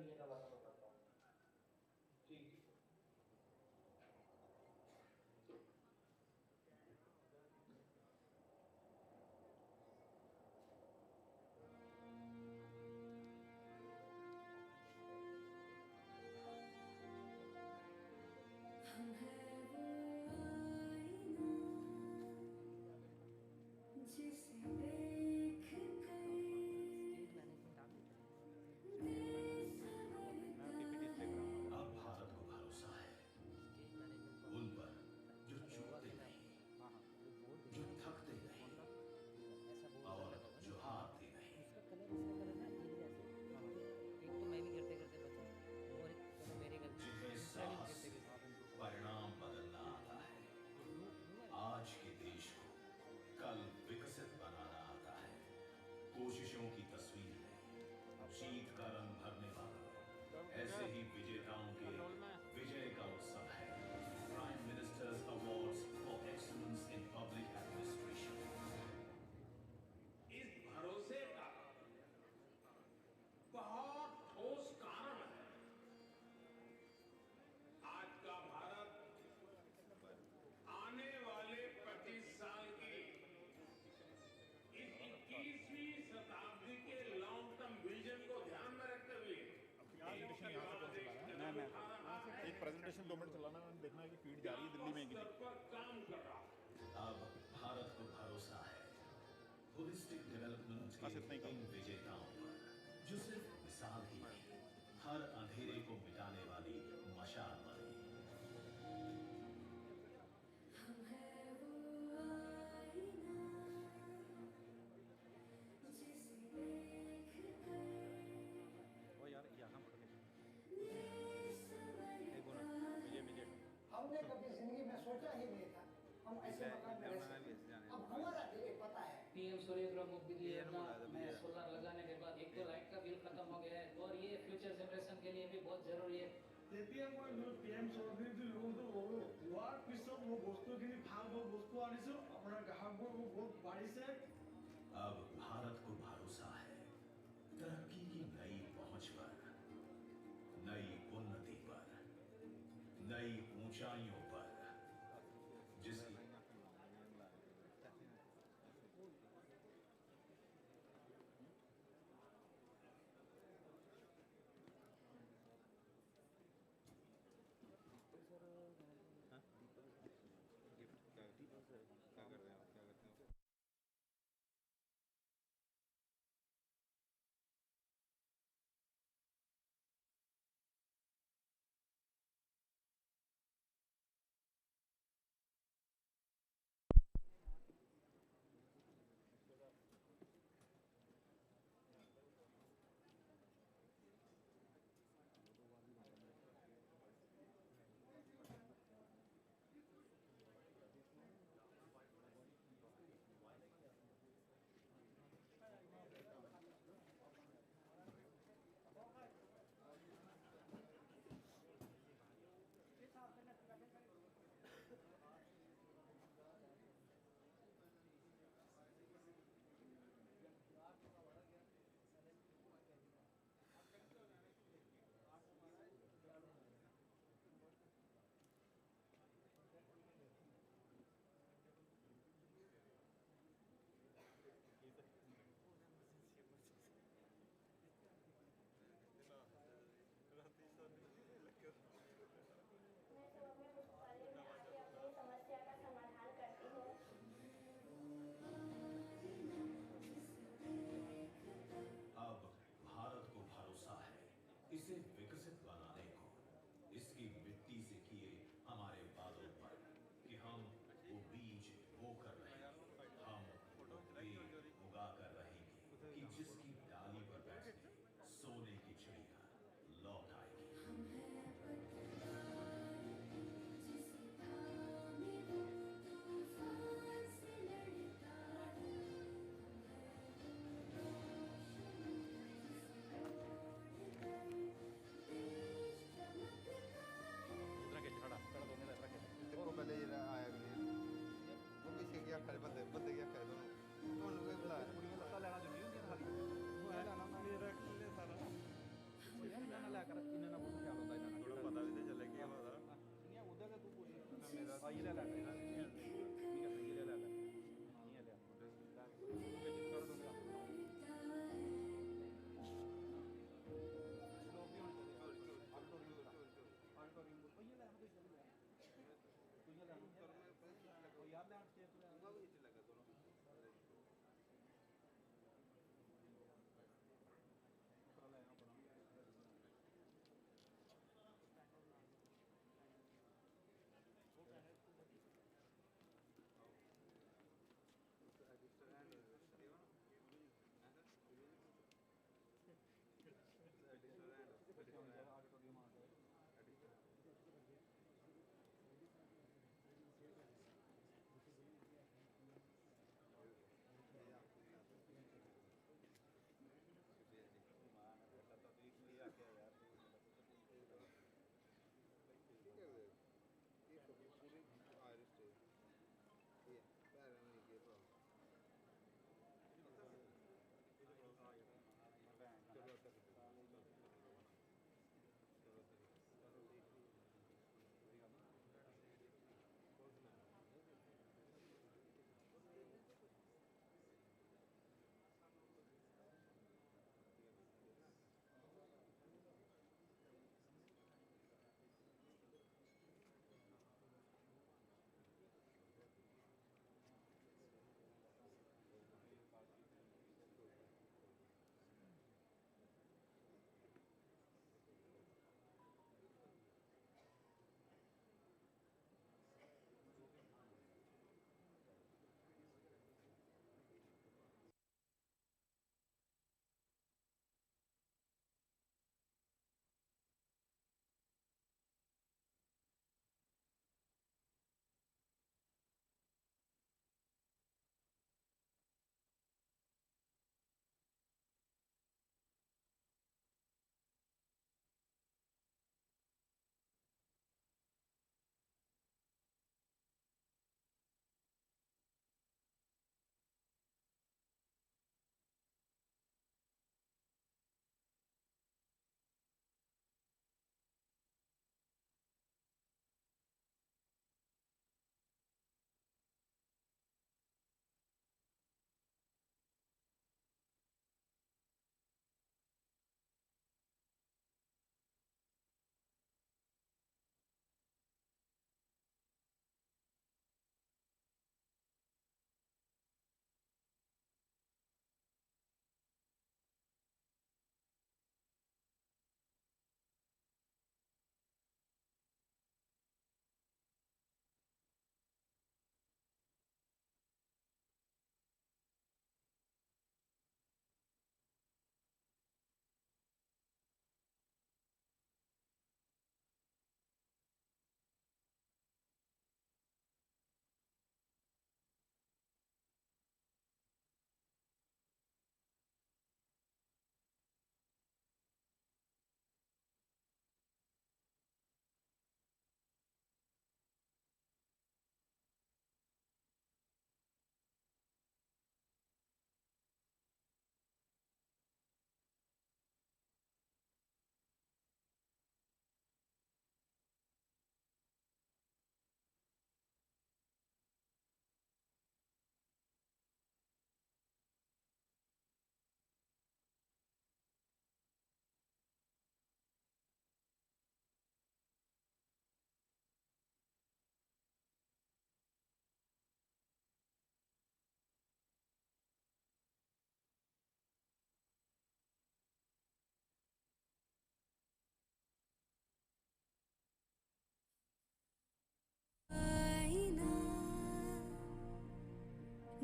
नहीं है का बात बताता हूँ। ठीक है। अब भारत को भरोसा है उन पर जो चूकते नहीं, जो थकते नहीं और जो हारते नहीं। जिन्हें साहस से परिणाम बदलना आता है, आज के देश को कल विकसित बनाना आता है। कोशिशों की तस्वीर में जीत का रंग भरने वालों, ऐसे ही विजेताओं के विजय का उत्सव है prime ministers awards for excellence in public administration. इस भरोसे का बहुत ठोस कारण है आज का भारत आने वाले 25 साल की इस 21वीं शताब्दी के लॉन्ग टर्म विजन को ध्यान में रखते हुए एक प्रेजेंटेशन 2 मिनट चलाना, देखना है कि फीड जा रही है दिल्ली में कि पर काम कर रहा है। अब भारत को भरोसा है होलिस्टिक डेवलपमेंट के इन विजेताओं पर, जो सिर्फ मिसाल ही नहीं, हर अंधेरे को मिटाने वाली मशाल बने। हमने कभी जिंदगी में सोचा ही नहीं था हम ऐसे मकान में रह सकते। अब हमारा दिल पता है पीएम सूर्य मुफ्त बिजली योजना में सोलर लगाने के बाद एक तो लाइट का बिल खत्म हो गया है और ये फ्यूचर जनरेशन के लिए भी बहुत जरूरी है। তেতিয়া মই PM চৌধুৰী লোনটো ল'লো, লোৱাৰ পিছত মোৰ বস্তুখিনি ভাল ভাল বস্তু আনিছো, আপোনাৰ গ্ৰাহকবোৰ বহুত বাঢ়িছে। अब भारत को भरोसा है तरक्की की नई पहुंच पर, नई उन्नति पर, नई ऊंचाइयों पर, जिसकी क्या कर रहे हैं, क्या करते हैं? समस्या का समाधान करती हूँ। अब भारत को भरोसा है इसे विकसित बनाने को, इसकी मिट्टी से किए हमारे वादों पर कि हम वो बीज बो कर रहेंगे, हम वो पेड़ उगा कर रहेंगे कि जिसकी डाली पर बैठे सोने की चिड़िया लौट आएगी।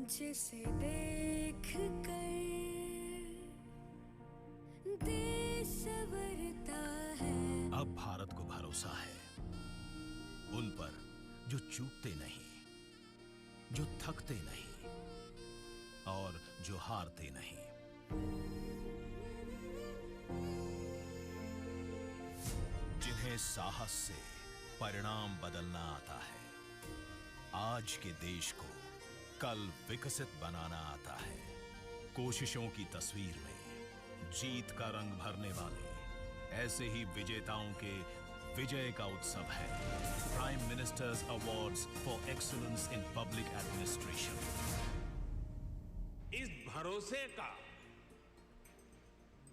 जिसे देख कर देश संवरता है। अब भारत को भरोसा है उन पर जो चूकते नहीं, जो थकते नहीं और जो हारते नहीं। जिन्हें साहस से परिणाम बदलना आता है। आज के देश को कल विकसित बनाना आता है। कोशिशों की तस्वीर में जीत का रंग भरने वाले ऐसे ही विजेताओं के विजय का उत्सव है। Prime ministers awards for excellence in public administration. इस भरोसे का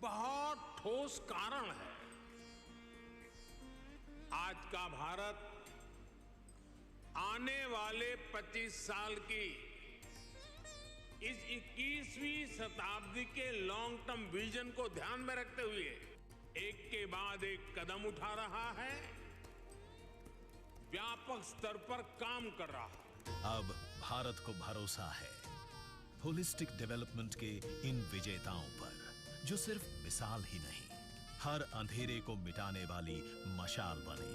बहुत ठोस कारण है आज का भारत आने वाले 25 साल की इस 21वीं शताब्दी के लॉन्ग टर्म विजन को ध्यान में रखते हुए एक के बाद एक कदम उठा रहा है, व्यापक स्तर पर काम कर रहा है। अब भारत को भरोसा है होलिस्टिक डेवलपमेंट के इन विजेताओं पर, जो सिर्फ मिसाल ही नहीं, हर अंधेरे को मिटाने वाली मशाल बने।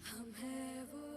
हम हैं वो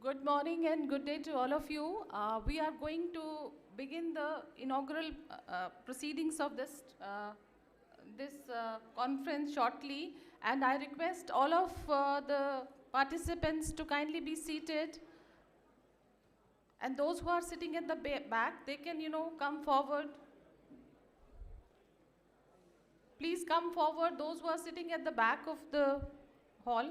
Good morning and good day to all of you. We are going to begin the inaugural proceedings of this conference shortly, and I request all of the participants to kindly be seated. And those who are sitting at the back, they can, come forward. Please come forward, those who are sitting at the back of the hall.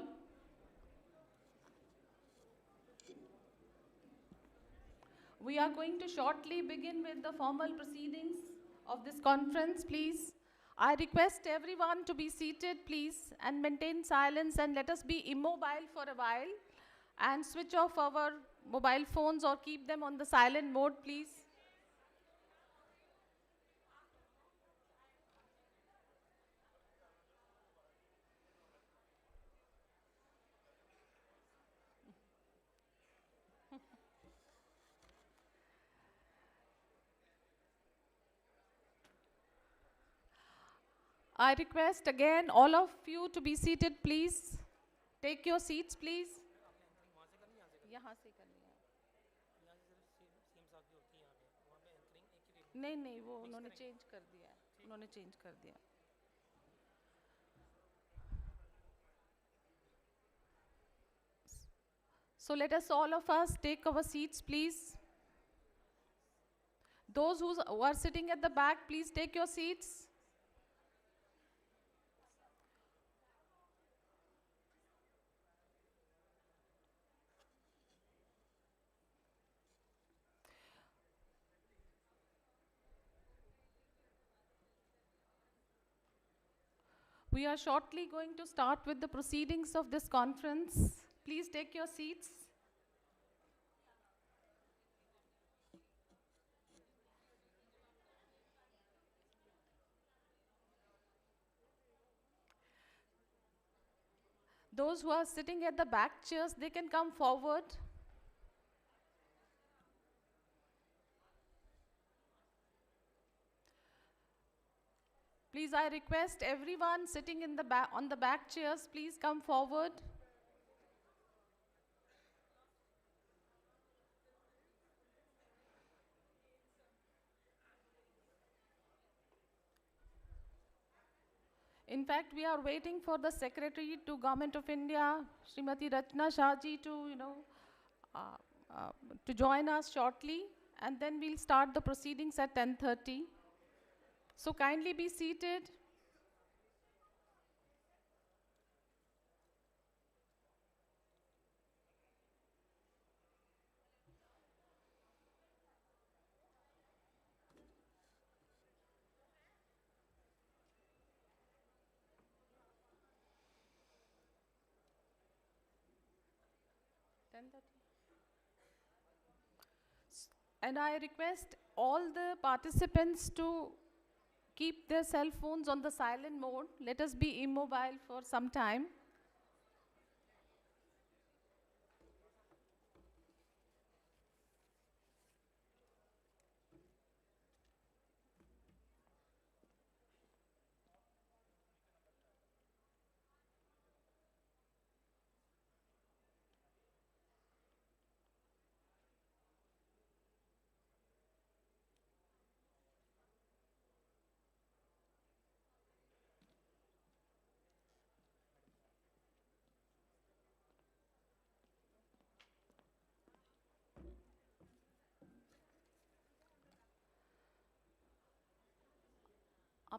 We are going to shortly begin with the formal proceedings of this conference, please. I request everyone to be seated, please, and maintain silence, and let us be immobile for a while and switch off our mobile phones or keep them on the silent mode, please. I request again all of you to be seated, please. Take your seats, please. यहाँ से करनी है। नहीं वो उन्होंने change कर दिया है। So let us all of us take our seats, please. Those who are sitting at the back, please take your seats. We are shortly going to start with the proceedings of this conference. Please take your seats. Those who are sitting at the back chairs, they can come forward. Please, I request everyone sitting in the on the back chairs, please come forward. In fact, we are waiting for the Secretary to Government of India, Srimati Rachna Shahji, to join us shortly, and then we'll start the proceedings at 10:30. So kindly be seated. And I request all the participants to keep their cell phones on the silent mode. Let us be immobile for some time.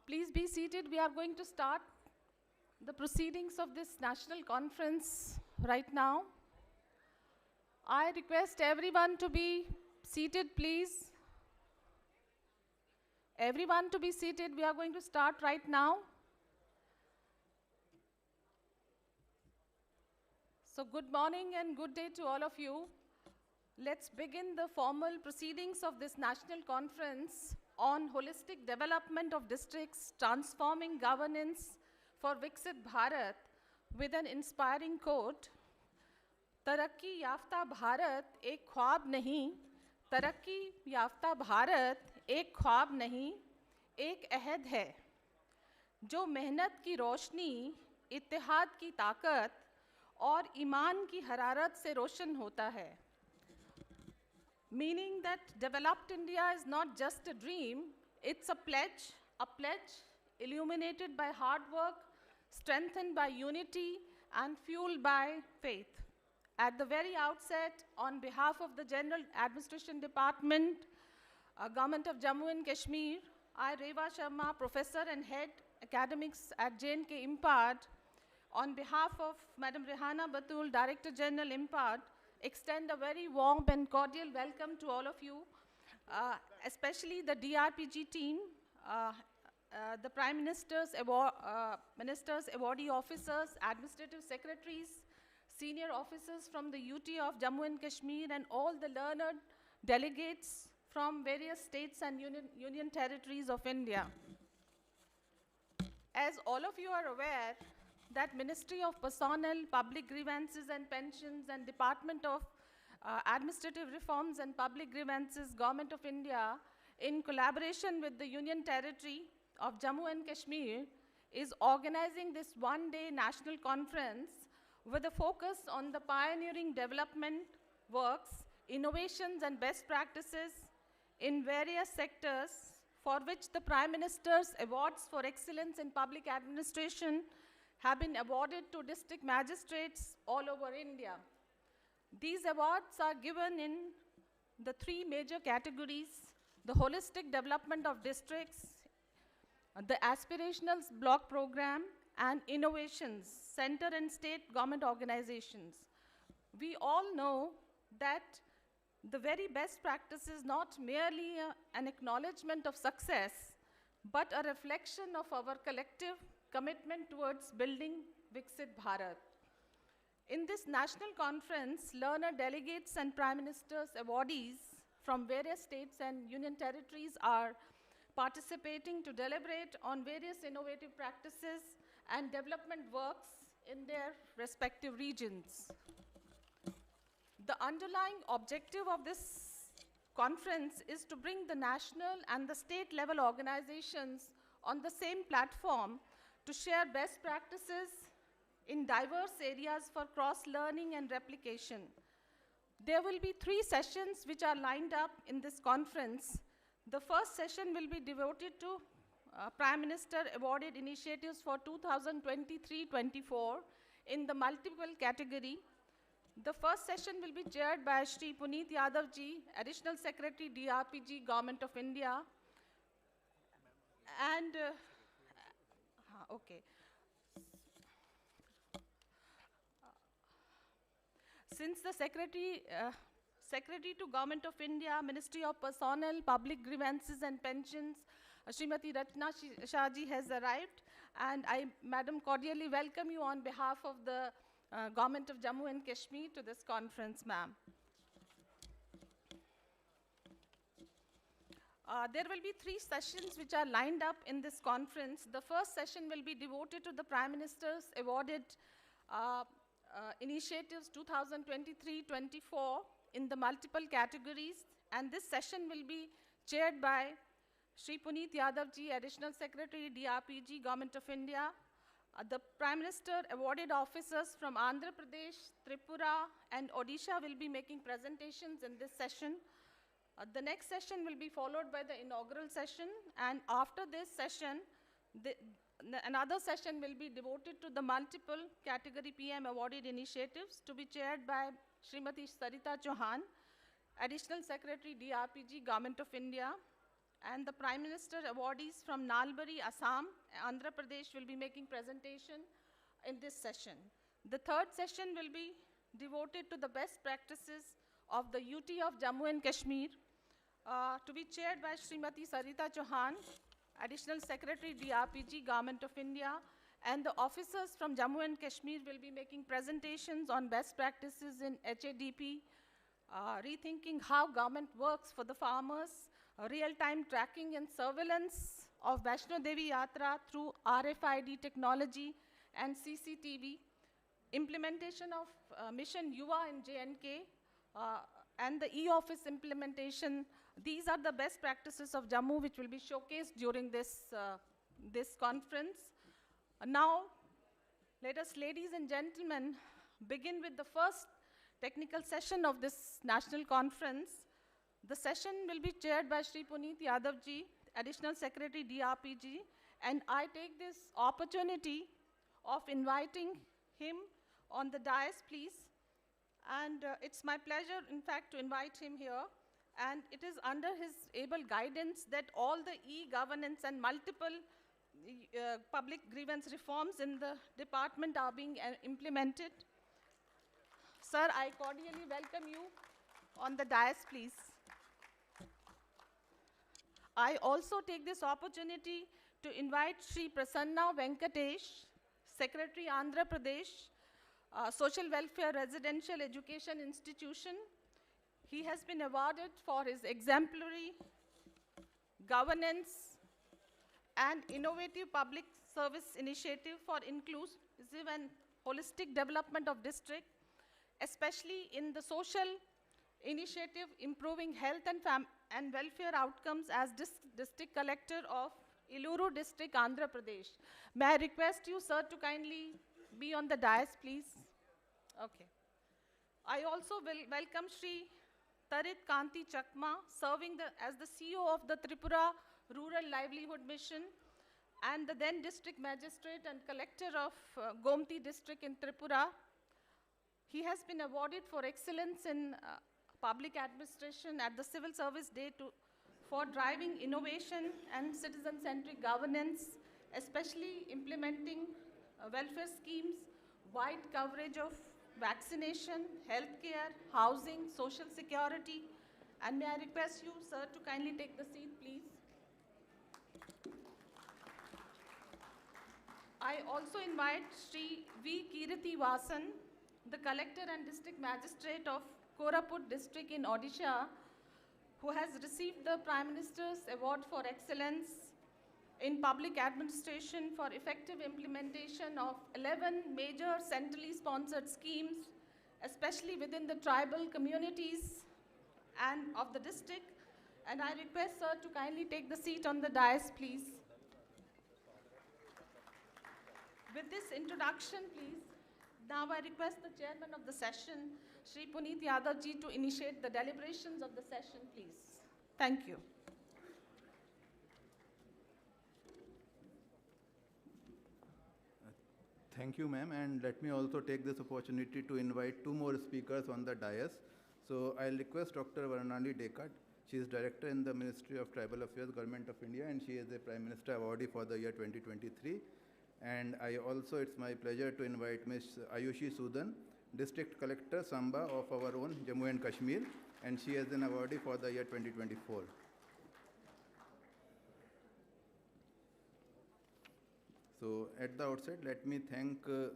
Please be seated. We are going to start the proceedings of this national conference right now. I request everyone to be seated, please. Everyone to be seated. We are going to start right now. So good morning and good day to all of you. Let's begin the formal proceedings of this national conference on holistic development of districts, transforming governance for Viksit Bharat with an inspiring quote, तरक्की याफ्ता भारत एक ख्वाब नहीं, तरक्की याफ्ता भारत एक ख्वाब नहीं, एक अहद है, जो मेहनत की रोशनी, इत्तेहाद की ताकत और ईमान की हरारत से रोशन होता है. meaning that developed India is not just a dream, it's a pledge illuminated by hard work, strengthened by unity, and fueled by faith. At the very outset, on behalf of the General Administration Department, Government of Jammu and Kashmir, I, Reva Sharma, Professor and Head Academics at J&K IMPAD, on behalf of Madam Rehana Batul, Director General IMPAD, extend a very warm and cordial welcome to all of you, especially the DRPG team, the Prime Minister's awardee officers, administrative secretaries, senior officers from the UT of Jammu and Kashmir, and all the learned delegates from various states and union territories of India. As all of you are aware, that Ministry of Personnel, Public Grievances and Pensions, and Department of Administrative Reforms and Public Grievances, Government of India, in collaboration with the Union Territory of Jammu and Kashmir, is organizing this one-day national conference with a focus on the pioneering development works, innovations and best practices in various sectors, for which the Prime Minister's Awards for Excellence in Public Administration have been awarded to district magistrates all over India. These awards are given in the three major categories: the holistic development of districts, the aspirational block program, and innovations, center and state government organizations. We all know that the very best practice is not merely an acknowledgement of success, but a reflection of our collective commitment towards building Viksit Bharat. In this national conference, learner delegates and Prime Minister's awardees from various states and union territories are participating to deliberate on various innovative practices and development works in their respective regions. The underlying objective of this conference is to bring the national and the state level organizations on the same platform to share best practices in diverse areas for cross-learning and replication. There will be 3 sessions which are lined up in this conference. The first session will be devoted to Prime Minister awarded initiatives for 2023-24 in the multiple category. The first session will be chaired by Shri Puneet Yadav ji, Additional Secretary DRPG, Government of India. And, okay. Since the Secretary to Government of India, Ministry of Personnel, Public Grievances and Pensions, Srimati Ratna Shah ji has arrived, and I, Madam, cordially welcome you on behalf of the Government of Jammu and Kashmir to this conference, ma'am. There will be 3 sessions which are lined up in this conference. The first session will be devoted to the Prime Minister's awarded initiatives 2023-24 in the multiple categories, and this session will be chaired by Shri Puneet Yadav ji, Additional Secretary DRPG, Government of India. The Prime Minister awarded officers from Andhra Pradesh, Tripura and Odisha will be making presentations in this session. The next session will be followed by the inaugural session, and after this session, another session will be devoted to the multiple category PM awarded initiatives to be chaired by Srimati Sarita Chauhan, Additional Secretary DRPG, Government of India. And the Prime Minister awardees from Nalbari, Assam, Andhra Pradesh will be making presentation in this session. The third session will be devoted to the best practices of the UT of Jammu and Kashmir, to be chaired by Srimati Sarita Chauhan, Additional Secretary DRPG, Government of India, and the officers from Jammu and Kashmir will be making presentations on best practices in HADP, rethinking how government works for the farmers, real-time tracking and surveillance of Vaishno Devi Yatra through RFID technology and CCTV, implementation of Mission Yuva in J&K, and the e-office implementation. These are the best practices of Jammu which will be showcased during this, this conference. Now, let us, ladies and gentlemen, begin with the first technical session of this national conference. The session will be chaired by Shri Puneet Yadav ji, Additional Secretary DRPG, and I take this opportunity of inviting him on the dais, please. And it's my pleasure, in fact, to invite him here. And it is under his able guidance that all the e-governance and multiple public grievance reforms in the department are being implemented. Sir, I cordially welcome you on the dais, please. I also take this opportunity to invite Shri Prasanna Venkatesh, Secretary Andhra Pradesh, Social Welfare Residential Education Institution. He has been awarded for his exemplary governance and innovative public service initiative for inclusive and holistic development of district, especially in the social initiative improving health and welfare outcomes as district collector of Iluru district, Andhra Pradesh. May I request you, sir, to kindly be on the dais, please? Okay. I also will welcome Shri Tarit Kanti Chakma, serving as the CEO of the Tripura Rural Livelihood Mission and the then district magistrate and collector of Gomti district in Tripura. He has been awarded for excellence in public administration at the Civil Service Day for driving innovation and citizen-centric governance, especially implementing welfare schemes, wide coverage of vaccination, healthcare, housing, social security. And may I request you, sir, to kindly take the seat, please. I also invite Shri V. Kirti Vasan, the Collector and District Magistrate of Koraput district in Odisha, who has received the Prime Minister's Award for Excellence in Public Administration for effective implementation of 11 major centrally sponsored schemes, especially within the tribal communities and of the district. And I request, sir, to kindly take the seat on the dais, please. With this introduction, please, now I request the chairman of the session, Shri Puneet Yadav ji, to initiate the deliberations of the session, please. Thank you. Thank you, ma'am, and let me also take this opportunity to invite two more speakers on the dais. So I'll request Dr. Varnali Dekat. She is Director in the Ministry of Tribal Affairs, Government of India, and she is a Prime Minister awardee for the year 2023. And I also, it's my pleasure to invite Ms. Ayushi Sudan, District Collector, Samba of our own Jammu and Kashmir, and she is an awardee for the year 2024. So at the outset, let me thank the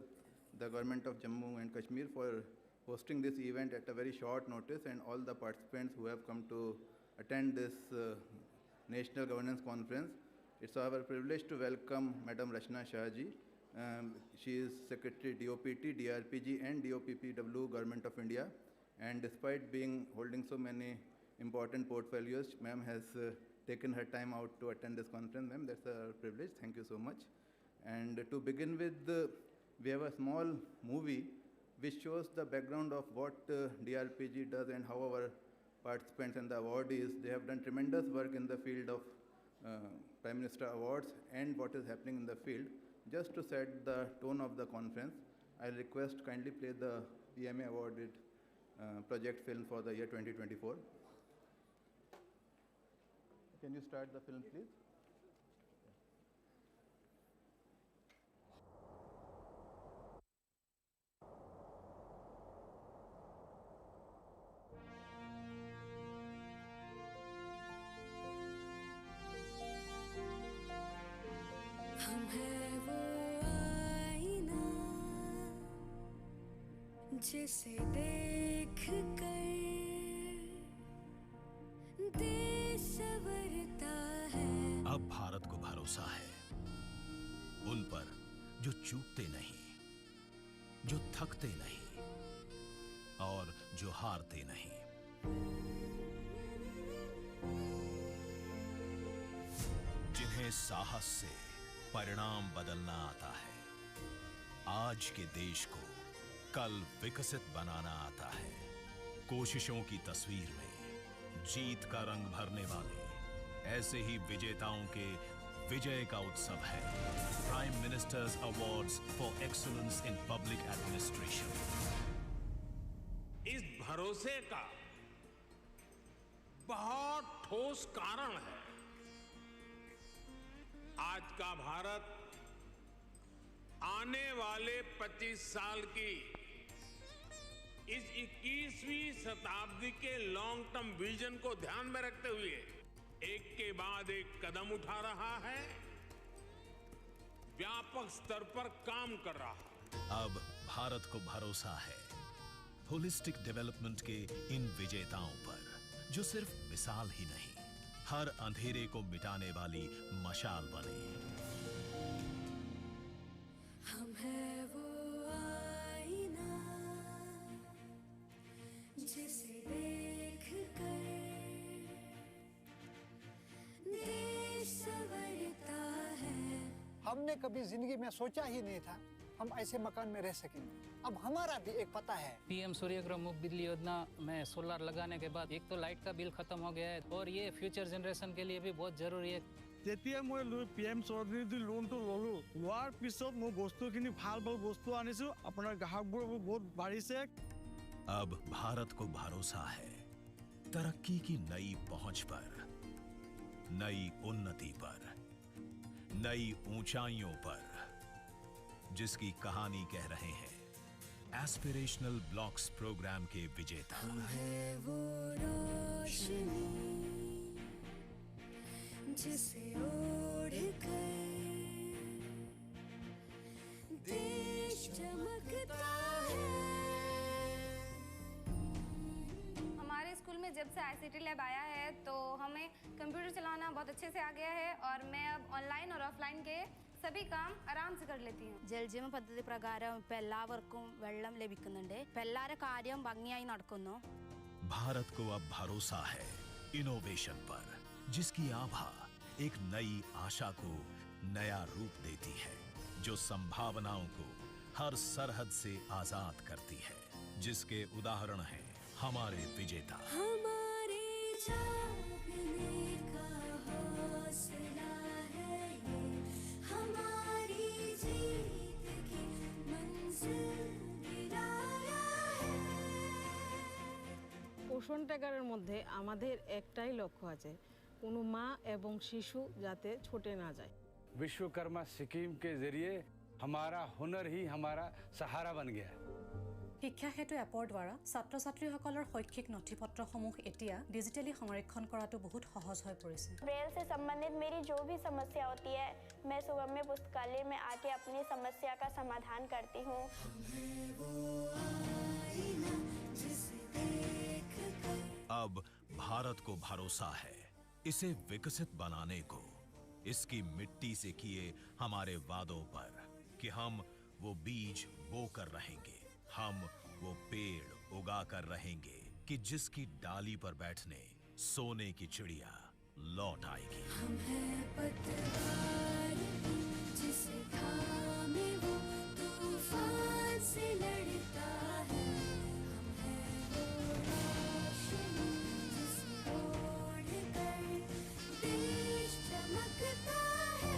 government of Jammu and Kashmir for hosting this event at a very short notice, and all the participants who have come to attend this National Governance Conference. It's our privilege to welcome Madam Rachna Shah ji. She is Secretary DOPT, DRPG and DOPPW, Government of India. And despite holding so many important portfolios, ma'am has taken her time out to attend this conference. Ma'am, that's a privilege. Thank you so much. And to begin with, we have a small movie which shows the background of what DRPG does and how our participants and the awardees, they have done tremendous work in the field of Prime Minister Awards and what is happening in the field. Just to set the tone of the conference, I'll request kindly play the PMA awarded project film for the year 2024. Can you start the film, please? हम है वो आईना जिसे देख कर देश संवरता है। अब भारत को भरोसा है उन पर जो चूकते नहीं, जो थकते नहीं और जो हारते नहीं। जिन्हें साहस से परिणाम बदलना आता है, आज के देश को कल विकसित बनाना आता है। कोशिशों की तस्वीर में जीत का रंग भरने वाले ऐसे ही विजेताओं के विजय का उत्सव है prime ministers awards for excellence in public administration. इस भरोसे का बहुत ठोस कारण है आज का भारत आने वाले 25 साल की इस 21वीं शताब्दी के लॉन्ग टर्म विजन को ध्यान में रखते हुए एक के बाद एक कदम उठा रहा है, व्यापक स्तर पर काम कर रहा है। अब भारत को भरोसा है होलिस्टिक डेवलपमेंट के इन विजेताओं पर, जो सिर्फ मिसाल ही नहीं, हर अंधेरे को मिटाने वाली मशाल बने। हम है वो आईना जिसे देख कर देश संवरता है। हमने कभी जिंदगी में सोचा ही नहीं था हम ऐसे मकान में रह सकेंगे। अब हमारा भी एक पता है। पीएम सूर्यग्रह मुफ्त बिजली योजना में सोलर लगाने के बाद एक तो लाइट का बिल खत्म हो गया है और ये फ्यूचर जनरेशन के लिए भी बहुत जरूरी है। যেতিয়া মই PM চৌধুৰী লোনটো ল'লো, লোৱাৰ পিছত মই বস্তুখিনি ভাল বস্তু আনিছো, আপোনাৰ গ্ৰাহকবোৰ বহুত বাঢ়িছে। अब भारत को भरोसा है तरक्की की नई पहुंच पर, नई उन्नति पर, नई ऊंचाइयों पर, जिसकी कहानी कह रहे हैं एस्पिरेशनल ब्लॉक्स प्रोग्राम के विजेता। हम है वो रोशनी जिसे ओढ़ कर देश चमकता है। हमारे स्कूल में जब से ICT लैब आया है तो हमें कंप्यूटर चलाना बहुत अच्छे से आ गया है और मैं अब ऑनलाइन और ऑफलाइन के सभी काम आराम से कर लेती हूँ। ജലജീവൻ പദ്ധതി പ്രകാരം ഇപ്പം എല്ലാവർക്കും വെള്ളം ലഭിക്കുന്നുണ്ട്। ഇപ്പം എല്ലാവരുടെ കാര്യം ഭംഗിയായി നടക്കുന്നു। भारत को अब भरोसा है इनोवेशन पर, जिसकी आभा एक नई आशा को नया रूप देती है, जो संभावनाओं को हर सरहद से आजाद करती है, जिसके उदाहरण हैं हमारे विजेता। हमारे जागने का हौसला है ये, हमारी जीत की मंजिल गिराया है। পোষণ ট্যাগারের মধ্যে আমাদের একটাই লক্ষ্য আছে, কোনো মা এবং শিশু যাতে ছুটে না যায়। विश्वकर्मा स्कीम के जरिए हमारा हुनर ही हमारा सहारा बन गया। শিক্ষা সেতু এপৰ দ্বাৰা ছাত্ৰ ছাত্ৰীসকলৰ শৈক্ষিক নথিপত্ৰসমূহ এতিয়া ডিজিটেলি সংৰক্ষণ কৰাটো বহুত সহজ হৈ পৰিছে। ब्रेल से संबंधित मेरी जो भी समस्या होती है मैं सुगम्य पुस्तकालय में आके अपनी समस्या का समाधान करती हूँ। अब भारत को भरोसा है इसे विकसित बनाने को, इसकी मिट्टी से किए हमारे वादों पर कि हम वो बीज बोकर रहेंगे, हम वो पेड़ उगा कर रहेंगे कि जिसकी डाली पर बैठने सोने की चिड़िया लौट आएगी। हम हैं पतवार जिसे थामे वो तूफान से लड़ता है। हम हैं वो रोशनी जिसे ओढ़ कर देश चमकता है।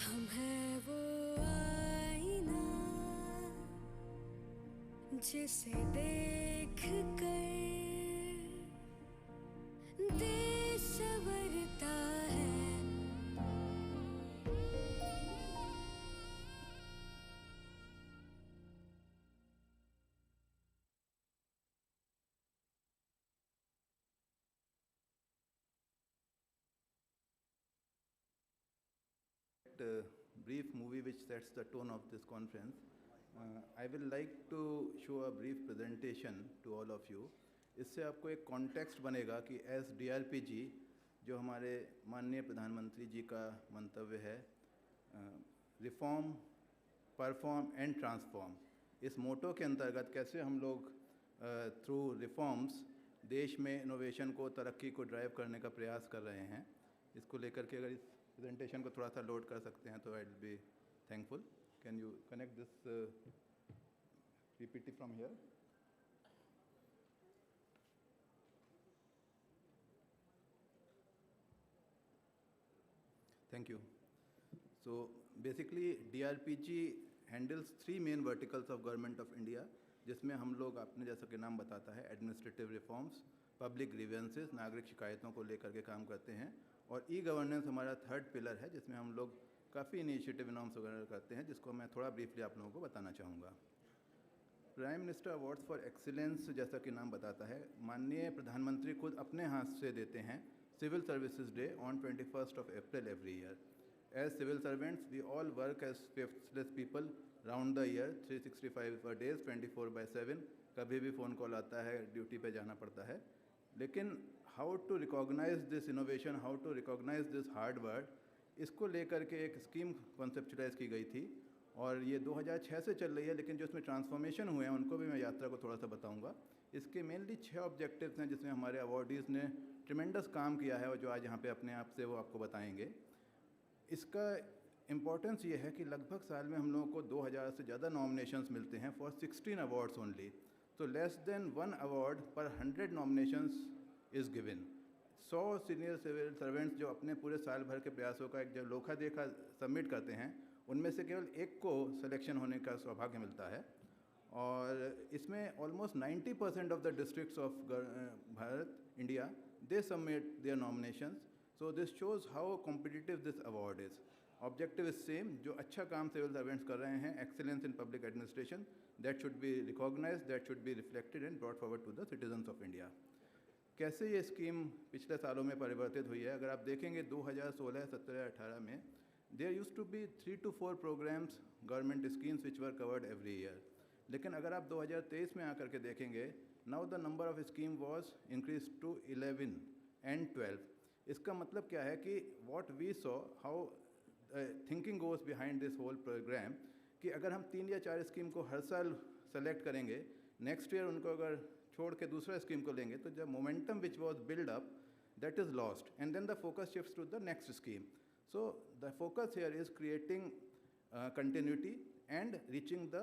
हम हैं वो आईना जिसे देख कर देश संवरता है। Brief movie which sets the tone of this conference. I will like to show a brief presentation to all of you. इससे आपको एक कॉन्टेक्स्ट बनेगा कि एस DRPG जो हमारे माननीय प्रधानमंत्री जी का मंतव्य है, रिफॉर्म, परफॉर्म एंड ट्रांसफॉर्म, इस मोटो के अंतर्गत कैसे हम लोग थ्रू रिफॉर्म्स देश में इनोवेशन को, तरक्की को ड्राइव करने का प्रयास कर रहे हैं। इसको लेकर के अगर इस प्रेजेंटेशन को थोड़ा सा लोड कर सकते हैं तो I will be thankful. Can you connect this PPT from here? Thank you. So basically DRPG handles three main verticals of Government of India, जिसमें हम लोग अपने जैसा कि नाम बताता है एडमिनिस्ट्रेटिव रिफॉर्म्स, पब्लिक ग्रीवेंसेस, नागरिक शिकायतों को लेकर के काम करते हैं, और ई गवर्नेंस हमारा थर्ड पिलर है जिसमें हम लोग काफ़ी इनिशिएटिव नॉर्म्स वगैरह करते हैं, जिसको मैं थोड़ा ब्रीफली आप लोगों को बताना चाहूँगा. Prime minister awards for excellence जैसा कि नाम बताता है, माननीय प्रधानमंत्री खुद अपने हाथ से देते हैं civil services day on 21st of April every year. As civil servants, we all work as faithless people round the year, 365 days, 24/7. कभी भी फ़ोन कॉल आता है, ड्यूटी पे जाना पड़ता है. लेकिन how to recognise this innovation, how to recognise this hard work, इसको लेकर के एक स्कीम कॉन्सेप्चुलाइज की गई थी, और ये 2006 से चल रही है. लेकिन जो इसमें ट्रांसफॉर्मेशन हुए हैं उनको भी मैं यात्रा को थोड़ा सा बताऊंगा. इसके मेनली 6 ऑब्जेक्टिव्स हैं जिसमें हमारे अवार्डीज़ ने ट्रिमेंडस काम किया है और जो आज यहाँ पे अपने आप से वो आपको बताएंगे. इसका इम्पोर्टेंस ये है कि लगभग साल में हम लोगों को 2000 से ज़्यादा नॉमिनेशंस मिलते हैं फॉर 16 अवार्ड्स ओनली. तो लेस देन 1 अवार्ड पर 100 nominations is given. 100 senior civil servants जो अपने पूरे साल भर के प्रयासों का एक जो लोखा देखा सबमिट करते हैं, उनमें से केवल एक को सिलेक्शन होने का सौभाग्य मिलता है. और इसमें almost 90% of the districts of Bharat India they submit their nominations. So this shows how competitive this award is. Objective is same, जो अच्छा काम सिविल सर्वेंट्स कर रहे हैं, excellence in public administration, that should be recognise, that should be reflected and brought forward to the citizens of India. कैसे ये scheme पिछले सालों में परिवर्तित हुई है, अगर आप देखेंगे 2016, 17, 18 में there used to be 3 to 4 programmes, government schemes which were covered every year. लेकिन अगर आप 2023 में आकर के देखेंगे, now the number of scheme was increase to 11 and 12. इसका मतलब क्या है कि what we saw, how thinking goes behind this whole programme, कि अगर हम 3 या 4 स्कीम को हर साल सेलेक्ट करेंगे, नेक्स्ट ईयर उनको अगर छोड़ के दूसरा स्कीम को लेंगे, तो जब momentum which was build up that is lost, and then the focus shifts to the next scheme. So the focus here is creating continuity and reaching the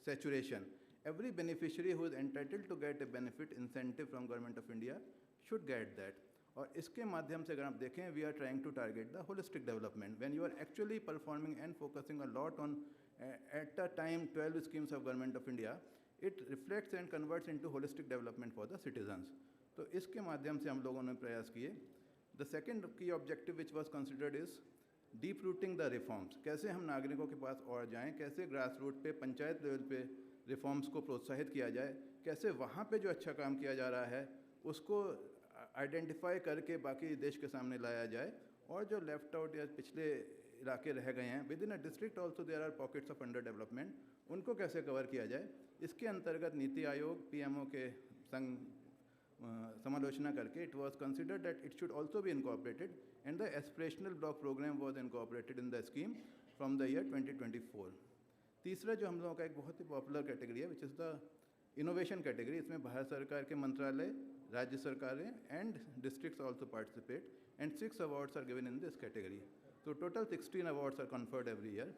saturation. Every beneficiary who is entitled to get a benefit incentive from Government of India should get that. और इसके माध्यम से अगर आप देखें, we are trying to target the holistic development. When you are actually performing and focusing a lot on, at a time, 12 schemes of Government of India, it reflects and converts into holistic development for the citizens. तो इसके माध्यम से हम लोगों ने प्रयास किए. The second key objective which was considered is deep routing the reforms. कैसे हम नागरिकों के पास और जाएं, कैसे ग्रास रूट पे, पंचायत लेवल पे रिफॉर्म्स को प्रोत्साहित किया जाए, कैसे वहाँ पे जो अच्छा काम किया जा रहा है उसको आइडेंटिफाई करके बाकी देश के सामने लाया जाए, और जो लेफ्ट आउट या पिछले इलाके रह गए हैं within a district also there are pockets of under development, उनको कैसे कवर किया जाए. इसके अंतर्गत नीति आयोग, PMO के संग समालोचना करके it was considered that it should also be incorporated, and the aspirational block programme was incorporated in the scheme from the year 2024. तीसरा जो हम लोगों का एक बहुत ही पॉपुलर कैटेगरी है which is the innovation category. इसमें भारत सरकार के मंत्रालय, राज्य सरकारें and districts also participate, and 6 awards are given in this category. तो total 16 awards are conferred every year.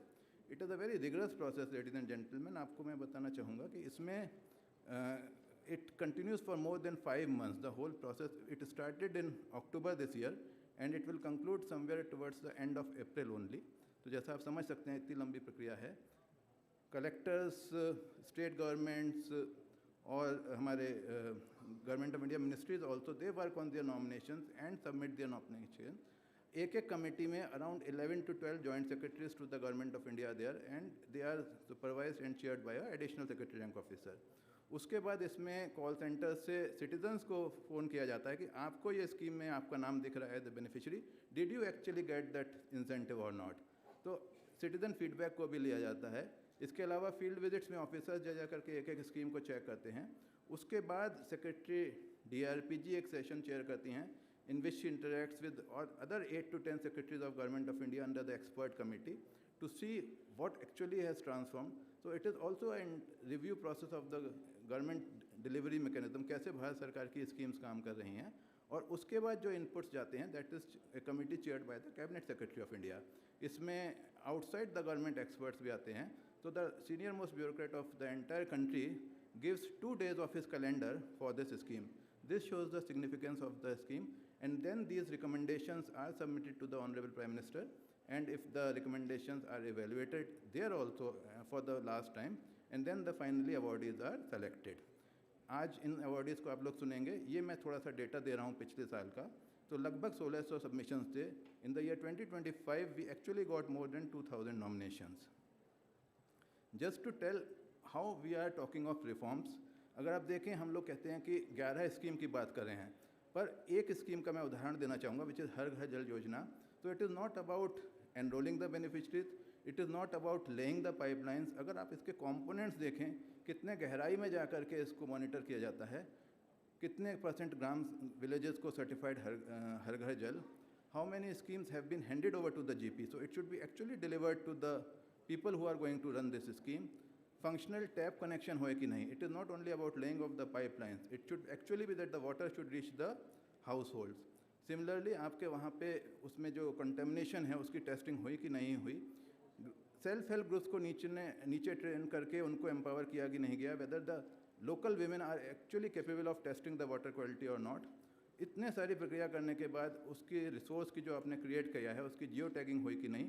It is a very rigorous process ladies and gentleman. आपको मैं बताना चाहूँगा कि इसमें it continues for more than 5 months. The whole process, it started in October this year and it will conclude somewhere towards the end of April only. तो जैसा आप समझ सकते हैं, इतनी लंबी प्रक्रिया है. कलेक्टर्स, स्टेट गवर्नमेंट्स और हमारे government of India ministries also they work on their nominations and submit their nomination. एक कमेटी में around 11 to 12 joint secretaries to the government of India there, and they are supervised and chaired by a additional secretary rank officer. उसके बाद इसमें call centre से citizens को phone किया जाता है कि आपको ये स्कीम में आपका नाम दिख रहा है the beneficiary, did you actually get that incentive और नॉट. तो सिटीजन फीडबैक को भी लिया जाता है. इसके अलावा फील्ड विजिट्स में ऑफिसर्स जा करके एक स्कीम को चेक करते हैं. उसके बाद सेक्रेटरी DRPG एक सेशन चेयर करती हैं इन विच शी इंटरेक्ट्स विद और other 8 to 10 secretaries of government of India under the expert committee to see what actually has transformed. So it is also a review process of the government delivery mechanism, कैसे भारत सरकार की schemes काम कर रही हैं, और उसके बाद जो इनपुट्स जाते हैं that is a committee chaired by the cabinet secretary of India. इसमें आउटसाइड द गवर्नमेंट एक्सपर्ट्स भी आते हैं. So the senior most bureaucrat of the entire country gives 2 days of his calendar for this scheme. This shows the significance of the scheme, and then these recommendations are submitted to the Honorable Prime Minister, and if the recommendations are evaluated there also for the last time, and then the finally awardees are selected. आज इन awardees को आप लोग सुनेंगे. ये मैं थोड़ा सा data दे रहा हूँ पिछले साल का. तो लगभग 1600 सबमिशंस थे. In the year 2025 we actually got more than 2000 nominations. Just to tell how we are talking of reforms. अगर आप देखें हम लोग कहते हैं कि 11 स्कीम की बात कर रहे हैं, पर एक स्कीम का मैं उदाहरण देना चाहूँगा विच इज़ हर घर जल योजना. तो it is not about enrolling the beneficiaries, it is not about laying the pipelines. अगर आप इसके कॉम्पोनेंट्स देखें कितने गहराई में जा कर के इसको मॉनिटर किया जाता है, कितने % ग्राम विलेजेस को certified Har Ghar Jal, how many schemes have been handed over to the GP. So it should be actually delivered to the people who are going to run this scheme. Functional tap connection होए कि नहीं. It is not only about laying of the pipelines. It should actually be that the water should reach the households. Similarly, आपके वहाँ पे उसमें जो contamination है उसकी testing हुई कि नहीं हुई. Self help groups को नीचे ट्रेन करके उनको empower किया कि नहीं गया. Whether the local women are actually capable of testing the water quality or not. इतने सारी प्रक्रिया करने के बाद उसकी रिसोर्स की जो आपने क्रिएट किया है उसकी जियो टैगिंग हुई कि नहीं.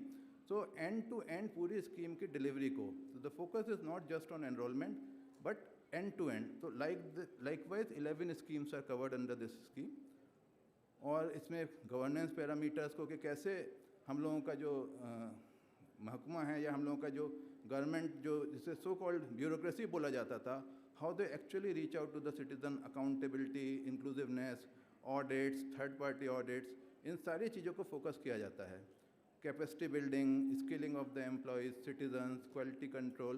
So end to end पूरी स्कीम की डिलीवरी को. So the focus is not just on enrollment but end to end. So likewise 11 schemes are covered under this scheme. और इसमें गवर्नेंस पैरामीटर्स को कि कैसे हम लोगों का जो महकमा है या हम लोगों का जो गवर्नमेंट जो जिसे सो कॉल्ड ब्यूरोक्रेसी बोला जाता था, how they actually reach out to the citizen, accountability, inclusiveness, audits, third party audits, इन सारी चीज़ों को फोकस किया जाता है. Capacity building, skilling of the employees, citizens, quality control.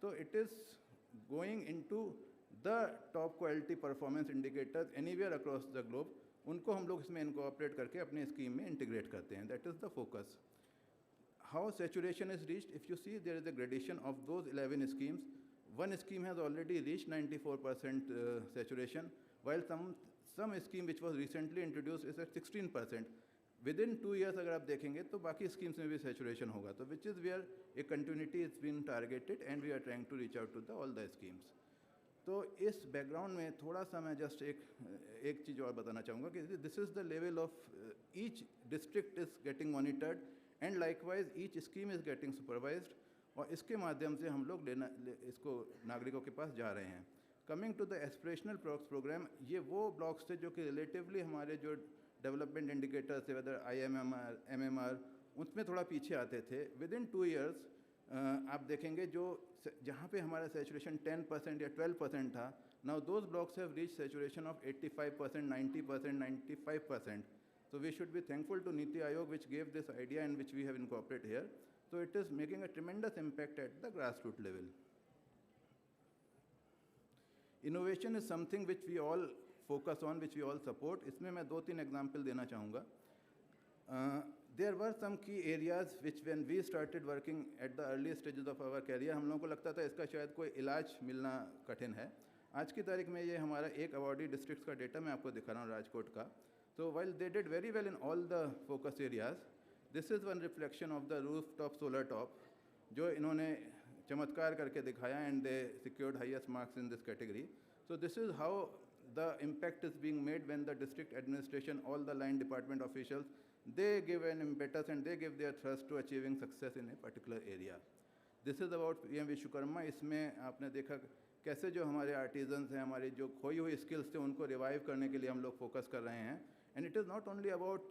तो it is going into the top quality performance indicators anywhere across the globe. उनको हम लोग इसमें इनकॉर्पोरेट करके अपनी स्कीम में इंटीग्रेट करते हैं. That is the focus. How saturation is reached? If you see, there is a gradation of those 11 schemes. One scheme has already reached 94% saturation, while some scheme which was recently introduced is at 16%. Within 2 years अगर आप देखेंगे तो बाकी schemes में भी saturation होगा. तो which is where a continuity is being targeted and we are trying to reach out to all the schemes. तो इस बैकग्राउंड में थोड़ा सा मैं जस्ट एक चीज़ और बताना चाहूँगा कि this is the level of each district is getting monitored and likewise each scheme is getting supervised. और इसके माध्यम से हम लोग इसको नागरिकों के पास जा रहे हैं. Coming to the aspirational programme, ये वो ब्लॉक्स थे जो कि रिलेटिवली हमारे जो डेवलपमेंट इंडिकेटर्स थे, वेदर IMMR, MMR, उसमें थोड़ा पीछे आते थे. विदिन 2 years आप देखेंगे जो जहाँ पे हमारा सैचुरेशन 10% या 12% था, now those blocks have reach saturation of 85%, 90%, 95%. So we should be thankful to Niti Aayog which gave this idea and which we have incorporated here. So it is making a tremendous impact at the grassroots level. Innovation is something which we all focus on, which we all support. इसमें मैं 2-3 example देना चाहूँगा. There were some key areas which when we started working at the early stages of our career, हम लोगों को लगता था इसका शायद कोई इलाज मिलना कठिन है. आज की तारीख में ये हमारा एक अवार्डी डिस्ट्रिक्ट्स का डेटा मैं आपको दिखा रहा हूँ राजकोट का. So while they did very well in all the focus areas, this is one reflection of the rooftop solar top, जो इन्होंने चमत्कार करके दिखाया and they secured highest marks in this category. So this is how the impact is being made when the district administration, all the line department officials, they give an impetus and they give their thrust to achieving success in a particular area. This is about PM Vishwakarma. इसमें आपने देखा कैसे जो हमारे artisans हैं, हमारी जो खोई हुई स्किल्स थे उनको रिवाइव करने के लिए हम लोग फोकस कर रहे हैं. And it is not only about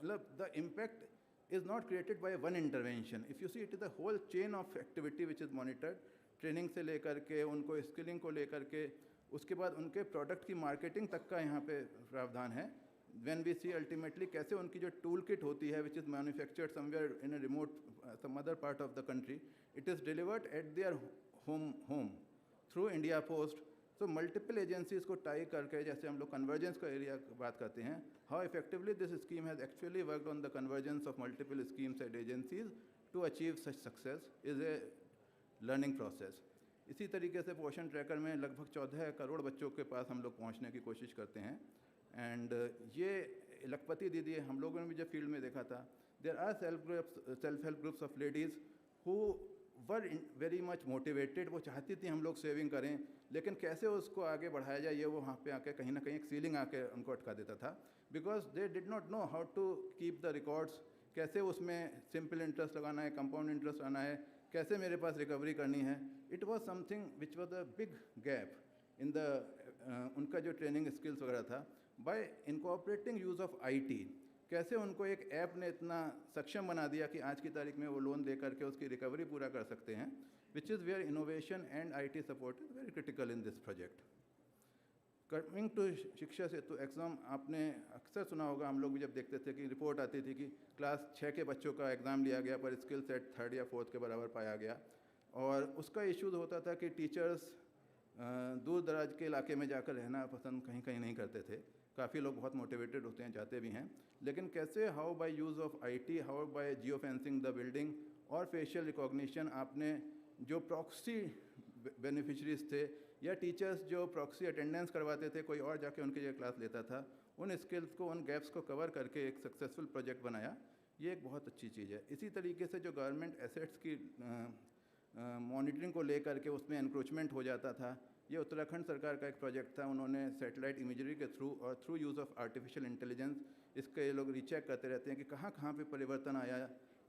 the impact is not created by one intervention. If you see, it is a whole chain of activity which is monitored. Training से लेकर के उनको स्किलिंग को लेकर के उसके बाद उनके प्रोडक्ट की मार्केटिंग तक का यहाँ पे प्रावधान है. When we see ultimately कैसे उनकी जो टूल किट होती है which is manufactured somewhere in a remote some other part of the country, it is delivered at their home through India Post. So multiple agencies को tie करके जैसे हम लोग convergence का एरिया बात करते हैं, how effectively this scheme has actually worked on the convergence of multiple schemes and agencies to achieve such success is a learning process. इसी तरीके से पोषण ट्रैकर में लगभग 14 करोड़ बच्चों के पास हम लोग पहुंचने की कोशिश करते हैं. एंड ये लखपति दीदी हम लोगों ने भी जब फील्ड में देखा था, there are self help groups of ladies who were very much motivated. वो चाहती थी हम लोग सेविंग करें, लेकिन कैसे उसको आगे बढ़ाया जाए ये वो वहाँ पे आके कहीं ना कहीं एक सीलिंग आके उनको अटका देता था, because they did not know how to keep the records, कैसे उसमें सिंपल इंटरेस्ट लगाना है, कंपाउंड इंटरेस्ट आना है, कैसे मेरे पास रिकवरी करनी है। It was something which was a big gap in the उनका जो ट्रेनिंग स्किल्स वगैरह था। Bye incorporating use of IT, कैसे उनको एक ऐप ने इतना सक्षम बना दिया कि आज की तारीख में वो लोन दे करके उसकी रिकवरी पूरा कर सकते हैं, which is where innovation and IT support is very critical in this project. Coming to Shiksha Setu exam, आपने अक्सर सुना होगा, हम लोग भी जब देखते थे कि रिपोर्ट आती थी कि क्लास 6 के बच्चों का एग्ज़ाम लिया गया पर स्किल सेट 3rd या 4th के बराबर पाया गया, और उसका इशूज़ होता था कि टीचर्स दूर दराज के इलाके में जाकर रहना पसंद कहीं कहीं नहीं करते थे। काफ़ी लोग बहुत मोटिवेटेड होते हैं, जाते भी हैं, लेकिन कैसे how by use of IT, how by geo fencing the building और फेशियल रिकॉग्निशन, आपने जो प्रॉक्सी बेनिफिशरीज थे या टीचर्स जो प्रॉक्सी अटेंडेंस करवाते थे, कोई और जाके उनके लिए क्लास लेता था, उन स्किल्स को, उन गैप्स को कवर करके एक सक्सेसफुल प्रोजेक्ट बनाया। ये एक बहुत अच्छी चीज़ है। इसी तरीके से जो गवर्नमेंट एसेट्स की मॉनिटरिंग को लेकर के उसमें एनक्रोचमेंट हो जाता था, ये उत्तराखंड सरकार का एक प्रोजेक्ट था। उन्होंने सैटेलाइट इमेजरी के थ्रू और through use of artificial intelligence इसके ये लोग रीचेक करते रहते हैं कि कहाँ कहाँ पे परिवर्तन आया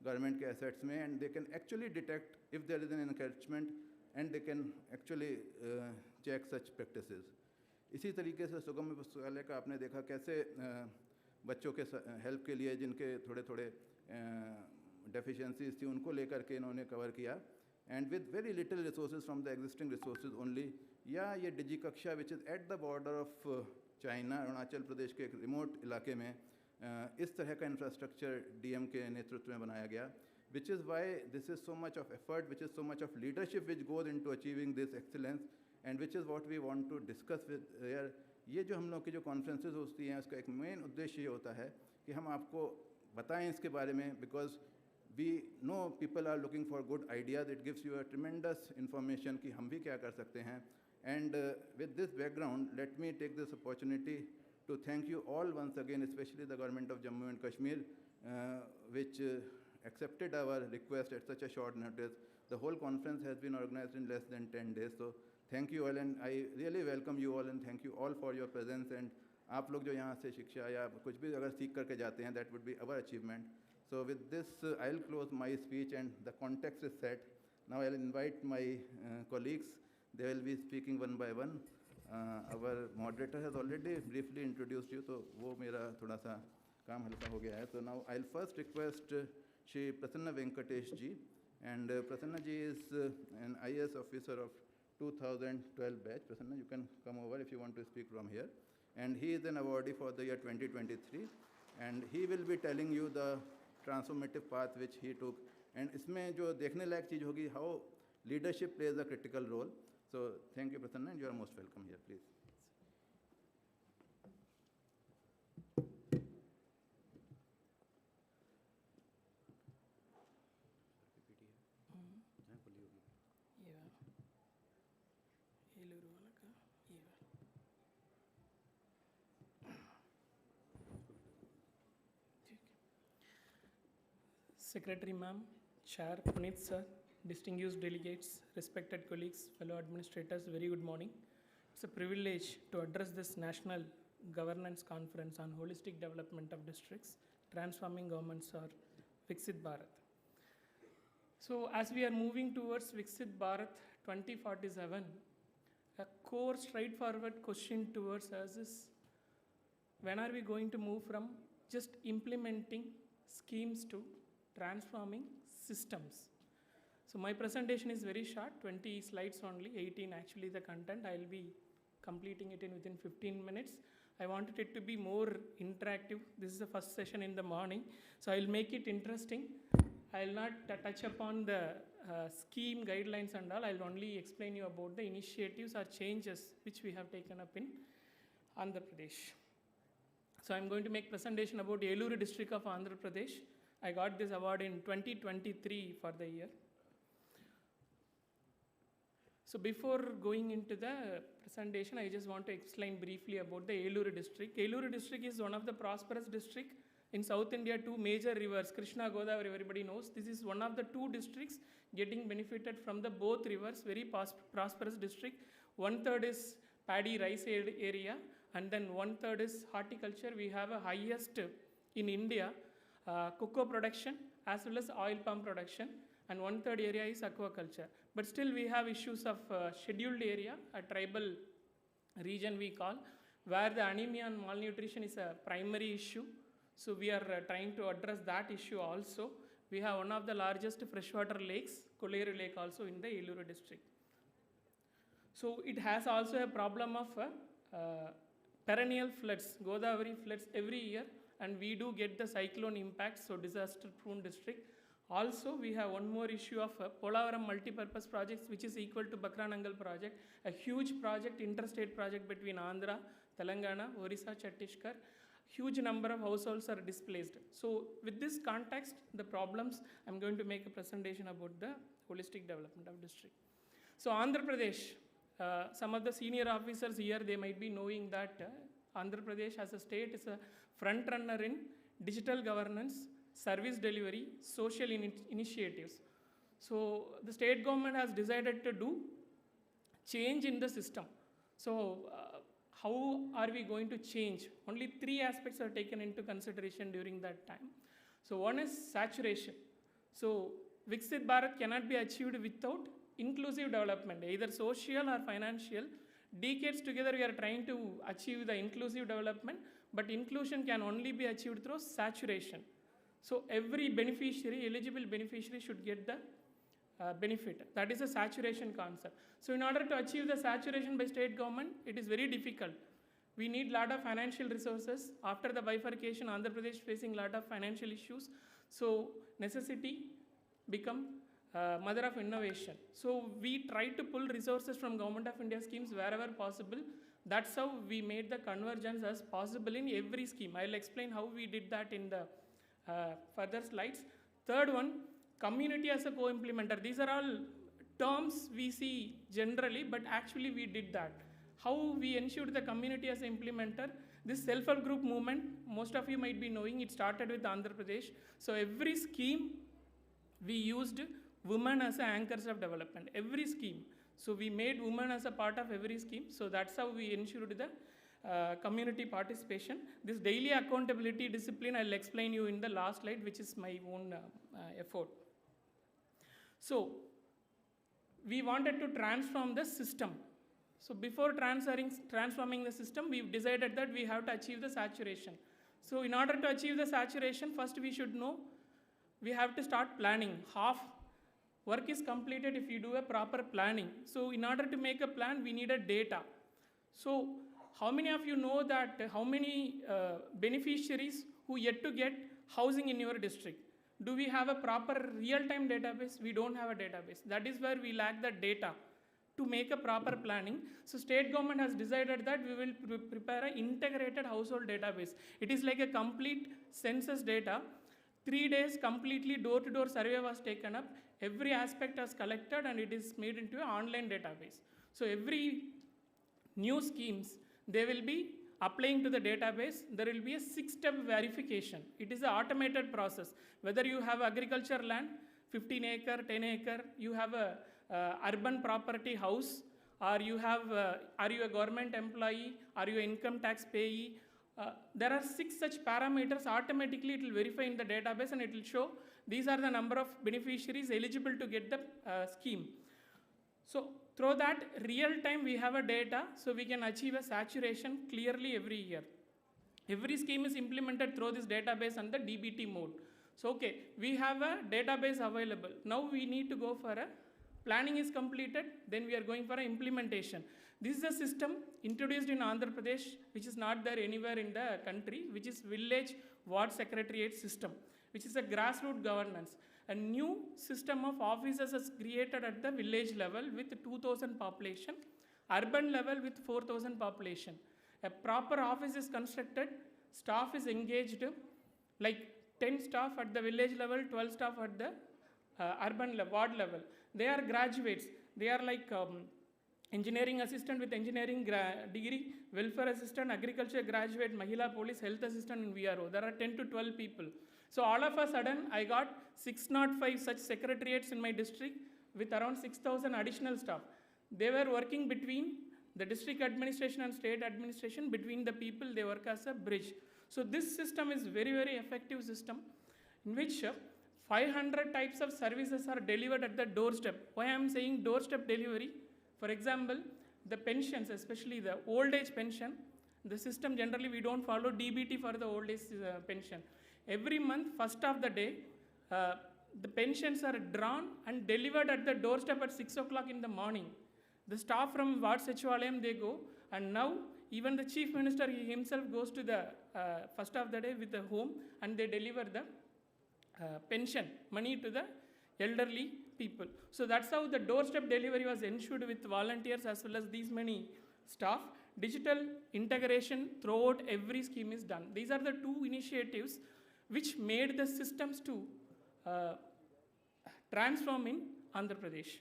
गवर्नमेंट के एसेट्स में, and they can actually detect if there is an encouragement and they can actually check such practices. इसी तरीके से सुगम्य पुस्तकालय का आपने देखा कैसे बच्चों के हेल्प के लिए जिनके थोड़े थोड़े डेफिशिएंसीज थी उनको लेकर के इन्होंने कवर किया, and with very little resources from the existing resources only. या ये Digi Kaksha which is at the border of China, Arunachal Pradesh के एक रिमोट इलाके में इस तरह का इंफ्रास्ट्रक्चर DM के नेतृत्व में बनाया गया, which is why this is so much of effort, which is so much of leadership which goes into achieving this excellence, and which is what we want to discuss with here. ये जो हम लोग की जो conferences होती हैं उसका एक मेन उद्देश्य ये होता है कि हम आपको बताएं इसके बारे में, because we know people are looking for good ideas. It gives you a tremendous information कि हम भी क्या कर सकते हैं. And with this background, let me take this opportunity to thank you all once again, especially the government of Jammu and Kashmir, which accepted our request at such a short notice. The whole conference has been organized in less than 10 days. So thank you all, and I really welcome you all, and thank you all for your presence. And आप लोग जो यहाँ से शिक्षा या कुछ भी अगर सीख करके जाते हैं, that would be our achievement. So with this, I'll close my speech, and the context is set. Now I'll invite my colleagues. They will be speaking one by one. Our moderator has already briefly introduced you, so वो मेरा थोड़ा सा काम हल्का हो गया है. So now I'll first request Shri Prasanna Venkatesh ji, and Prasanna ji is an IAS officer of 2012 batch. Prasanna, you can come over if you want to speak from here. And he is an awardee for the year 2023, and he will be telling you the transformative path which he took. And इसमें जो देखने लायक चीज़ होगी, how leadership plays a critical role. So thank you, Prasanna, and you are most welcome here, please. Secretary Ma'am, Chair Puneet Sir, distinguished delegates, respected colleagues, fellow administrators, very good morning. It's a privilege to address this National Governance Conference on Holistic Development of Districts, Transforming Governments or Viksit Bharat. So as we are moving towards Viksit Bharat 2047, a core straightforward question towards us is, when are we going to move from just implementing schemes to transforming systems? So my presentation is very short, 20 slides only, 18 actually the content. I'll be completing it in within 15 minutes. I wanted it to be more interactive. This is the first session in the morning, so I'll make it interesting. I'll not touch upon the scheme guidelines and all. I'll only explain you about the initiatives or changes which we have taken up in Andhra Pradesh. So I'm going to make presentation about Eluru district of Andhra Pradesh. I got this award in 2023 for the year. So before going into the presentation, I just want to explain briefly about the Eluru district. Eluru district is one of the prosperous district in South India. Two major rivers, Krishna, Godavari, everybody knows. This is one of the two districts getting benefited from the both rivers, very prosperous district. 1/3 is paddy rice area, and then 1/3 is horticulture. We have a highest in India cocoa production as well as oil palm production, and 1/3 area is aquaculture. But still we have issues of scheduled area, a tribal region we call, where the anemia and malnutrition is a primary issue. So we are trying to address that issue also. We have one of the largest freshwater lakes, Koleru Lake, also in the Eluru district. So it has also a problem of perennial floods, Godavari floods every year, and we do get the cyclone impacts, so disaster-prone district. Also, we have one more issue of Polavaram multi-purpose projects, which is equal to Bakranangal project, a huge project, interstate project between Andhra, Telangana, Orissa, Chhattisgarh. Huge number of households are displaced. So with this context, the problems, I'm going to make a presentation about the holistic development of district. So Andhra Pradesh, some of the senior officers here, they might be knowing that Andhra Pradesh as a state is a front runner in digital governance, service delivery, social initiatives. So the state government has decided to do change in the system. So how are we going to change? Only 3 aspects are taken into consideration during that time. So one is saturation. So Viksit Bharat cannot be achieved without inclusive development, either social or financial. Decades together we are trying to achieve the inclusive development, but inclusion can only be achieved through saturation. So every beneficiary, eligible beneficiary, should get the benefit. That is a saturation concept. So in order to achieve the saturation by state government, it is very difficult. We need a lot of financial resources. After the bifurcation, Andhra Pradesh facing a lot of financial issues. So necessity become mother of innovation. So we try to pull resources from Government of India schemes wherever possible. That's how we made the convergence as possible in every scheme. I'll explain how we did that in the further slides. Third one, community as a co-implementer. These are all terms we see generally, but actually we did that. How we ensured the community as an implementer? This self-help group movement, most of you might be knowing, it started with Andhra Pradesh. So every scheme, we used women as anchors of development, every scheme. So we made women as a part of every scheme. So that's how we ensured the community participation. This daily accountability discipline, I'll explain you in the last slide, which is my own effort. So we wanted to transform the system. So before transforming the system, we've decided that we have to achieve the saturation. So in order to achieve the saturation, first we should know we have to start planning. Half work is completed if you do a proper planning. So in order to make a plan, we need a data. So how many of you know that how many beneficiaries who yet to get housing in your district? Do we have a proper real-time database? We don't have a database. That is where we lack the data to make a proper planning. So state government has decided that we will prepare an integrated household database. It is like a complete census data. 3 days completely door-to-door survey was taken up. Every aspect was collected and it is made into an online database. So every new schemes, they will be applying to the database. There will be a 6-step verification. It is an automated process. Whether you have agriculture land, 15 acre, 10 acre, you have a urban property house, or you have, are you a government employee, are you an income tax payee? There are 6 such parameters. Automatically it will verify in the database and it will show these are the number of beneficiaries eligible to get the scheme. So through that real time we have a data, so we can achieve a saturation clearly every year. Every scheme is implemented through this database and the DBT mode. So okay, we have a database available. Now we need to go for a planning is completed, then we are going for an implementation. This is a system introduced in Andhra Pradesh, which is not there anywhere in the country, which is village ward secretariat system, which is a grassroots governance. A new system of offices is created at the village level with 2,000 population, urban level with 4,000 population. A proper office is constructed, staff is engaged, like 10 staff at the village level, 12 staff at the urban ward level. They are graduates. They are like engineering assistant with engineering degree, welfare assistant, agriculture graduate, Mahila police, health assistant and VRO. There are 10 to 12 people. So all of a sudden, I got 605 such secretariats in my district with around 6,000 additional staff. They were working between the district administration and state administration. Between the people, they work as a bridge. So this system is very, very effective system in which 500 types of services are delivered at the doorstep. Why I am saying doorstep delivery? For example, the pensions, especially the old age pension, the system generally we don't follow DBT for the old age pension. Every month, first of the day, the pensions are drawn and delivered at the doorstep at 6 o'clock in the morning. The staff from Ward Sachivalayam, they go, and now even the Chief Minister, he himself goes to the first of the day with the home and they deliver the pension money to the elderly people. So that's how the doorstep delivery was ensured with volunteers as well as these many staff. Digital integration throughout every scheme is done. These are the two initiatives which made the systems to transform in Andhra Pradesh.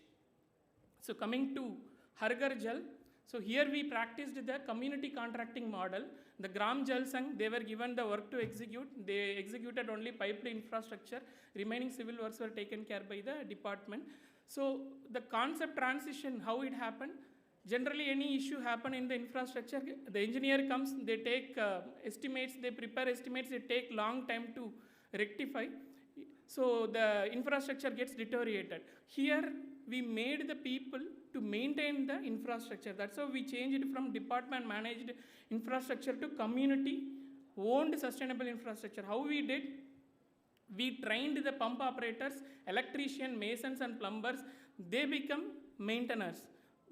So coming to Har Ghar Jal, so here we practiced the community contracting model. The Gram Jal Sangh, they were given the work to execute. They executed only piped infrastructure. Remaining civil works were taken care by the department. So the concept transition, how it happened, generally any issue happen in the infrastructure, the engineer comes, they take estimates, they prepare estimates, they take long time to rectify. So the infrastructure gets deteriorated. Here we made the people to maintain the infrastructure. That's how we changed it from department managed infrastructure to community owned sustainable infrastructure. How we did? We trained the pump operators, electricians, masons and plumbers. They become maintainers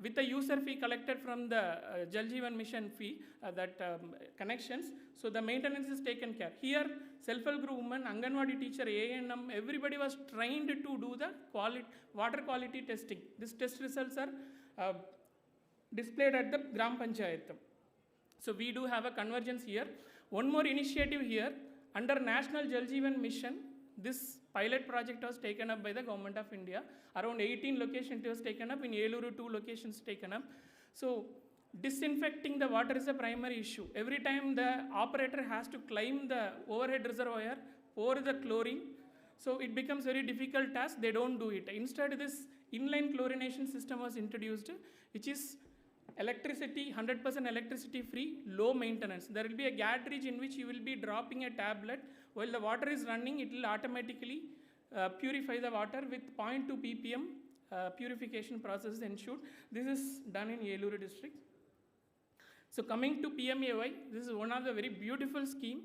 with a user fee collected from the Jal Jeevan Mission fee, connections. So the maintenance is taken care. Here, self-help group women, Anganwadi teacher, A&M, everybody was trained to do the water quality testing. These test results are displayed at the Gram Panchayat. So we do have a convergence here. One more initiative here, under National Jal Jeevan Mission, this pilot project was taken up by the Government of India. Around 18 locations it was taken up. In Eluru, 2 locations taken up. So disinfecting the water is a primary issue. Every time the operator has to climb the overhead reservoir, pour the chlorine. So it becomes very difficult task. They don't do it. Instead, this inline chlorination system was introduced, which is electricity, 100% electricity free, low maintenance. There will be a cartridge in which you will be dropping a tablet. While the water is running, it will automatically purify the water with 0.2 ppm purification process is ensured. This is done in Eluru district. So coming to PMAY, this is one of the very beautiful scheme.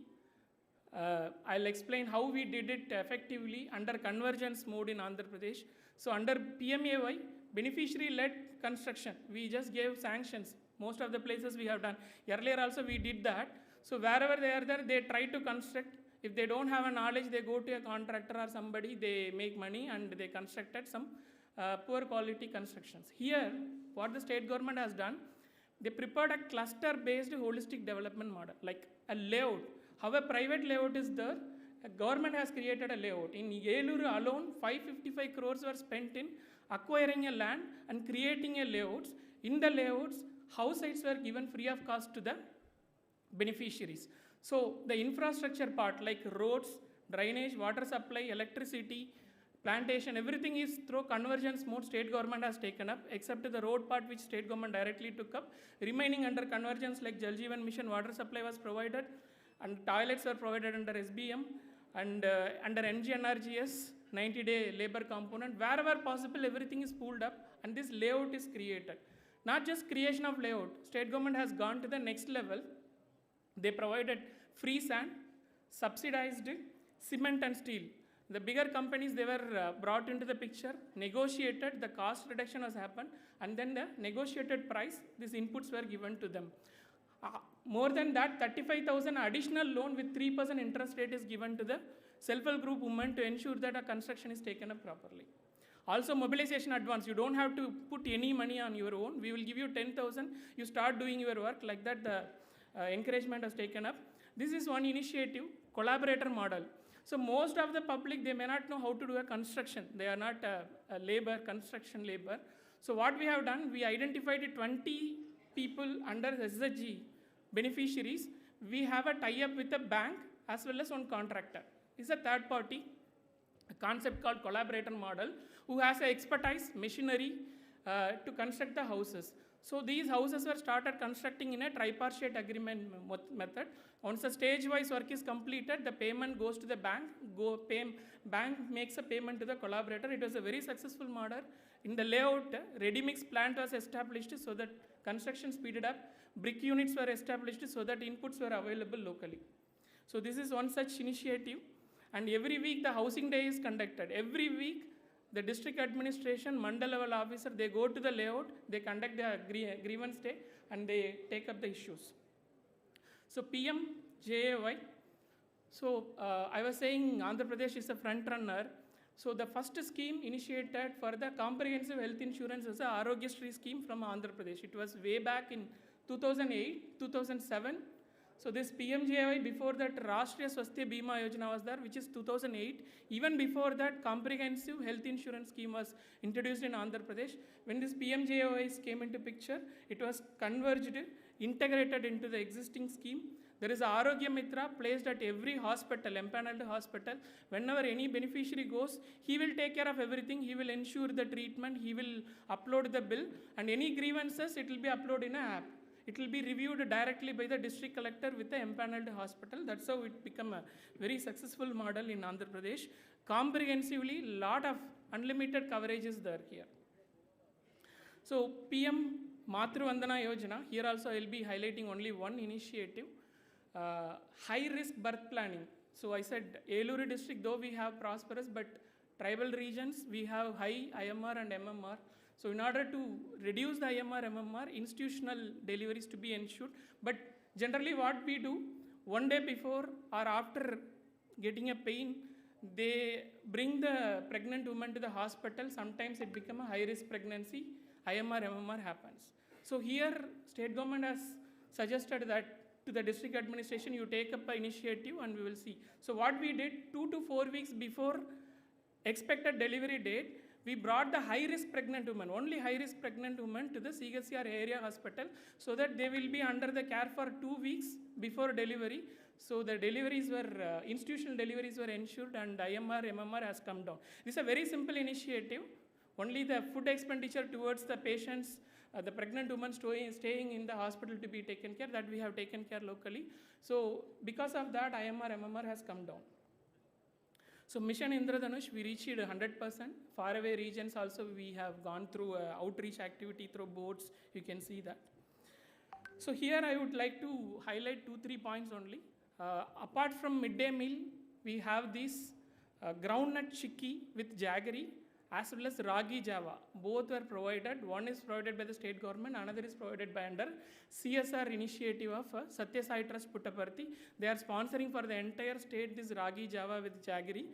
I'll explain how we did it effectively under convergence mode in Andhra Pradesh. So under PMAY, beneficiary-led construction, we just gave sanctions. Most of the places we have done. Earlier also we did that. So wherever they are there, they try to construct. If they don't have a knowledge, they go to a contractor or somebody, they make money and they constructed some poor quality constructions. Here, what the state government has done, they prepared a cluster-based holistic development model, like a layout. How a private layout is there, a government has created a layout. In Eluru alone, 555 crores were spent in acquiring a land and creating a layouts. In the layouts, house sites were given free of cost to the beneficiaries. So the infrastructure part like roads, drainage, water supply, electricity, plantation, everything is through convergence mode state government has taken up, except the road part which state government directly took up. Remaining under convergence like Jal Jeevan Mission, water supply was provided and toilets were provided under SBM and under NGNRGS, 90-day labor component. Wherever possible, everything is pulled up and this layout is created. Not just creation of layout, state government has gone to the next level. They provided free sand, subsidized cement and steel. The bigger companies, they were brought into the picture, negotiated, the cost reduction has happened, and then the negotiated price, these inputs were given to them. More than that, 35,000 additional loan with 3% interest rate is given to the self-help group women to ensure that a construction is taken up properly. Also mobilization advance, you don't have to put any money on your own. We will give you 10,000, you start doing your work. Like that the encouragement was taken up. This is one initiative, collaborator model. So most of the public, they may not know how to do a construction. They are not a labor, construction labor. So what we have done, we identified 20 people under SHG beneficiaries. We have a tie-up with a bank as well as one contractor. It's a third party, a concept called collaborator model, who has a expertise, machinery to construct the houses. So these houses were started constructing in a tripartite agreement method. Once the stage-wise work is completed, the payment goes to the bank, bank makes a payment to the collaborator. It was a very successful model. In the layout, ready-mix plant was established so that construction speeded up. Brick units were established so that inputs were available locally. So this is one such initiative. And every week the housing day is conducted. Every week the district administration, mandal level officer, they go to the layout, they conduct the grievance day, and they take up the issues. So PMJAY, so I was saying Andhra Pradesh is a front runner. So the first scheme initiated for the comprehensive health insurance is the Arogyasri scheme from Andhra Pradesh. It was way back in 2008, 2007. So this PMJAY, before that Rashtriya Swasthya Bima Yojana was there, which is 2008. Even before that, comprehensive health insurance scheme was introduced in Andhra Pradesh. When this PMJAY came into picture, it was converged, integrated into the existing scheme. There is a Arogya Mitra placed at every hospital, empaneled hospital. Whenever any beneficiary goes, he will take care of everything. He will ensure the treatment. He will upload the bill. And any grievances, it will be uploaded in an app. It will be reviewed directly by the district collector with the empaneled hospital. That's how it became a very successful model in Andhra Pradesh. Comprehensively, lot of unlimited coverage is there here. So PM Matru Vandana Yojana, here also I will be highlighting only one initiative, high risk birth planning. So I said Eluru district, though we have prosperous, but tribal regions, we have high IMR and MMR. So in order to reduce the IMR, MMR, institutional deliveries to be ensured. But generally what we do, one day before or after getting a pain, they bring the pregnant woman to the hospital. Sometimes it becomes a high-risk pregnancy, IMR, MMR happens. So here, state government has suggested that to the district administration, you take up an initiative and we will see. So what we did, 2 to 4 weeks before expected delivery date, we brought the high-risk pregnant woman, only high-risk pregnant woman to the CHCR area hospital so that they will be under the care for 2 weeks before delivery. So the deliveries were, institutional deliveries were ensured and IMR, MMR has come down. This is a very simple initiative. Only the food expenditure towards the patients, the pregnant woman staying in the hospital to be taken care, that we have taken care locally. So because of that, IMR, MMR has come down. So Mission Indradhanush, we reached 100%. Faraway regions also we have gone through outreach activity through boards. You can see that. So here I would like to highlight 2-3 points only. Apart from midday meal, we have this groundnut chicky with jaggery as well as ragi java. Both were provided. One is provided by the state government, another is provided by under CSR initiative of Satya Sai Trust Puttaparthi. They are sponsoring for the entire state this ragi java with jaggery.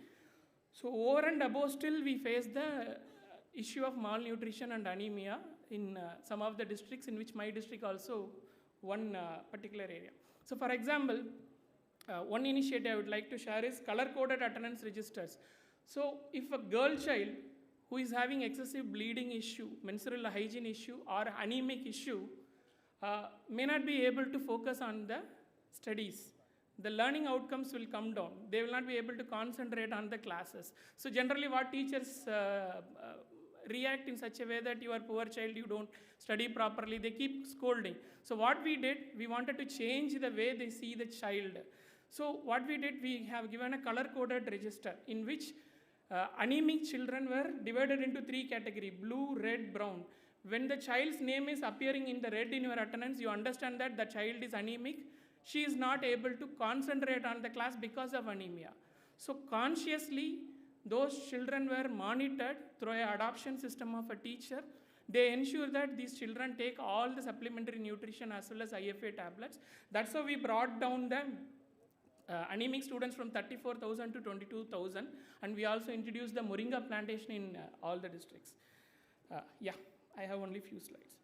So over and above still we face the issue of malnutrition and anemia in some of the districts, in which my district also one particular area. So for example, one initiative I would like to share is color-coded attendance registers. So if a girl child who is having excessive bleeding issue, menstrual hygiene issue or anemic issue may not be able to focus on the studies. The learning outcomes will come down. They will not be able to concentrate on the classes. So generally what teachers react in such a way that you are poor child, you don't study properly, they keep scolding. So what we did, we wanted to change the way they see the child. So what we did, we have given a color-coded register in which anemic children were divided into 3 categories, blue, red, brown. When the child's name is appearing in the red in your attendance, you understand that the child is anemic. She is not able to concentrate on the class because of anemia. So consciously, those children were monitored through an adoption system of a teacher. They ensure that these children take all the supplementary nutrition as well as IFA tablets. That's how we brought down the anemic students from 34,000 to 22,000, and we also introduced the moringa plantation in all the districts. Yeah, I have only few slides.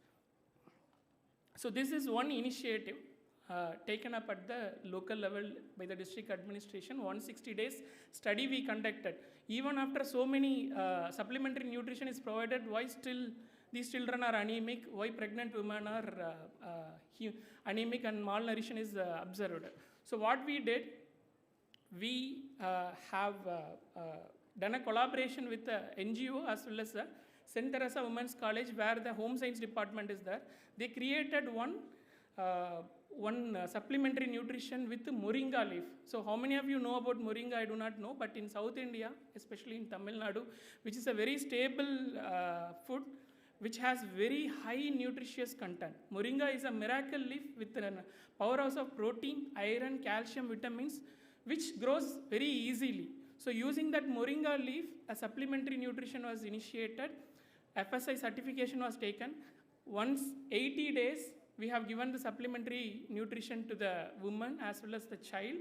So this is one initiative taken up at the local level by the district administration. 160 days study we conducted. Even after so many supplementary nutrition is provided, why still these children are anemic, why pregnant women are anemic and malnutrition is observed. So what we did, we have done a collaboration with the NGO as well as the St. Teresa Women's College, where the home science department is there. They created one supplementary nutrition with moringa leaf. So how many of you know about moringa? I do not know, but in South India, especially in Tamil Nadu, which is a very stable food, which has very high nutritious content. Moringa is a miracle leaf with a powerhouse of protein, iron, calcium, vitamins, which grows very easily. So using that moringa leaf, a supplementary nutrition was initiated. FSI certification was taken. Once 80 days, we have given the supplementary nutrition to the woman as well as the child.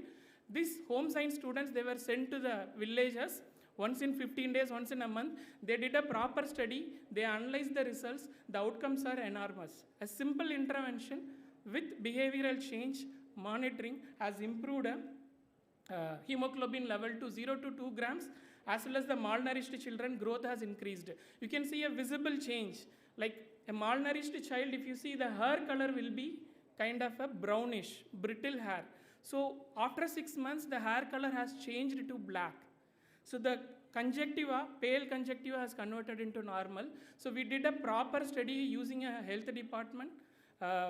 These home science students, they were sent to the villages once in 15 days, once in a month. They did a proper study. They analyzed the results. The outcomes are enormous. A simple intervention with behavioral change, monitoring has improved hemoglobin level to 0 to 2 grams, as well as the malnourished children growth has increased. You can see a visible change. Like a malnourished child, if you see, the hair color will be kind of a brownish, brittle hair. So after 6 months, the hair color has changed to black. So the conjunctiva, pale conjunctiva has converted into normal. So we did a proper study using a health department,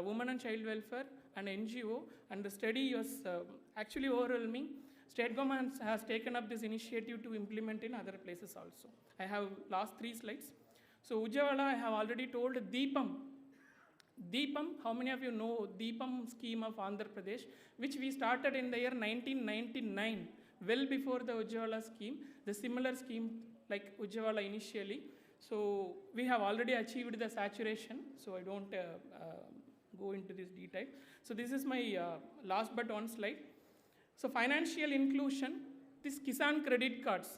women and child welfare, and NGO, and the study was actually overwhelming. State government has taken up this initiative to implement in other places also. I have last 3 slides. So Ujjavala, I have already told. Deepam, how many of you know Deepam scheme of Andhra Pradesh, which we started in the year 1999, well before the Ujjavala scheme, the similar scheme like Ujjavala initially. So we have already achieved the saturation, so I don't go into this detail. So this is my last but one slide. So financial inclusion, this Kisan credit cards.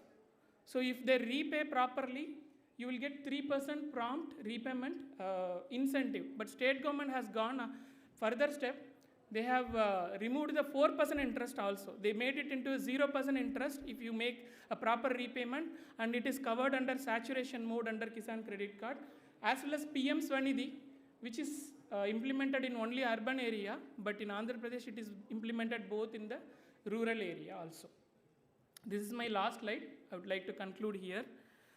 So if they repay properly, you will get 3% prompt repayment incentive. But state government has gone a further step. They have removed the 4% interest also. They made it into a 0% interest if you make a proper repayment, and it is covered under saturation mode under Kisan credit card, as well as PM Swanidhi, which is implemented in only urban area, but in Andhra Pradesh it is implemented both in the rural area also. This is my last slide. I would like to conclude here.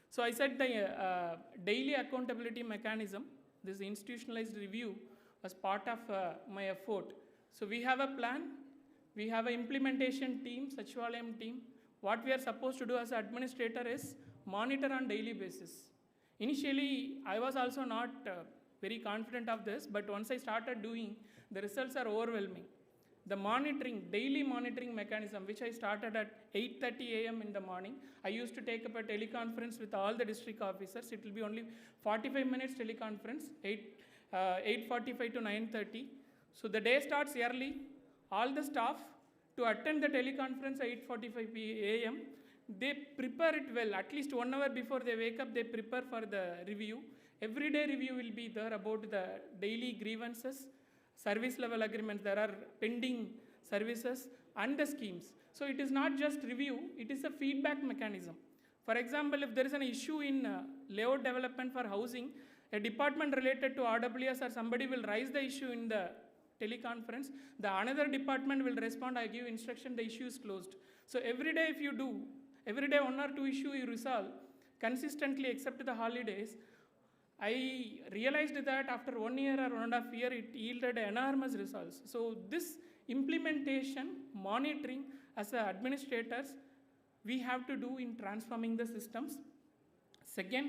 So I said the daily accountability mechanism, this institutionalized review was part of my effort. So we have a plan, we have an implementation team, Sachivalayam team. What we are supposed to do as an administrator is monitor on daily basis. Initially, I was also not very confident of this, but once I started doing, the results are overwhelming. The monitoring, daily monitoring mechanism, which I started at 8:30 a.m. in the morning. I used to take up a teleconference with all the district officers. It will be only 45 minutes teleconference, 8:45 to 9:30. So the day starts early. All the staff to attend the teleconference at 8:45 a.m. They prepare it well. At least 1 hour before they wake up, they prepare for the review. Everyday review will be there about the daily grievances, service level agreements, there are pending services and the schemes. So it is not just review, it is a feedback mechanism. For example, if there is an issue in layout development for housing, a department related to RWS or somebody will raise the issue in the teleconference, the another department will respond, I give instruction, the issue is closed. So every day if you do, every day 1 or 2 issues you resolve consistently except the holidays, I realized that after 1 year or 1.5 years, it yielded enormous results. So this implementation, monitoring as administrators, we have to do in transforming the systems. Second,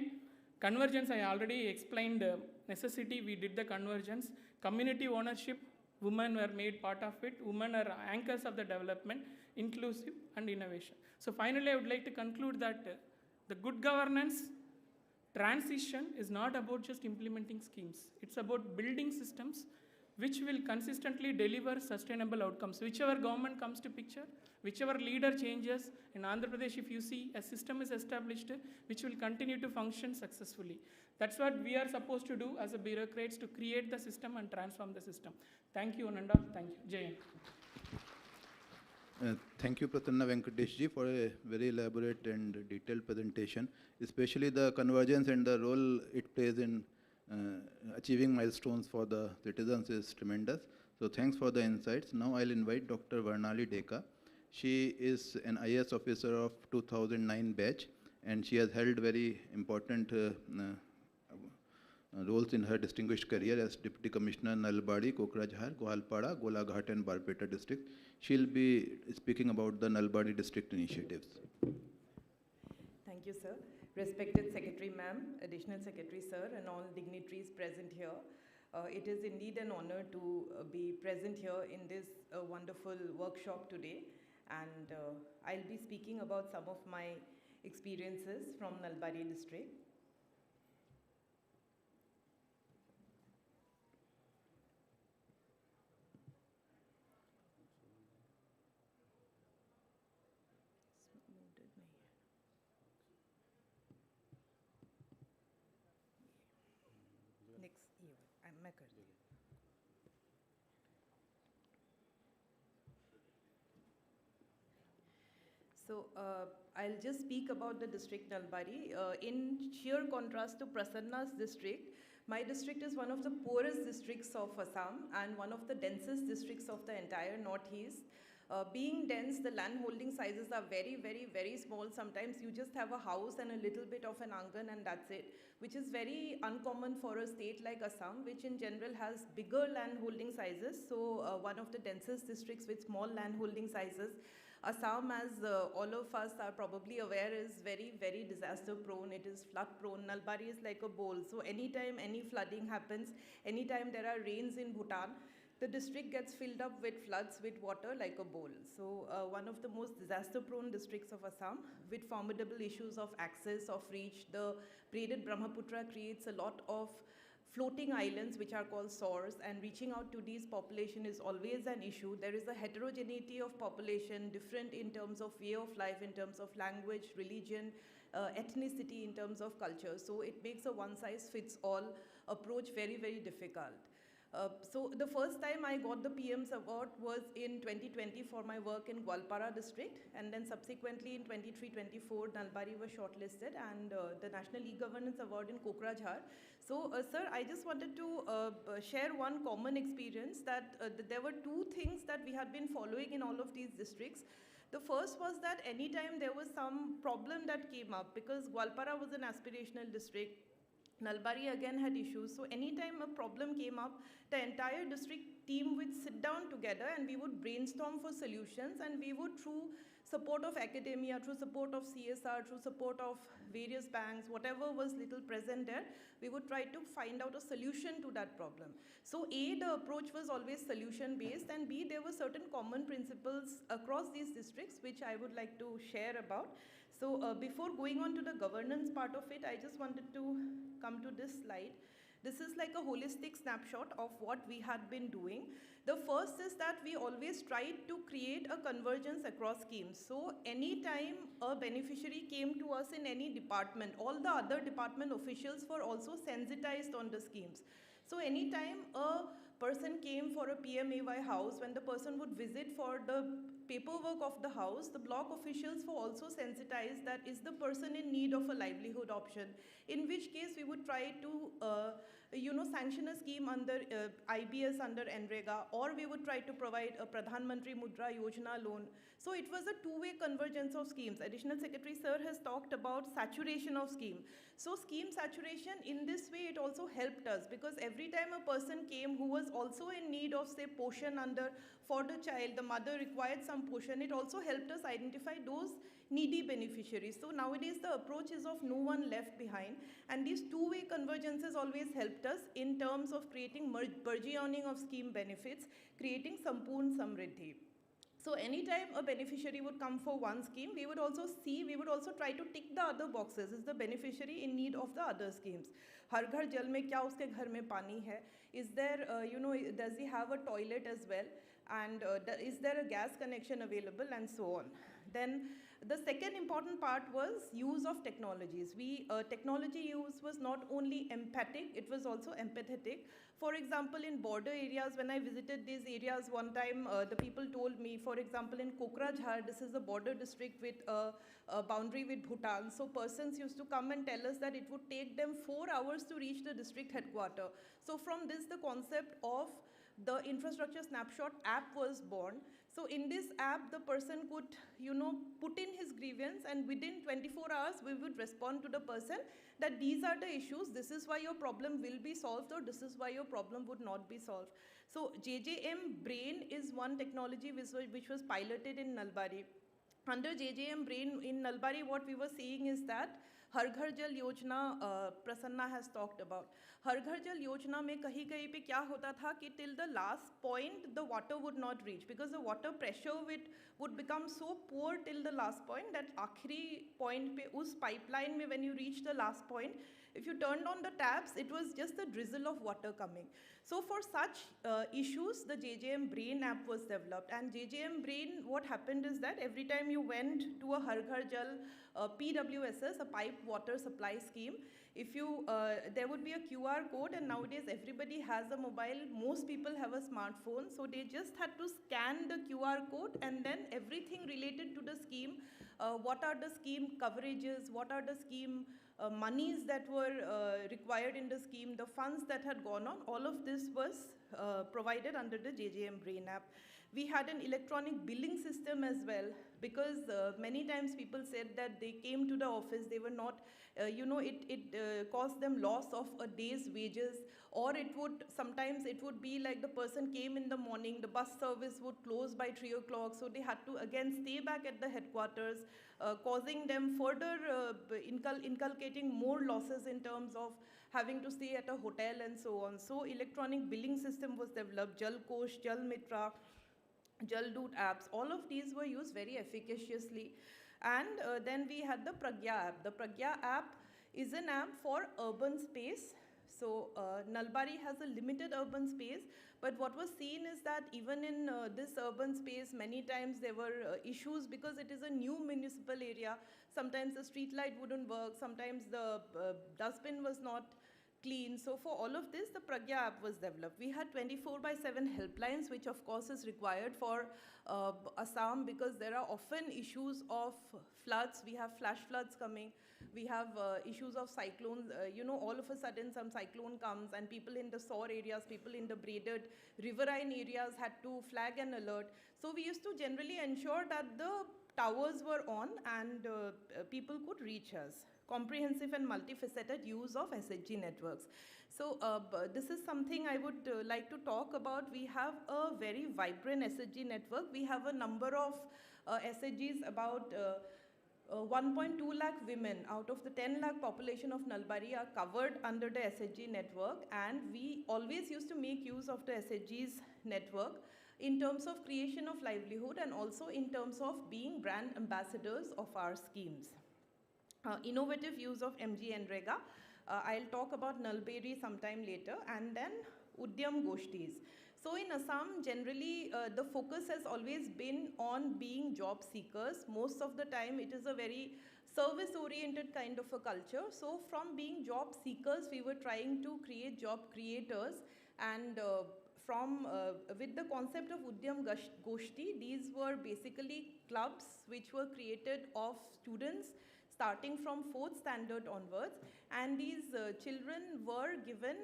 convergence, I already explained necessity, we did the convergence. Community ownership, women were made part of it. Women are anchors of the development, inclusive and innovation. So finally, I would like to conclude that the good governance transition is not about just implementing schemes. It's about building systems which will consistently deliver sustainable outcomes. Whichever government comes to picture, whichever leader changes, in Andhra Pradesh, if you see, a system is established which will continue to function successfully. That's what we are supposed to do as a bureaucrats, to create the system and transform the system. Thank you, Ananda. Thank you. Jai Hind. Thank you, Prasanna Venkateshji, for a very elaborate and detailed presentation, especially the convergence and the role it plays in achieving milestones for the citizens is tremendous. So thanks for the insights. Now I'll invite Dr. Varnali Deka. She is an IAS officer of 2009 batch, and she has held very important roles in her distinguished career as Deputy Commissioner Nalbari, Kokrajhar, Goalpada, Golaghat and Barpeta district. She'll be speaking about the Nalbari district initiatives. Thank you, sir. Respected Secretary Ma'am, Additional Secretary Sir, and all dignitaries present here. It is indeed an honor to be present here in this wonderful workshop today. And I'll be speaking about some of my experiences from Nalbari district. So I'll just speak about the district Nalbari. In sheer contrast to Prasanna's district, my district is one of the poorest districts of Assam and one of the densest districts of the entire northeast. Being dense, the land holding sizes are very, very, very small. Sometimes you just have a house and a little bit of an angan and that's it, which is very uncommon for a state like Assam, which in general has bigger land holding sizes. So one of the densest districts with small land holding sizes. Assam, as all of us are probably aware, is very, very disaster prone. It is flood prone. Nalbari is like a bowl. So anytime any flooding happens, anytime there are rains in Bhutan, the district gets filled up with floods, with water like a bowl. So one of the most disaster prone districts of Assam, with formidable issues of access, of reach. The braided Brahmaputra creates a lot of floating islands which are called sores, and reaching out to these population is always an issue. There is a heterogeneity of population, different in terms of way of life, in terms of language, religion, ethnicity, in terms of culture. So it makes a one-size-fits-all approach very, very difficult. So the first time I got the PM's award was in 2020 for my work in Goalpada district, and then subsequently in 23-24 Nalbari was shortlisted, and the National E-Governance Award in Kokrajhar. So sir, I just wanted to share one common experience that there were two things that we had been following in all of these districts. The first was that anytime there was some problem that came up, because Goalpada was an aspirational district, Nalbari again had issues. So anytime a problem came up, the entire district team would sit down together and we would brainstorm for solutions, and we would, through support of academia, through support of CSR, through support of various banks, whatever was little present there, we would try to find out a solution to that problem. So A, the approach was always solution based, and B, there were certain common principles across these districts which I would like to share about. So before going on to the governance part of it, I just wanted to come to this slide. This is like a holistic snapshot of what we had been doing. The first is that we always tried to create a convergence across schemes. So anytime a beneficiary came to us in any department, all the other department officials were also sensitized on the schemes. So anytime a person came for a PMAY house, when the person would visit for the paperwork of the house, the block officials were also sensitized that is the person in need of a livelihood option, in which case we would try to sanction a scheme under IBS, under NREGA, or we would try to provide a Pradhan Mantri Mudra Yojana loan. So it was a two-way convergence of schemes. Additional Secretary Sir has talked about saturation of scheme. So scheme saturation, in this way, it also helped us, because every time a person came who was also in need of, say, portion under for the child, the mother required some portion, it also helped us identify those needy beneficiaries. So nowadays the approach is of no one left behind, and these two-way convergences always helped us in terms of creating burgeoning of scheme benefits, creating Sampoorn Samriddhi. So anytime a beneficiary would come for one scheme, we would also try to tick the other boxes. Is the beneficiary in need of the other schemes? Har Ghar Jal mein kya uske ghar mein pani hai? Is there, does he have a toilet as well? And is there a gas connection available, and so on. Then the second important part was use of technologies. Technology use was not only empathic, it was also empathetic. For example, in border areas, when I visited these areas one time, the people told me, for example, in Kokrajhar, this is a border district with a boundary with Bhutan. So persons used to come and tell us that it would take them 4 hours to reach the district headquarters. So from this, the concept of the infrastructure snapshot app was born. So in this app, the person could, put in his grievance, and within 24 hours, we would respond to the person that these are the issues, this is why your problem will be solved, or this is why your problem would not be solved. So JJM Brain is one technology which was piloted in Nalbari. Under JJM Brain in Nalbari, what we were seeing is that Har Ghar Jal Yojana, Prasanna has talked about. Har Ghar Jal Yojana mein kahin pe kya hota tha ki till the last point the water would not reach, because the water pressure would become so poor till the last point that aakhri point pe us pipeline mein when you reach the last point, if you turned on the taps, it was just a drizzle of water coming. So for such issues, the JJM Brain app was developed. And JJM Brain, what happened is that every time you went to a Har Ghar Jal PWSS, a pipe water supply scheme, if you there would be a QR code, and nowadays everybody has a mobile, most people have a smartphone, so they just had to scan the QR code, and then everything related to the scheme, what are the scheme coverages, what are the scheme monies that were required in the scheme, the funds that had gone on, all of this was provided under the JJM Brain app. We had an electronic billing system as well, because many times people said that they came to the office, they were not, it caused them loss of a day's wages, or sometimes it would be like the person came in the morning, the bus service would close by 3 o'clock, so they had to again stay back at the headquarters, causing them further, inculcating more losses in terms of having to stay at a hotel and so on. So electronic billing system was developed, Jal Kosh, Jal Mitra, Jaldoot apps, all of these were used very efficaciously. And then we had the Pragya app. The Pragya app is an app for urban space. So Nalbari has a limited urban space, but what was seen is that even in this urban space, many times there were issues because it is a new municipal area. Sometimes the street light wouldn't work, sometimes the dustbin was not clean. So for all of this, the Pragya app was developed. We had 24/7 helplines, which of course is required for Assam, because there are often issues of floods. We have flash floods coming. We have issues of cyclones. All of a sudden some cyclone comes and people in the Saur areas, people in the braided riverine areas had to flag an alert. So we used to generally ensure that the towers were on and people could reach us. Comprehensive and multifaceted use of SHG networks. So this is something I would like to talk about. We have a very vibrant SHG network. We have a number of SHGs, about 1.2 lakh women out of the 10 lakh population of Nalbari are covered under the SHG network, and we always used to make use of the SHG's network in terms of creation of livelihood and also in terms of being brand ambassadors of our schemes. Innovative use of MG and Rega. I'll talk about Nalbari sometime later, and then Udyam Goshtis. So in Assam, generally, the focus has always been on being job seekers. Most of the time, it is a very service-oriented kind of a culture. So from being job seekers, we were trying to create job creators, and with the concept of Udyam Goshti, these were basically clubs which were created of students starting from 4th standard onwards, and these children were given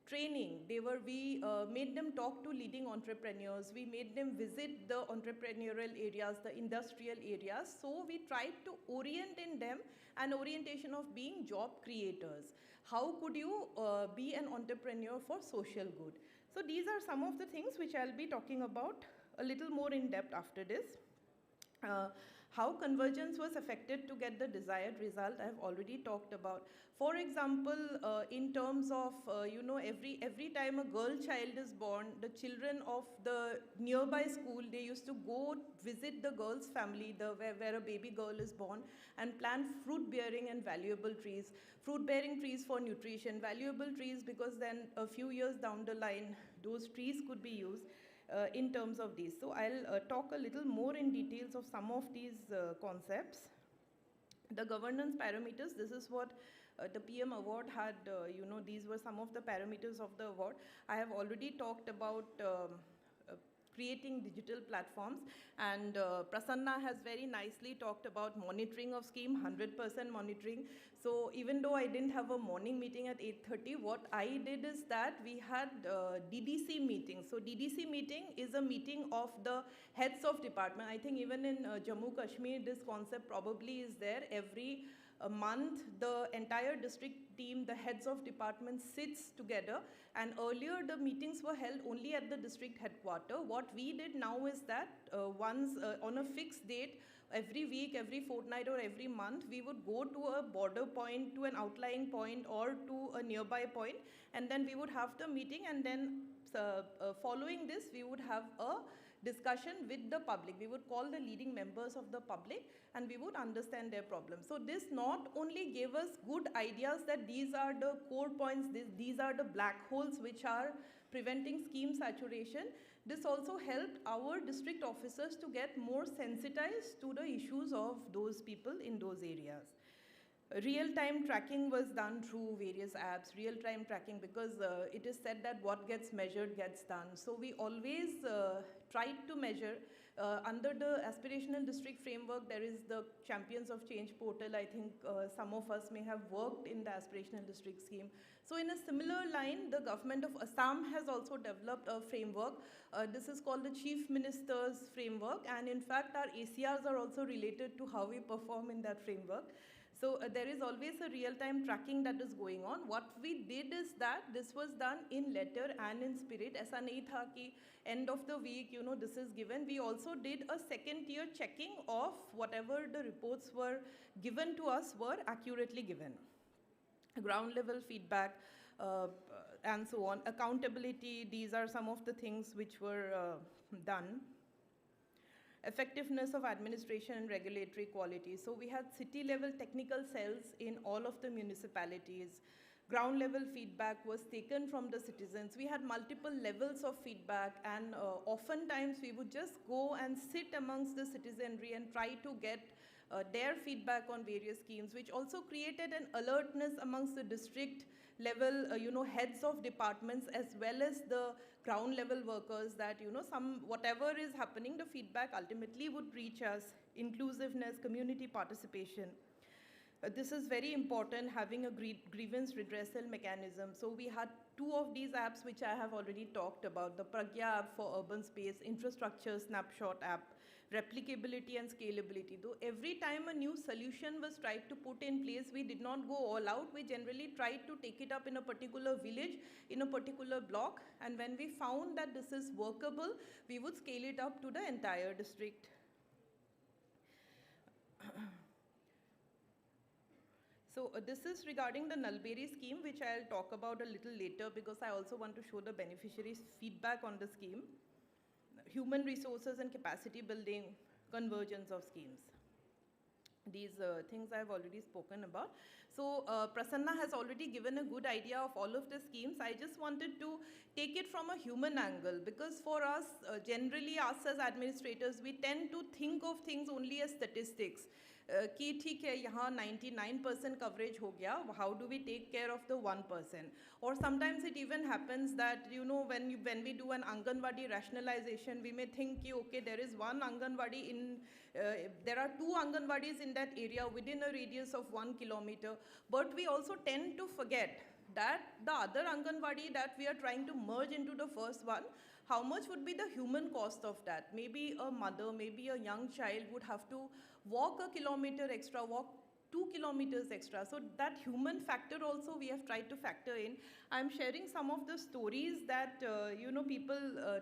training. We made them talk to leading entrepreneurs. We made them visit the entrepreneurial areas, the industrial areas. So we tried to orient in them an orientation of being job creators. How could you be an entrepreneur for social good? So these are some of the things which I'll be talking about a little more in depth after this. How convergence was affected to get the desired result, I have already talked about. For example, in terms of, every time a girl child is born, the children of the nearby school, they used to go visit the girl's family, where a baby girl is born, and plant fruit-bearing and valuable trees. Fruit-bearing trees for nutrition, valuable trees because then a few years down the line, those trees could be used. in terms of these. So I'll talk a little more in details of some of these concepts. The governance parameters, this is what the PM award had, these were some of the parameters of the award. I have already talked about creating digital platforms, and Prasanna has very nicely talked about monitoring of scheme, 100% monitoring. So even though I didn't have a morning meeting at 8:30, what I did is that we had DDC meetings. So DDC meeting is a meeting of the heads of department. I think even in Jammu Kashmir, this concept probably is there. Every month, the entire district team, the heads of departments sits together, and earlier the meetings were held only at the district headquarters. What we did now is that once on a fixed date, every week, every fortnight or every month, we would go to a border point, to an outlying point or to a nearby point, and then we would have the meeting, and then following this, we would have a discussion with the public. We would call the leading members of the public and we would understand their problems. So this not only gave us good ideas that these are the core points, these are the black holes which are preventing scheme saturation, this also helped our district officers to get more sensitized to the issues of those people in those areas. Real-time tracking was done through various apps, real-time tracking, because it is said that what gets measured gets done. So we always tried to measure. Under the aspirational district framework, there is the Champions of Change portal. I think some of us may have worked in the aspirational district scheme. So in a similar line, the government of Assam has also developed a framework. This is called the Chief Minister's framework, and in fact, our ACRs are also related to how we perform in that framework. So there is always a real-time tracking that is going on. What we did is that this was done in letter and in spirit. Aisa nahi tha ki end of the week, this is given. We also did a second-tier checking of whatever the reports were given to us were accurately given. Ground-level feedback and so on. Accountability, these are some of the things which were done. Effectiveness of administration and regulatory quality. So we had city-level technical cells in all of the municipalities. Ground-level feedback was taken from the citizens. We had multiple levels of feedback, and oftentimes we would just go and sit amongst the citizenry and try to get their feedback on various schemes, which also created an alertness amongst the district level, heads of departments as well as the ground level workers that, whatever is happening, the feedback ultimately would reach us. Inclusiveness, community participation. This is very important, having a grievance redressal mechanism. So we had two of these apps which I have already talked about, the Pragya app for urban space, infrastructure snapshot app, replicability and scalability. Though every time a new solution was tried to put in place, we did not go all out. We generally tried to take it up in a particular village, in a particular block, and when we found that this is workable, we would scale it up to the entire district. So this is regarding the Nalberi scheme, which I'll talk about a little later because I also want to show the beneficiaries' feedback on the scheme. Human resources and capacity building, convergence of schemes. These things I've already spoken about. So Prasanna has already given a good idea of all of the schemes. I just wanted to take it from a human angle because for us, generally us as administrators, we tend to think of things only as statistics. कि ठीक है यहाँ 99% coverage हो गया, how do we take care of the 1%? Or sometimes it even happens that, when we do an Anganwadi rationalization, we may think, okay, there is one Anganwadi in, there are two Anganwadis in that area within a radius of 1 kilometer, but we also tend to forget that the other Anganwadi that we are trying to merge into the first one, how much would be the human cost of that? Maybe a mother, maybe a young child would have to walk a kilometer extra, walk 2 kilometers extra. So that human factor also we have tried to factor in. I'm sharing some of the stories that, people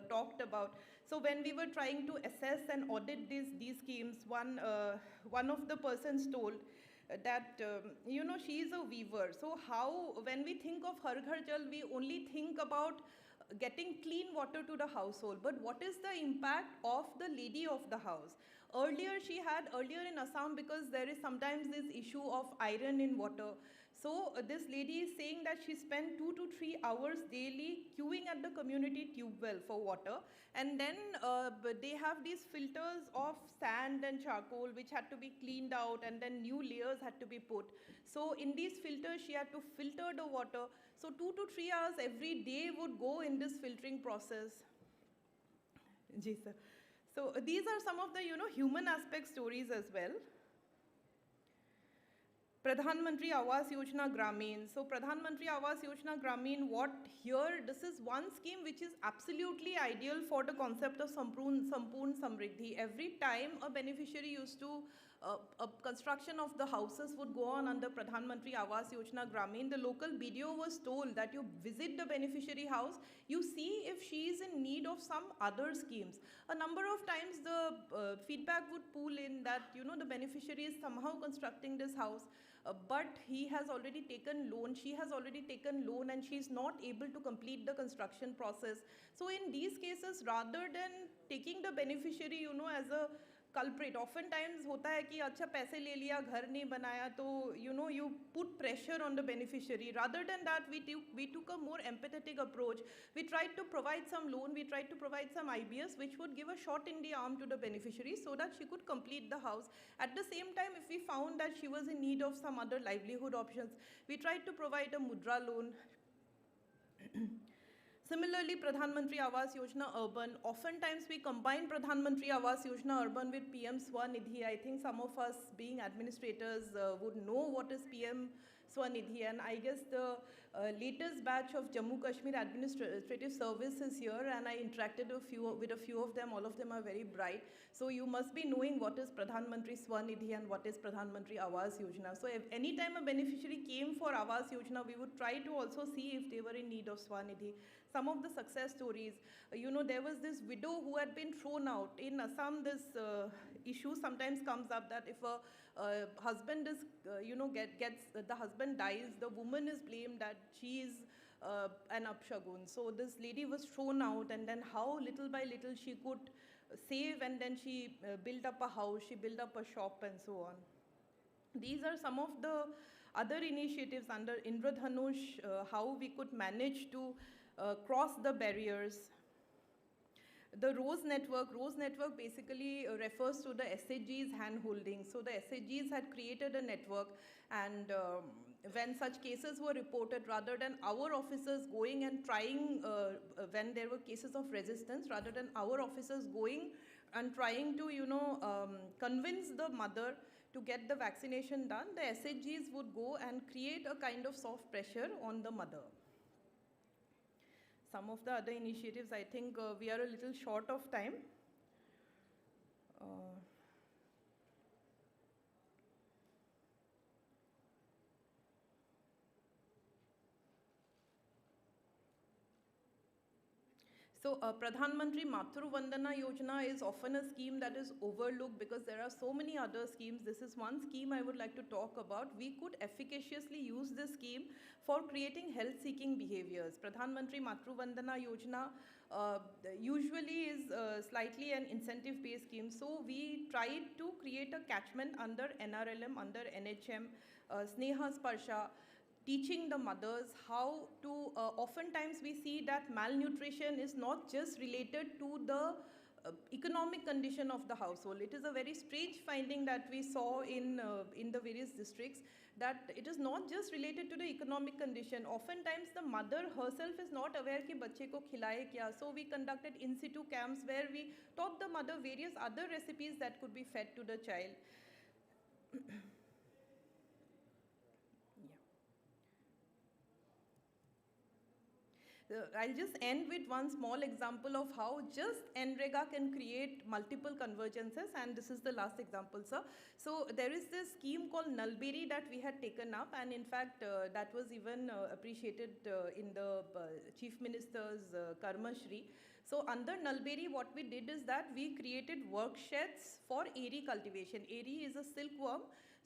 talked about. So when we were trying to assess and audit these schemes, one of the persons told that, she is a weaver. So how, when we think of Har Ghar Jal, we only think about getting clean water to the household, but what is the impact of the lady of the house? Earlier in Assam, because there is sometimes this issue of iron in water, So this lady is saying that she spent 2 to 3 hours daily queuing at the community tube well for water, and then they have these filters of sand and charcoal which had to be cleaned out, and then new layers had to be put. So in these filters she had to filter the water. So 2 to 3 hours every day would go in this filtering process. Ji sir. So these are some of the human aspect stories as well. Pradhan Mantri Awas Yojana Gramin. So Pradhan Mantri Awas Yojana Gramin, this is one scheme which is absolutely ideal for the concept of Sampurn Samriddhi. Every time a beneficiary used to, a construction of the houses would go on under Pradhan Mantri Awas Yojana Gramin, the local BDO was told that you visit the beneficiary house, you see if she is in need of some other schemes. A number of times the feedback would pool in that, the beneficiary is somehow constructing this house, but he has already taken loan, she has already taken loan, and she is not able to complete the construction process. So in these cases, rather than taking the beneficiary, as a culprit, oftentimes hota hai ki acha paise le liya, ghar nahi banaya, to you put pressure on the beneficiary. Rather than that, we took a more empathetic approach. We tried to provide some loan, we tried to provide some IBS which would give a shot in the arm to the beneficiary so that she could complete the house. At the same time, if we found that she was in need of some other livelihood options, we tried to provide a mudra loan. Similarly, Pradhan Mantri Awas Yojana Urban. Oftentimes we combine Pradhan Mantri Awas Yojana Urban with PM Swanidhi. I think some of us being administrators would know what is PM Swanidhi, and I guess the latest batch of Jammu Kashmir Administrative Service is here, and I interacted with a few of them. All of them are very bright. So you must be knowing what is Pradhan Mantri Swanidhi and what is Pradhan Mantri Awas Yojana. So if any time a beneficiary came for Awas Yojana, we would try to also see if they were in need of Swanidhi. Some of the success stories, there was this widow who had been thrown out. In Assam, this issue sometimes comes up that if a husband is, the husband dies, the woman is blamed that she is an upshagun. So this lady was thrown out, and then how little by little she could save, and then she built up a house, she built up a shop, and so on. These are some of the other initiatives under Indradhanush, how we could manage to cross the barriers. The Rose Network basically refers to the SHG's hand-holding. So the SHGs had created a network, and when such cases were reported, rather than our officers going and trying, when there were cases of resistance, rather than our officers going and trying to, convince the mother to get the vaccination done, the SHGs would go and create a kind of soft pressure on the mother. Some of the other initiatives, I think we are a little short of time. So Pradhan Mantri Matru Vandana Yojana is often a scheme that is overlooked because there are so many other schemes. This is one scheme I would like to talk about. We could efficaciously use this scheme for creating health-seeking behaviors. Pradhan Mantri Matru Vandana Yojana usually is slightly an incentive-based scheme. So we tried to create a catchment under NRLM, under NHM, Sneha Sparsha, teaching the mothers how to, oftentimes we see that malnutrition is not just related to the economic condition of the household. It is a very strange finding that we saw in the various districts, that it is not just related to the economic condition. Oftentimes the mother herself is not aware ki bacche ko khilaye kya. So we conducted in situ camps where we taught the mother various other recipes that could be fed to the child. I'll just end with one small example of how just NREGA can create multiple convergences, and this is the last example, sir. So there is this scheme called Nalberi that we had taken up, and in fact that was even appreciated in the Chief Minister's Karma Shri. So under Nalberi, what we did is that we created work sheds for eri cultivation. Eri is a silkworm.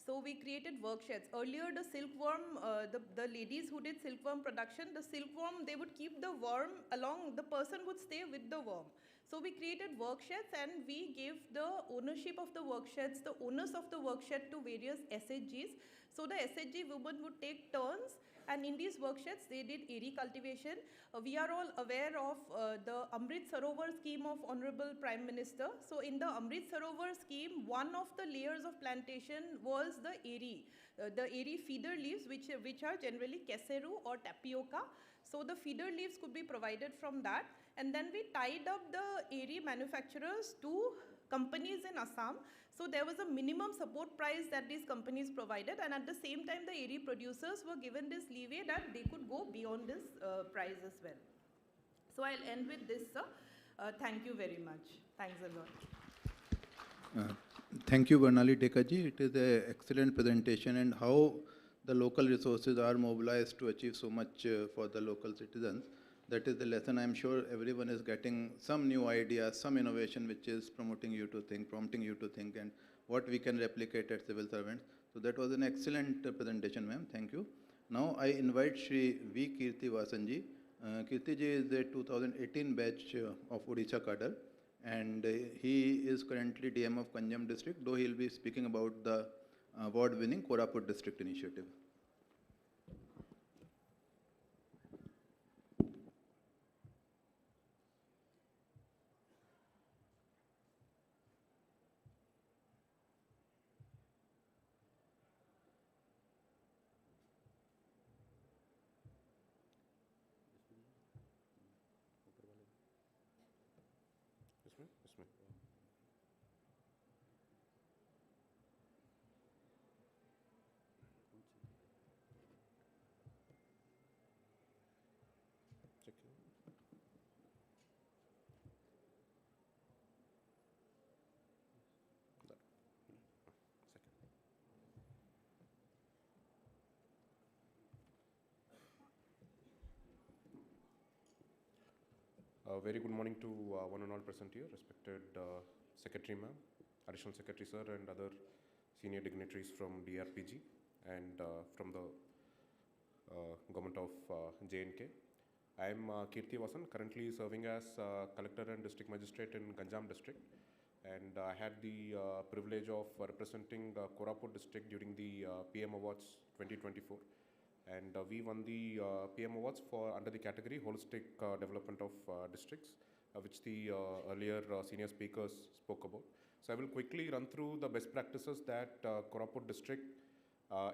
So we created worksheds. Earlier, the silkworm, the ladies who did silkworm production, the silkworm, they would keep the worm along, the person would stay with the worm. So we created worksheds and we gave the ownership of the worksheds, the owners of the workshed to various SHGs. So the SHG women would take turns, and in these workshops, they did eri cultivation. We are all aware of the Amrit Sarovar scheme of Honorable Prime Minister. So in the Amrit Sarovar scheme, one of the layers of plantation was the eri feeder leaves, which are generally keseru or tapioca. So the feeder leaves could be provided from that. And then we tied up the eri manufacturers to companies in Assam. So there was a minimum support price that these companies provided, and at the same time the eri producers were given this leeway that they could go beyond this price as well. So I'll end with this, sir. Thank you very much. Thanks a lot. Thank you, Varnali Dekaji. It is an excellent presentation, and how the local resources are mobilized to achieve so much for the local citizens. That is the lesson. I'm sure everyone is getting some new ideas, some innovation which is promoting you to think, prompting you to think, and what we can replicate at civil servants. So that was an excellent presentation, ma'am. Thank you. Now I invite Shri V. Kirti Vasanji. Kirti ji is the 2018 batch of Odisha cadre, and he is currently DM of Kanjam district, though he will be speaking about the award-winning Koraput district initiative. Very good morning to one and all present here, respected Secretary Ma'am, Additional Secretary Sir, and other senior dignitaries from DRPG and from the Government of J&K. I am Kirti Vasan, currently serving as Collector and District Magistrate in Ganjam District, and I had the privilege of representing Koraput District during the PM Awards 2024. And we won the PM Awards for under the category Holistic Development of Districts, which the earlier senior speakers spoke about. So I will quickly run through the best practices that Koraput District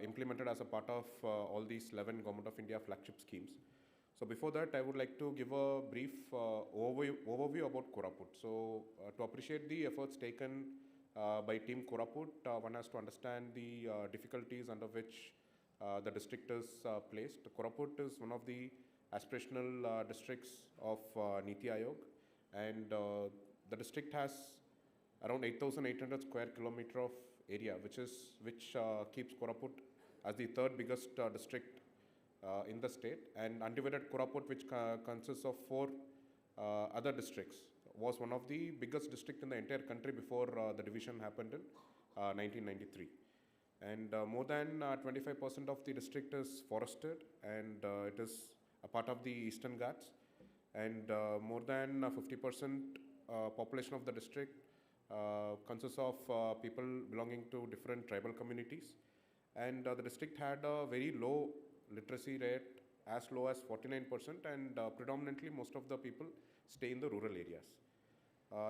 implemented as a part of all these 11 Government of India flagship schemes. So before that, I would like to give a brief overview about Koraput. So to appreciate the efforts taken by Team Koraput, one has to understand the difficulties under which the district is placed. Koraput is one of the aspirational districts of Niti Aayog, and the district has around 8,800 square kilometer of area, which keeps Koraput as the third biggest district in the state. And undivided Koraput, which consists of 4 other districts, was one of the biggest districts in the entire country before the division happened in 1993. And more than 25% of the district is forested, and it is a part of the Eastern Ghats. And more than 50% population of the district consists of people belonging to different tribal communities. And the district had a very low literacy rate, as low as 49%, and predominantly most of the people stay in the rural areas.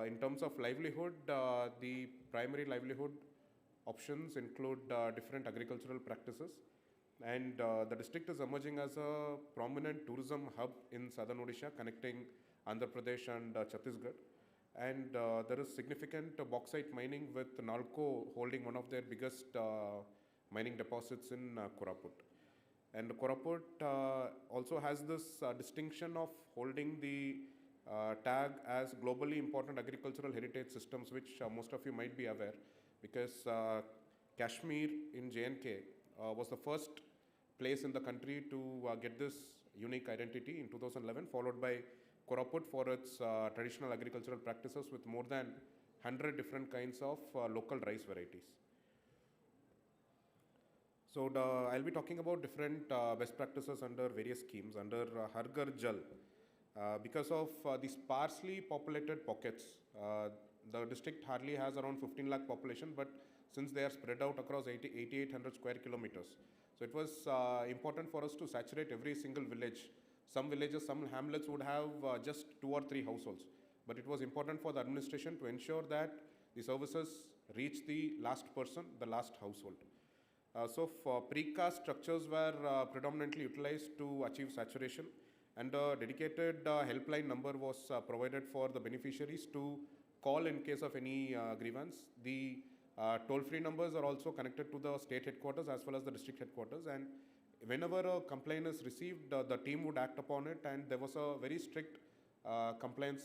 In terms of livelihood, the primary livelihood options include different agricultural practices, and the district is emerging as a prominent tourism hub in southern Odisha, connecting Andhra Pradesh and Chhattisgarh. And there is significant bauxite mining, with Nalco holding one of their biggest mining deposits in Koraput. And Koraput also has this distinction of holding the tag as globally important agricultural heritage systems, which most of you might be aware, because Kashmir in J&K was the first place in the country to get this unique identity in 2011, followed by Koraput for its traditional agricultural practices with more than 100 different kinds of local rice varieties. So I'll be talking about different best practices under various schemes under Har Ghar Jal. Because of the sparsely populated pockets, the district hardly has around 15 lakh population, but since they are spread out across 8,800 square kilometers, so it was important for us to saturate every single village. Some villages, some hamlets would have just 2 or 3 households, but it was important for the administration to ensure that the services reach the last person, the last household. So precast structures were predominantly utilized to achieve saturation, and a dedicated helpline number was provided for the beneficiaries to call in case of any grievance. The toll-free numbers are also connected to the state headquarters as well as the district headquarters, and whenever a complaint is received, the team would act upon it, and there was a very strict compliance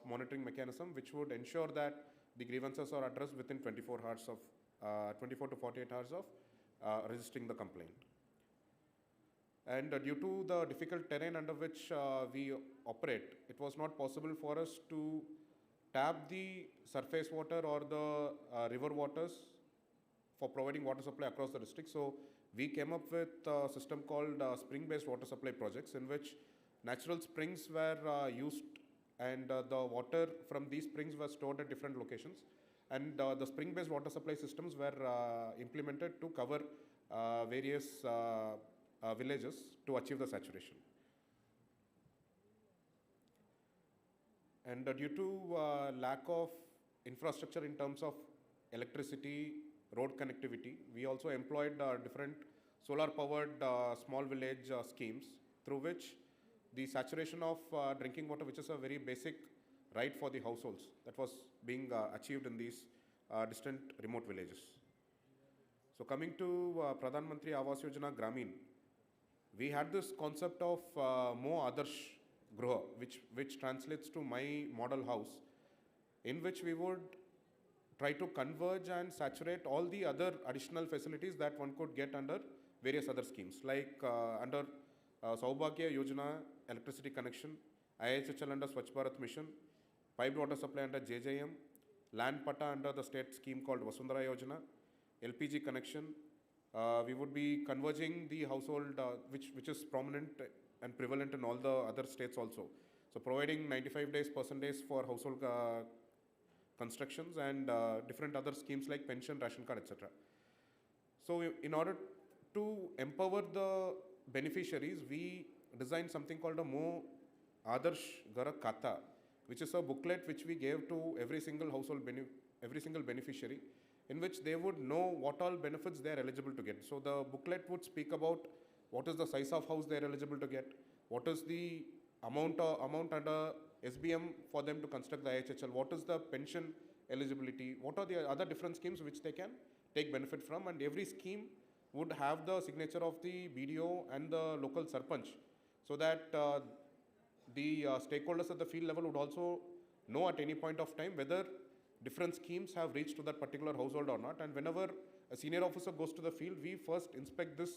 monitoring mechanism which would ensure that the grievances are addressed within 24 to 48 hours of registering the complaint. And due to the difficult terrain under which we operate, it was not possible for us to tap the surface water or the river waters for providing water supply across the district. So we came up with a system called spring-based water supply projects, in which natural springs were used, and the water from these springs was stored at different locations. And the spring-based water supply systems were implemented to cover various villages to achieve the saturation. And due to lack of infrastructure in terms of electricity, road connectivity, we also employed different solar-powered small village schemes, through which the saturation of drinking water, which is a very basic right for the households, that was being achieved in these distant remote villages. So coming to Pradhan Mantri Awas Yojana Gramin, we had this concept of Mo Adarsh Gruha, which translates to my model house, in which we would try to converge and saturate all the other additional facilities that one could get under various other schemes, like under Saubhagya Yojana, electricity connection, IHHL under Swachh Bharat Mission, piped water supply under JJM, land pata under the state scheme called Vasundhara Yojana, LPG connection. We would be converging the household, which is prominent and prevalent in all the other states also. So providing 95 days percentage for household constructions, and different other schemes like pension, ration card, etc. So in order to empower the beneficiaries, we designed something called a Mo Adarsh Gara Khata, which is a booklet which we gave to every single household, every single beneficiary, in which they would know what all benefits they are eligible to get. So the booklet would speak about what is the size of house they are eligible to get, what is the amount under SBM for them to construct the IHHL, what is the pension eligibility, what are the other different schemes which they can take benefit from, and every scheme would have the signature of the BDO and the local sarpanch, so that the stakeholders at the field level would also know at any point of time whether different schemes have reached to that particular household or not. And whenever a senior officer goes to the field, we first inspect this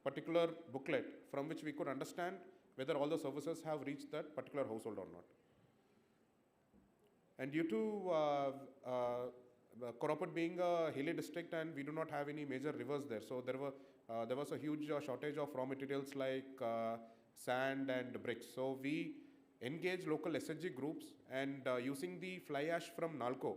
particular booklet, from which we could understand whether all the services have reached that particular household or not. And due to Koraput being a hilly district, and we do not have any major rivers there, so there was a huge shortage of raw materials like sand and bricks. So we engaged local SHG groups, and using the fly ash from NALCO,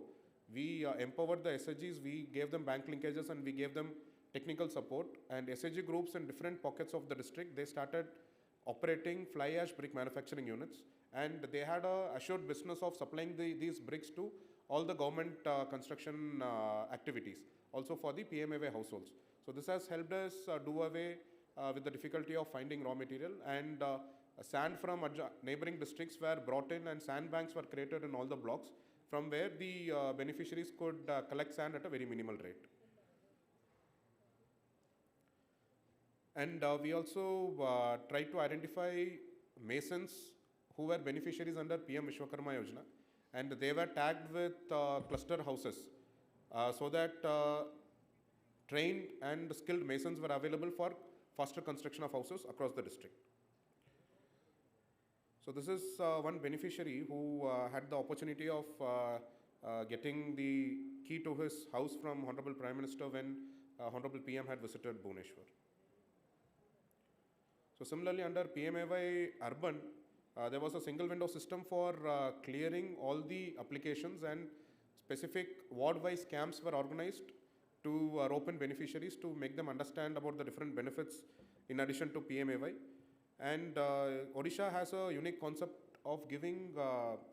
we empowered the SHGs, we gave them bank linkages, and we gave them technical support. And SHG groups in different pockets of the district, they started operating fly ash brick manufacturing units, and they had a assured business of supplying these bricks to all the government construction activities, also for the PMAY households. So this has helped us do away with the difficulty of finding raw material, and sand from neighboring districts were brought in, and sand banks were created in all the blocks, from where the beneficiaries could collect sand at a very minimal rate. And we also tried to identify masons who were beneficiaries under PM Vishwakarma Yojana, and they were tagged with cluster houses, so that trained and skilled masons were available for faster construction of houses across the district. So this is one beneficiary who had the opportunity of getting the key to his house from Hon'ble Prime Minister when Honorable PM had visited Bhubaneswar. So similarly, under PMAY Urban, there was a single window system for clearing all the applications, and specific ward-wise camps were organized to rope in beneficiaries to make them understand about the different benefits in addition to PMAY. And Odisha has a unique concept of giving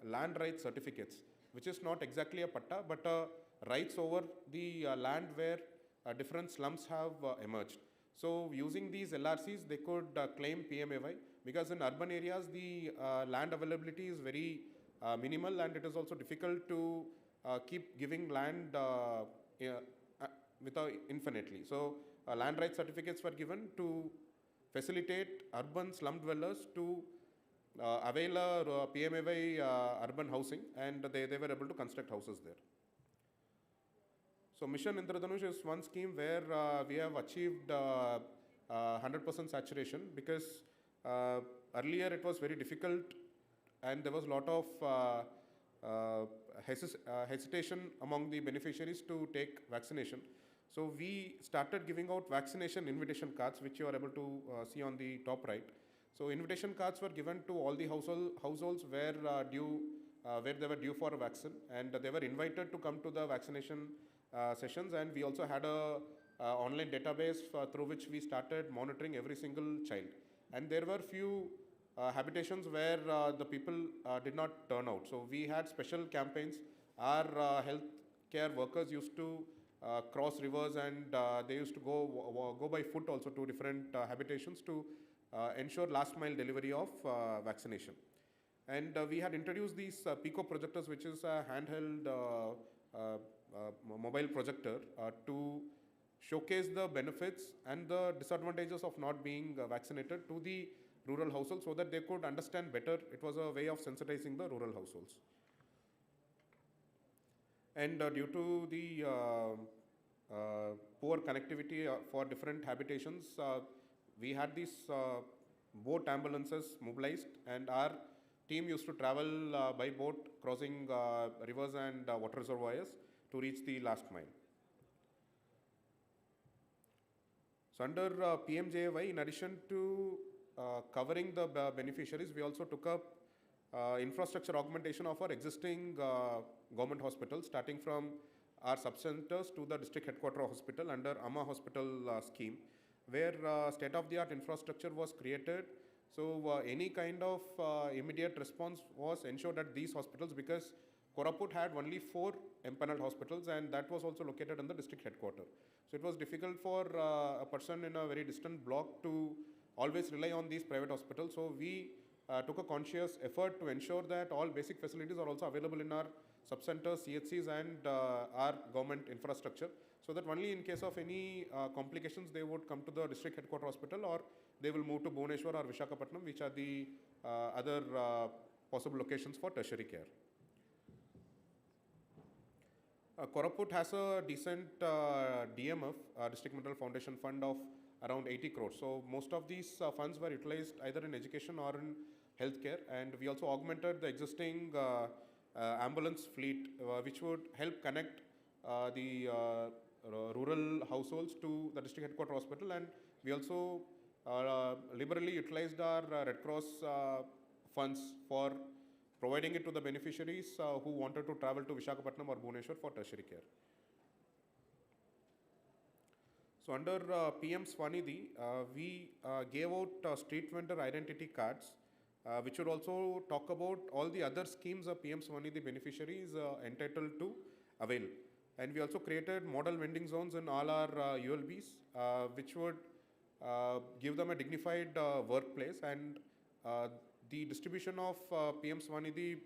land rights certificates, which is not exactly a patta, but rights over the land where different slums have emerged. So using these LRCs, they could claim PMAY, because in urban areas, the land availability is very minimal, and it is also difficult to keep giving land without infinitely. So land rights certificates were given to facilitate urban slum dwellers to avail PMAY urban housing, and they were able to construct houses there. So Mission Indradhanush is one scheme where we have achieved 100% saturation, because earlier it was very difficult and there was a lot of hesitation among the beneficiaries to take vaccination. So we started giving out vaccination invitation cards, which you are able to see on the top right. So invitation cards were given to all the households where they were due for a vaccine, and they were invited to come to the vaccination sessions. And we also had a online database through which we started monitoring every single child. And there were few habitations where the people did not turn out. So we had special campaigns. Our healthcare workers used to cross rivers, and they used to go by foot also to different habitations to ensure last mile delivery of vaccination. And we had introduced these Pico projectors, which is a handheld mobile projector to showcase the benefits and the disadvantages of not being vaccinated to the rural households, so that they could understand better. It was a way of sensitizing the rural households. And due to the poor connectivity for different habitations, we had these boat ambulances mobilized, and our team used to travel by boat, crossing rivers and water reservoirs to reach the last mile. So under PMJAY, in addition to covering the beneficiaries, we also took up infrastructure augmentation of our existing government hospitals, starting from our sub-centers to the district headquarter hospital under Amma Hospital scheme, where state-of-the-art infrastructure was created. So any kind of immediate response was ensured at these hospitals, because Koraput had only 4 empaneled hospitals, and that was also located in the district headquarter. So it was difficult for a person in a very distant block to always rely on these private hospitals. So we took a conscious effort to ensure that all basic facilities are also available in our sub-centers, CHCs, and our government infrastructure, so that only in case of any complications, they would come to the district headquarter hospital, or they will move to Bhubaneswar or Visakhapatnam, which are the other possible locations for tertiary care. Koraput has a decent DMF, District Mental Foundation Fund, of around 80 crores. So most of these funds were utilized either in education or in healthcare, and we also augmented the existing ambulance fleet, which would help connect the rural households to the district headquarter hospital. And we also liberally utilized our Red Cross funds for providing it to the beneficiaries who wanted to travel to Visakhapatnam or Bhubaneswar for tertiary care. So under PM Swanidhi, we gave out street vendor identity cards, which would also talk about all the other schemes a PM Swanidhi beneficiary is entitled to avail. And we also created model vending zones in all our ULBs, which would give them a dignified workplace. And the distribution of PM Swanidhi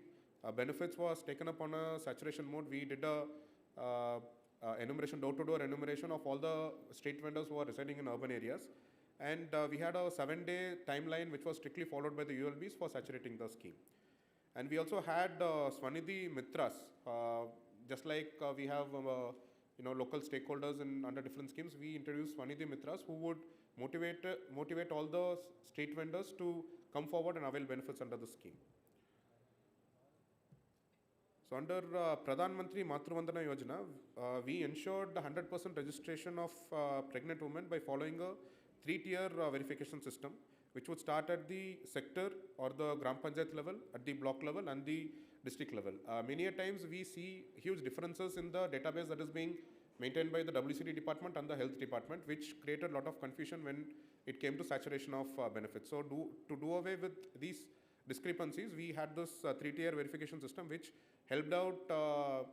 benefits was taken up on a saturation mode. We did a enumeration, door-to-door enumeration of all the street vendors who are residing in urban areas. And we had a 7-day timeline which was strictly followed by the ULBs for saturating the scheme. And we also had Swanidhi Mitras, just like we have local stakeholders under different schemes. We introduced Swanidhi Mitras, who would motivate all the street vendors to come forward and avail benefits under the scheme. So under Pradhan Mantri Matru Vandana Yojana, we ensured the 100% registration of pregnant women by following a 3-tier verification system, which would start at the sector or the Gram Panchayat level, at the block level and the district level. Many a times we see huge differences in the database that is being maintained by the WCD department and the health department, which created a lot of confusion when it came to saturation of benefits. So to do away with these discrepancies, we had this 3-tier verification system, which helped out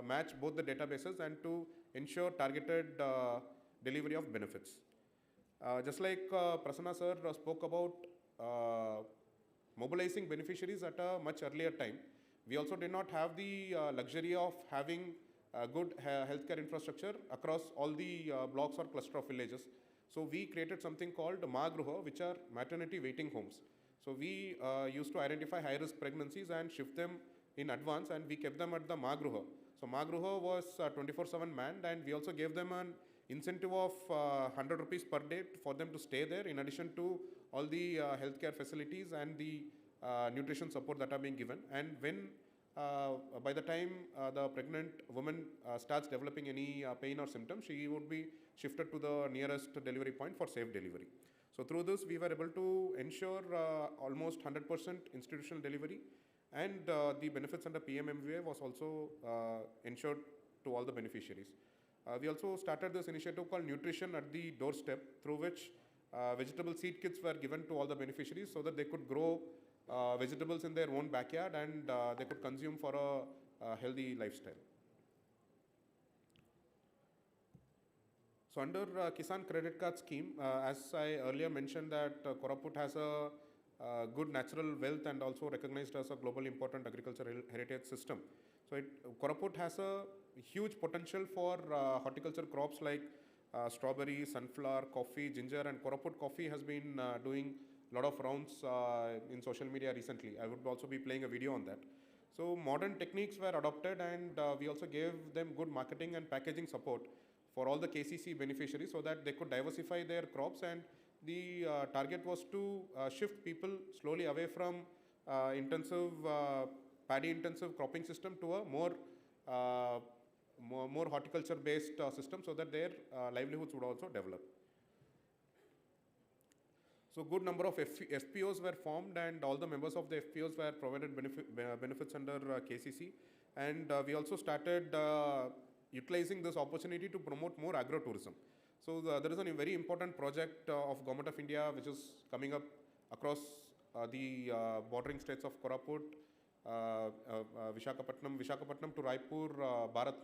match both the databases and to ensure targeted delivery of benefits. Just like Prasanna sir spoke about mobilizing beneficiaries at a much earlier time, we also did not have the luxury of having good healthcare infrastructure across all the blocks or cluster of villages. So we created something called Magruha, which are maternity waiting homes. So we used to identify high-risk pregnancies and shift them in advance, and we kept them at the Magruha. So Magruha was 24/7 manned, and we also gave them an incentive of 100 rupees per day for them to stay there, in addition to all the healthcare facilities and the nutrition support that are being given. And when by the time the pregnant woman starts developing any pain or symptoms, she would be shifted to the nearest delivery point for safe delivery. So through this, we were able to ensure almost 100% institutional delivery, and the benefits under PMMVA was also ensured to all the beneficiaries. We also started this initiative called Nutrition at the Doorstep, through which vegetable seed kits were given to all the beneficiaries so that they could grow vegetables in their own backyard and they could consume for a healthy lifestyle. So under Kisan Credit Card Scheme, as I earlier mentioned that Koraput has a good natural wealth and also recognized as a globally important agricultural heritage system. So Koraput has a huge potential for horticulture crops like strawberry, sunflower, coffee, ginger, and Koraput coffee has been doing a lot of rounds in social media recently. I would also be playing a video on that. So modern techniques were adopted, and we also gave them good marketing and packaging support for all the KCC beneficiaries so that they could diversify their crops, and the target was to shift people slowly away from paddy intensive cropping system to a more horticulture based system so that their livelihoods would also develop. So good number of FPOs were formed, and all the members of the FPOs were provided benefits under KCC, and we also started utilizing this opportunity to promote more agro-tourism. So there is a very important project of Government of India which is coming up across the bordering states of Koraput, Visakhapatnam to Raipur, Bharat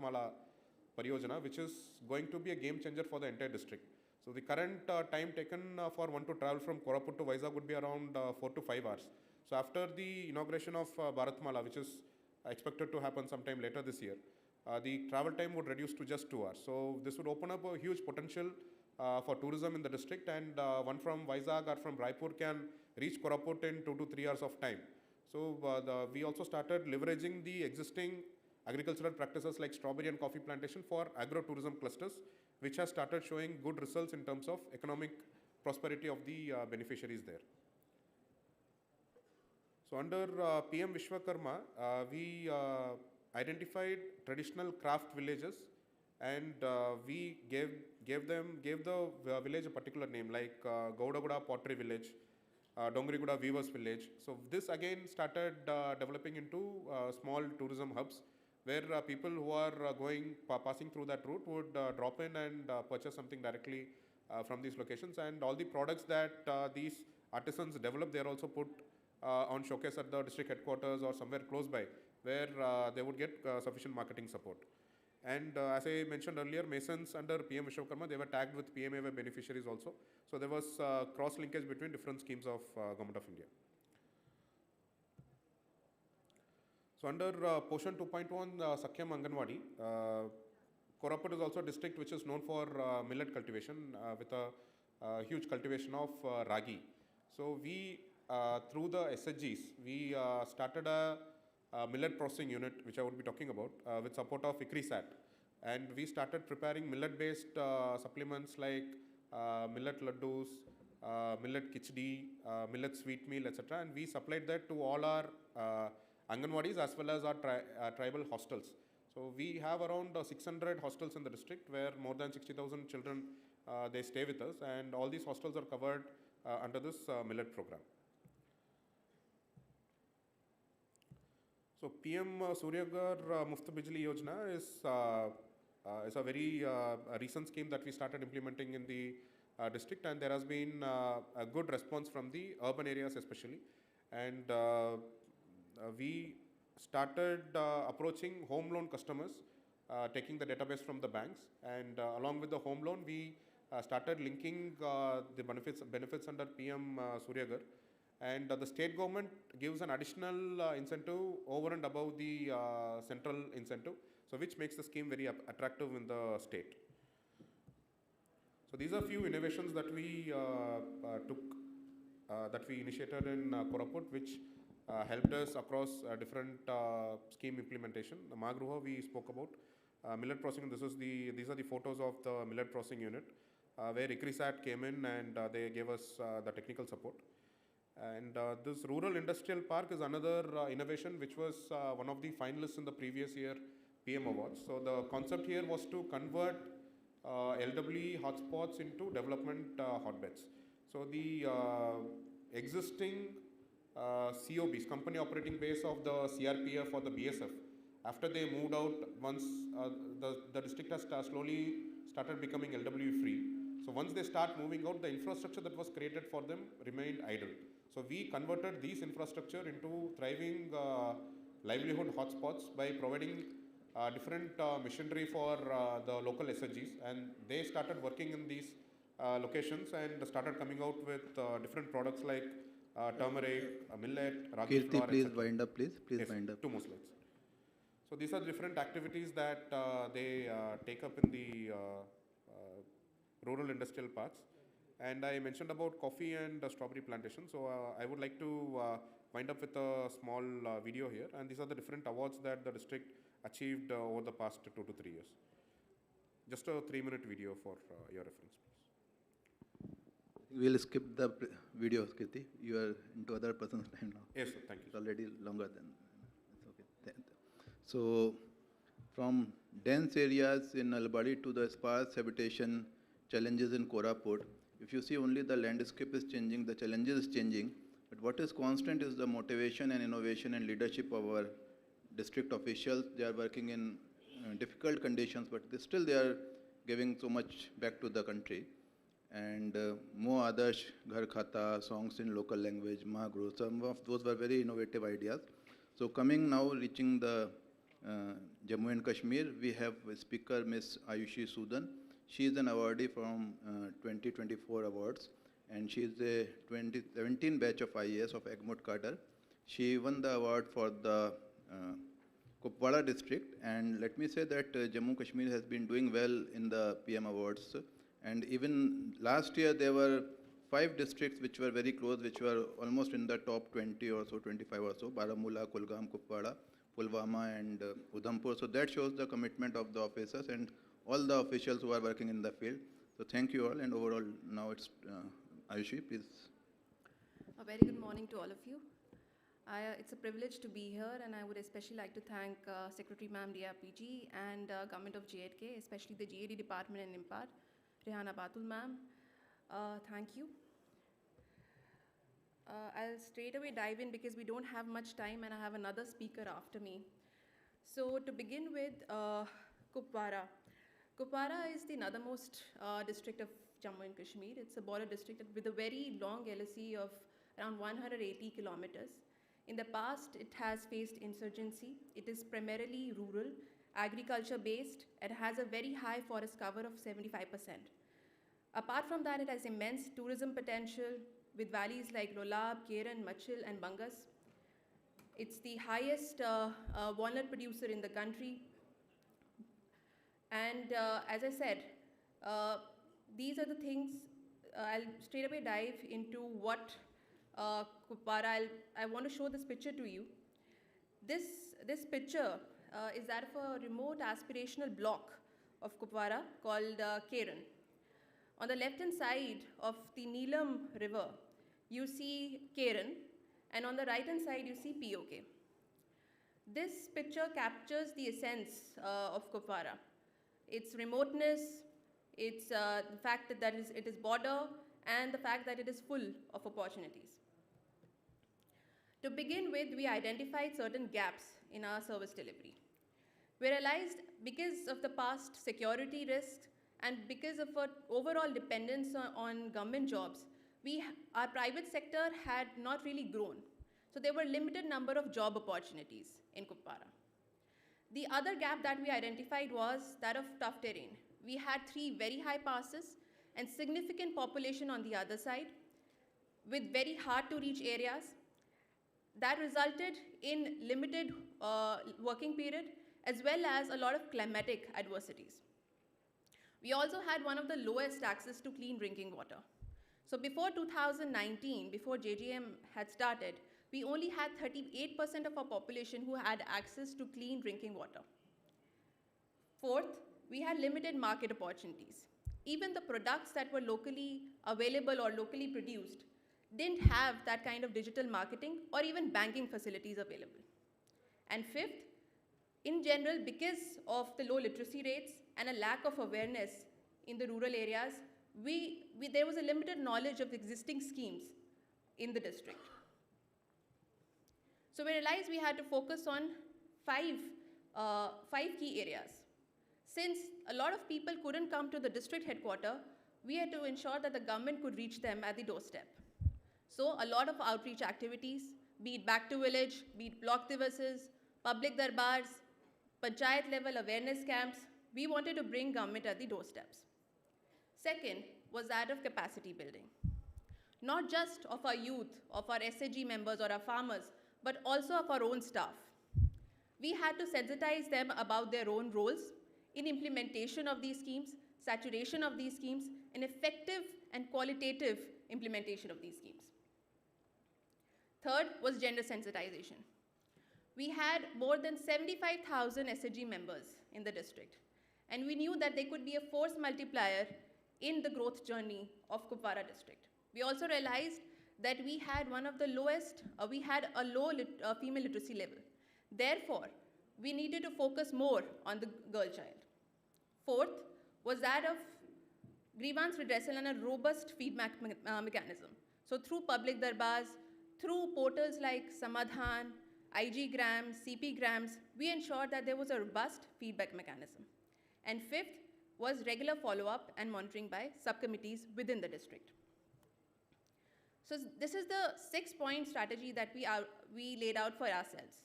Pariyojana, which is going to be a game changer for the entire district. So the current time taken for one to travel from Koraput to Vizag would be around 4 to 5 hours. So after the inauguration of Bharatmala, which is expected to happen sometime later this year, the travel time would reduce to just 2 hours. So this would open up a huge potential for tourism in the district, and one from Vizag or from Raipur can reach Koraput in 2 to 3 hours of time. So we also started leveraging the existing agricultural practices like strawberry and coffee plantation for agro-tourism clusters, which has started showing good results in terms of economic prosperity of the beneficiaries there. So under PM Vishwakarma, we identified traditional craft villages, and we gave the village a particular name like Gaudaguda Pottery Village, Dongriguda Weavers Village. So this again started developing into small tourism hubs where people who are passing through that route would drop in and purchase something directly from these locations, and all the products that these artisans develop, they are also put on showcase at the district headquarters or somewhere close by, where they would get sufficient marketing support. And as I mentioned earlier, masons under PM Vishwakarma, they were tagged with PMAY beneficiaries also. So there was cross-linkage between different schemes of Government of India. So under Poshan 2.1 Sakhyam Anganwadi, Koraput is also a district which is known for millet cultivation with a huge cultivation of ragi. So we, through the SHGs, we started a millet processing unit, which I would be talking about, with support of ICRISAT. And we started preparing millet-based supplements like millet laddus, millet khichdi, millet sweet meal, etc. And we supplied that to all our Anganwadis as well as our tribal hostels. So we have around 600 hostels in the district where more than 60,000 children they stay with us, and all these hostels are covered under this millet program. So PM Suryagar Muft Bijli Yojana is a very recent scheme that we started implementing in the district, and there has been a good response from the urban areas especially. And we started approaching home loan customers, taking the database from the banks, and along with the home loan, we started linking the benefits under PM Suryagar, and the state government gives an additional incentive over and above the central incentive, so which makes the scheme very attractive in the state. So these are few innovations that we initiated in Koraput, which helped us across different scheme implementation. The Magruha we spoke about. Millet processing, these are the photos of the millet processing unit, where ICRISAT came in and they gave us the technical support. And this rural industrial park is another innovation which was one of the finalists in the previous year PM Awards. So the concept here was to convert LWE hotspots into development hotbeds. So the existing COBs, company operating base of the CRPF or the BSF, after they moved out, once the district has slowly started becoming LWE free. So once they start moving out, the infrastructure that was created for them remained idle. So we converted these infrastructure into thriving livelihood hotspots by providing different machinery for the local SHGs, and they started working in these locations and started coming out with different products like turmeric, millet, ragi Kirti, flour, please etc. wind up, please. Please Yes, wind up. 2 more slides. So these are different activities that they take up in the rural industrial parks. And I mentioned about coffee and strawberry plantation. So I would like to wind up with a small video here. And these are the different awards that the district achieved over the past 2 to 3 years. Just a 3-minute video for your reference, please. We'll skip the video, Kirti. You are into other person's time now. Yes, sir. Thank you. It's already longer than. It's okay. So, from dense areas in Albari to the sparse habitation challenges in Koraput, if you see only the landscape is changing, the challenges is changing, but what is constant is the motivation and innovation and leadership of our district officials. They are working in difficult conditions, but still they are giving so much back to the country. And Mo Adarsh, Ghar Khata, songs in local language, Mahaguru, some of those were very innovative ideas. So coming now, reaching the Jammu and Kashmir, we have a speaker, Ms. Ayushi Sudan. She is an awardee from 2024 awards, and she is a 2017 batch of IAS of Egmont Cadre. She won the award for the Kupwara district, and let me say that Jammu Kashmir has been doing well in the PM awards. And even last year, there were 5 districts which were very close, which were almost in the top 20 or so, 25 or so, Baramulla, Kulgam, Kupwara, Pulwama, and Udhampur. So that shows the commitment of the officers and all the officials who are working in the field. So thank you all, and overall, now it's Ayushi, please. A very good morning to all of you. It's a privilege to be here, and I would especially like to thank Secretary Ma'am DRPG and Government of JK, especially the GAD Department and IMPAD. Rehana Batul Ma'am, thank you. I'll straight away dive in because we don't have much time and I have another speaker after me. So to begin with, Kupwara. Kupwara is the northernmost district of Jammu and Kashmir. It's a border district with a very long LSE of around 180 kilometers. In the past, it has faced insurgency. It is primarily rural, agriculture-based. It has a very high forest cover of 75%. Apart from that, it has immense tourism potential with valleys like Lolab, Keran, Machil, and Bangas. It's the highest walnut producer in the country. And as I said, these are the things. I'll straight away dive into what Kupwara. I want to show this picture to you. This picture is that of a remote aspirational block of Kupwara called Keran. On the left-hand side of the Neelam River, you see Keran, and on the right-hand side, you see POK. This picture captures the essence of Kupwara. Its remoteness, its the fact that it is border, and the fact that it is full of opportunities. To begin with, we identified certain gaps in our service delivery. We realized because of the past security risks and because of our overall dependence on government jobs, our private sector had not really grown. So there were limited number of job opportunities in Kupwara. The other gap that we identified was that of tough terrain. We had 3 very high passes and significant population on the other side with very hard to reach areas. That resulted in limited working period as well as a lot of climatic adversities. We also had one of the lowest access to clean drinking water. So before 2019, before JJM had started, we only had 38% of our population who had access to clean drinking water. Fourth, we had limited market opportunities. Even the products that were locally available or locally produced didn't have that kind of digital marketing or even banking facilities available. And fifth, in general, because of the low literacy rates and a lack of awareness in the rural areas, there was a limited knowledge of existing schemes in the district. So we realized we had to focus on five key areas. Since a lot of people couldn't come to the district headquarters, we had to ensure that the government could reach them at the doorstep. So a lot of outreach activities, be it back to village, be it block divasas, public darbars, panchayat level awareness camps, we wanted to bring government at the doorsteps. Second was that of capacity building. Not just of our youth, of our SAG members or our farmers, but also of our own staff. We had to sensitize them about their own roles in implementation of these schemes, saturation of these schemes, and effective and qualitative implementation of these schemes. Third was gender sensitization. We had more than 75,000 SAG members in the district, and we knew that they could be a force multiplier in the growth journey of Kupwara district. We also realized that we had one of the lowest, we had a low female literacy level. Therefore, we needed to focus more on the girl child. Fourth was that of grievance redressal and a robust feedback mechanism. So through public darbars, through portals like Samadhan, IG grams, CP grams, we ensured that there was a robust feedback mechanism. And fifth was regular follow-up and monitoring by subcommittees within the district. So this is the 6-point strategy that we laid out for ourselves.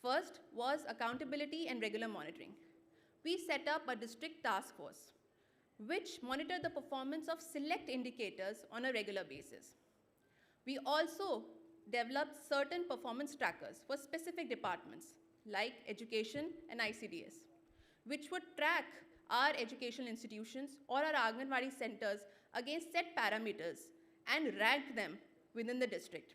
First was accountability and regular monitoring. We set up a district task force, which monitored the performance of select indicators on a regular basis. We also developed certain performance trackers for specific departments, like education and ICDS, which would track our educational institutions or our Anganwadi centers against set parameters and rank them within the district.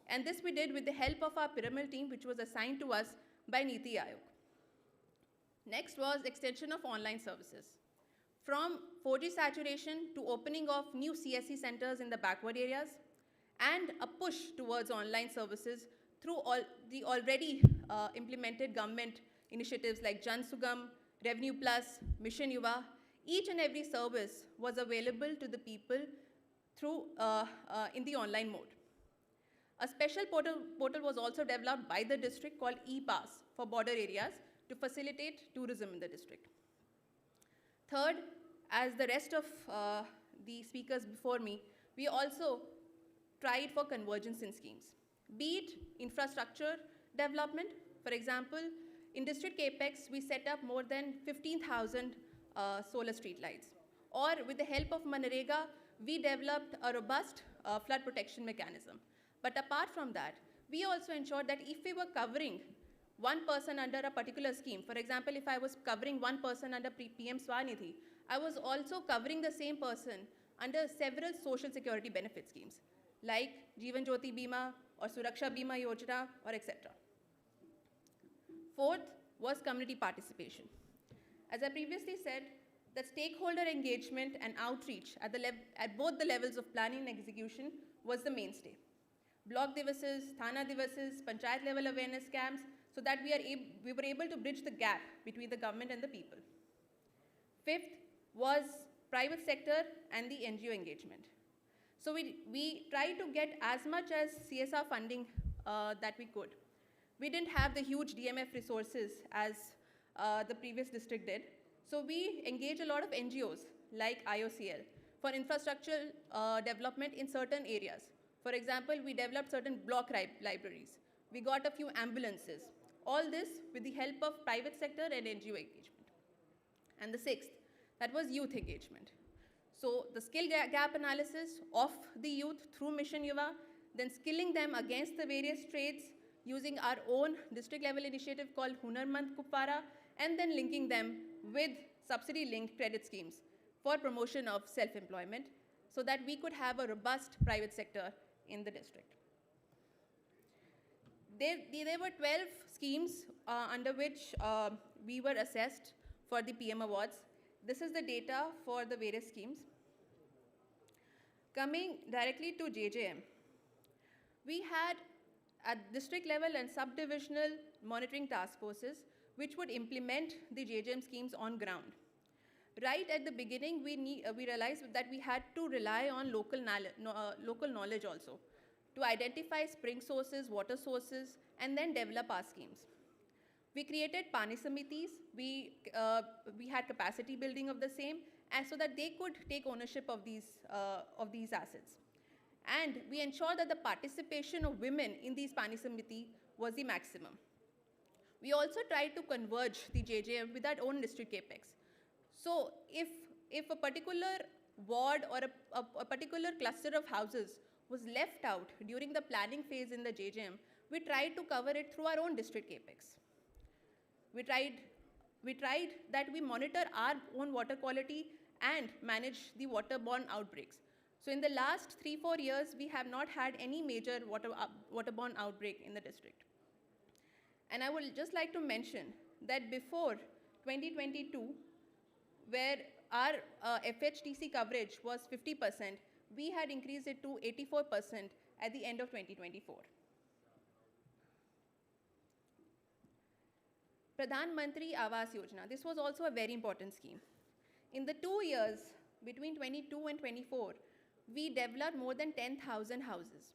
And this we did with the help of our pyramid team, which was assigned to us by Niti Aayog. Next was extension of online services. From 4G saturation to opening of new CSC centers in the backward areas, and a push towards online services through all the already implemented government initiatives like Jan Sugam, Revenue Plus, Mission Yuva. Each and every service was available to the people through in the online mode. A special portal was also developed by the district called E-Pass for border areas to facilitate tourism in the district. Third, as the rest of the speakers before me, we also tried for convergence in schemes, be it infrastructure development. For example, in district capex, we set up more than 15,000 solar street lights. Or with the help of Manrega, we developed a robust flood protection mechanism. But apart from that, we also ensured that if we were covering one person under a particular scheme, for example, if I was covering one person under PM Swanidhi, I was also covering the same person under several social security benefit schemes, like Jeevan Jyoti Bima or Suraksha Bima Yojana, or etc. Fourth was community participation. As I previously said, the stakeholder engagement and outreach at both the levels of planning and execution was the mainstay. block divases, thana divases, panchayat level awareness camps, so that we were able to bridge the gap between the government and the people. Fifth was private sector and the NGO engagement. So we tried to get as much as CSR funding that we could. We didn't have the huge DMF resources as the previous district did. So we engaged a lot of NGOs like IOCL for infrastructure development in certain areas. For example, we developed certain block libraries. We got a few ambulances. All this with the help of private sector and NGO engagement. And the sixth, that was youth engagement. So the skill gap analysis of the youth through Mission Yuva, then skilling them against the various trades using our own district level initiative called Hon'ble Kupwara, and then linking them with subsidy-linked credit schemes for promotion of self-employment so that we could have a robust private sector in the district. There were 12 schemes under which we were assessed for the PM Awards. This is the data for the various schemes. Coming directly to JJM, we had at district level and subdivisional monitoring task forces which would implement the JJM schemes on ground. Right at the beginning, we realized that we had to rely on local knowledge also to identify spring sources, water sources, and then develop our schemes. We created Pani Samitis. We had capacity building of the same, and so that they could take ownership of these assets. And we ensured that the participation of women in these Pani Samiti was the maximum. We also tried to converge the JJM with our own district capex. So if a particular ward or a particular cluster of houses was left out during the planning phase in the JJM, we tried to cover it through our own district capex. We tried that we monitor our own water quality and manage the waterborne outbreaks. So in the last 3-4 years, we have not had any major waterborne outbreak in the district. And I would just like to mention that before 2022, where our FHTC coverage was 50%, we had increased it to 84% at the end of 2024. Pradhan Mantri Awas Yojana, this was also a very important scheme. In the 2 years between 22 and 24, we developed more than 10,000 houses.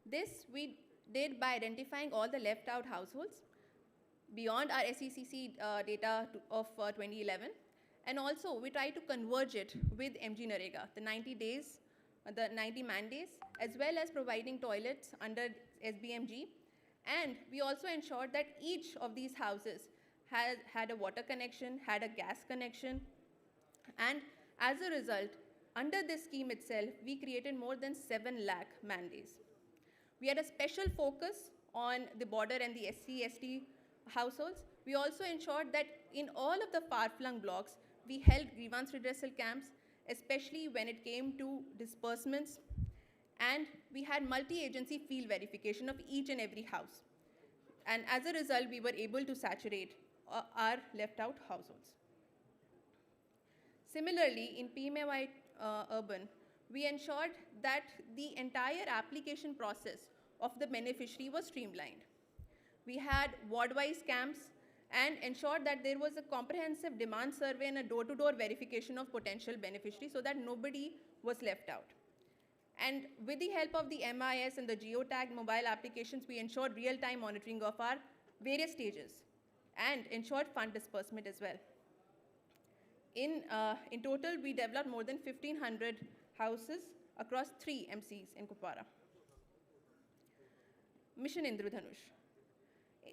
This we did by identifying all the left out households beyond our SECC data of 2011. And also we tried to converge it with MG Narega, the 90 days, the 90 man days, as well as providing toilets under SBMG. And we also ensured that each of these houses had a water connection, had a gas connection. And as a result, under this scheme itself, we created more than 7 lakh man days. We had a special focus on the border and the SC/ST households. We also ensured that in all of the far-flung blocks, we held grievance redressal camps, especially when it came to disbursements. And we had multi-agency field verification of each and every house. And as a result, we were able to saturate our left-out households. Similarly, in PMAY Urban, we ensured that the entire application process of the beneficiary was streamlined. We had ward-wise camps and ensured that there was a comprehensive demand survey and a door-to-door verification of potential beneficiaries so that nobody was left out. And with the help of the MIS and the geotagged mobile applications, we ensured real-time monitoring of our various stages and ensured fund disbursement as well. In total, we developed more than 1,500 houses across 3 MCs in Kupwara. Mission Indradhanush.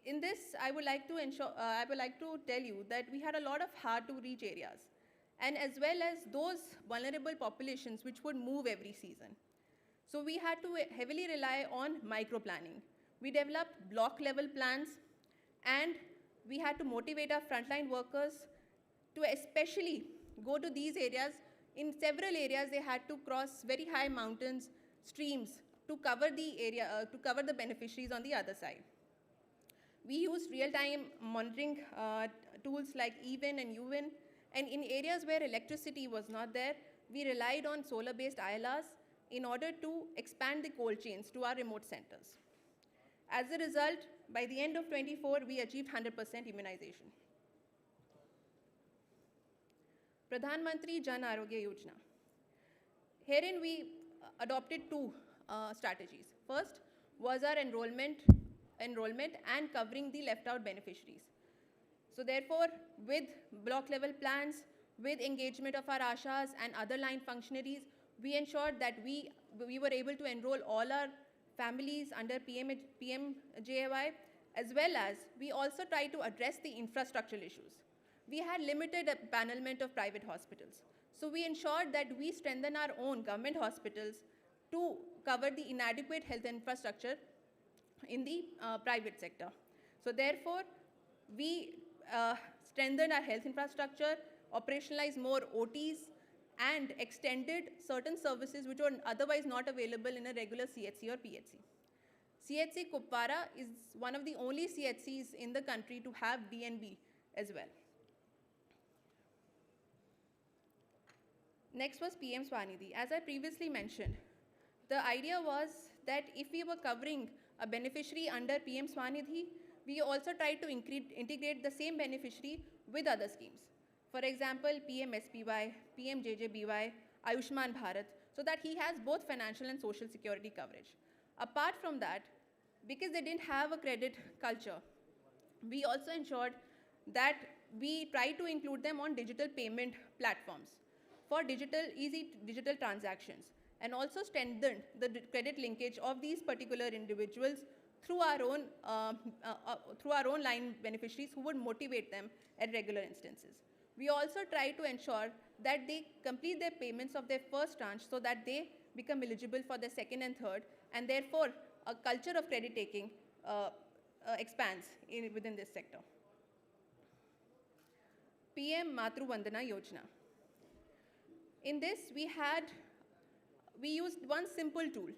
In this, I would like to tell you that we had a lot of hard-to-reach areas, and as well as those vulnerable populations which would move every season. So we had to heavily rely on micro-planning. We developed block-level plans, and we had to motivate our frontline workers to especially go to these areas. In several areas, they had to cross very high mountains, streams, to cover the area, to cover the beneficiaries on the other side. We used real-time monitoring tools like EWIN and UWIN, and in areas where electricity was not there, we relied on solar-based ILRs in order to expand the cold chains to our remote centers. As a result, by the end of 24, we achieved 100% immunization. Pradhan Mantri Jan Arogya Yojana. Herein we adopted two strategies. First was our enrollment and covering the left out beneficiaries. So therefore, with block level plans, with engagement of our ASHAs and other line functionaries, we ensured that we were able to enroll all our families under PMJAY, as well as we also tried to address the infrastructural issues. We had limited panelment of private hospitals. So we ensured that we strengthen our own government hospitals to cover the inadequate health infrastructure in the private sector. So therefore, we strengthened our health infrastructure, operationalized more OTs, and extended certain services which were otherwise not available in a regular CHC or PHC. CHC Kupwara is one of the only CHCs in the country to have DNB as well. Next was PM Swanidhi. As I previously mentioned, the idea was that if we were covering a beneficiary under PM Swanidhi, we also tried to integrate the same beneficiary with other schemes. For example, PM SPY, PM JJBY, Ayushman Bharat, so that he has both financial and social security coverage. Apart from that, because they didn't have a credit culture, we also ensured that we try to include them on digital payment platforms for easy digital transactions, and also strengthened the credit linkage of these particular individuals through our own line beneficiaries who would motivate them at regular instances. We also try to ensure that they complete their payments of their first tranche so that they become eligible for their second and third, and therefore a culture of credit taking expands within this sector. PM Matru Vandana Yojana. In this, we used one simple tool.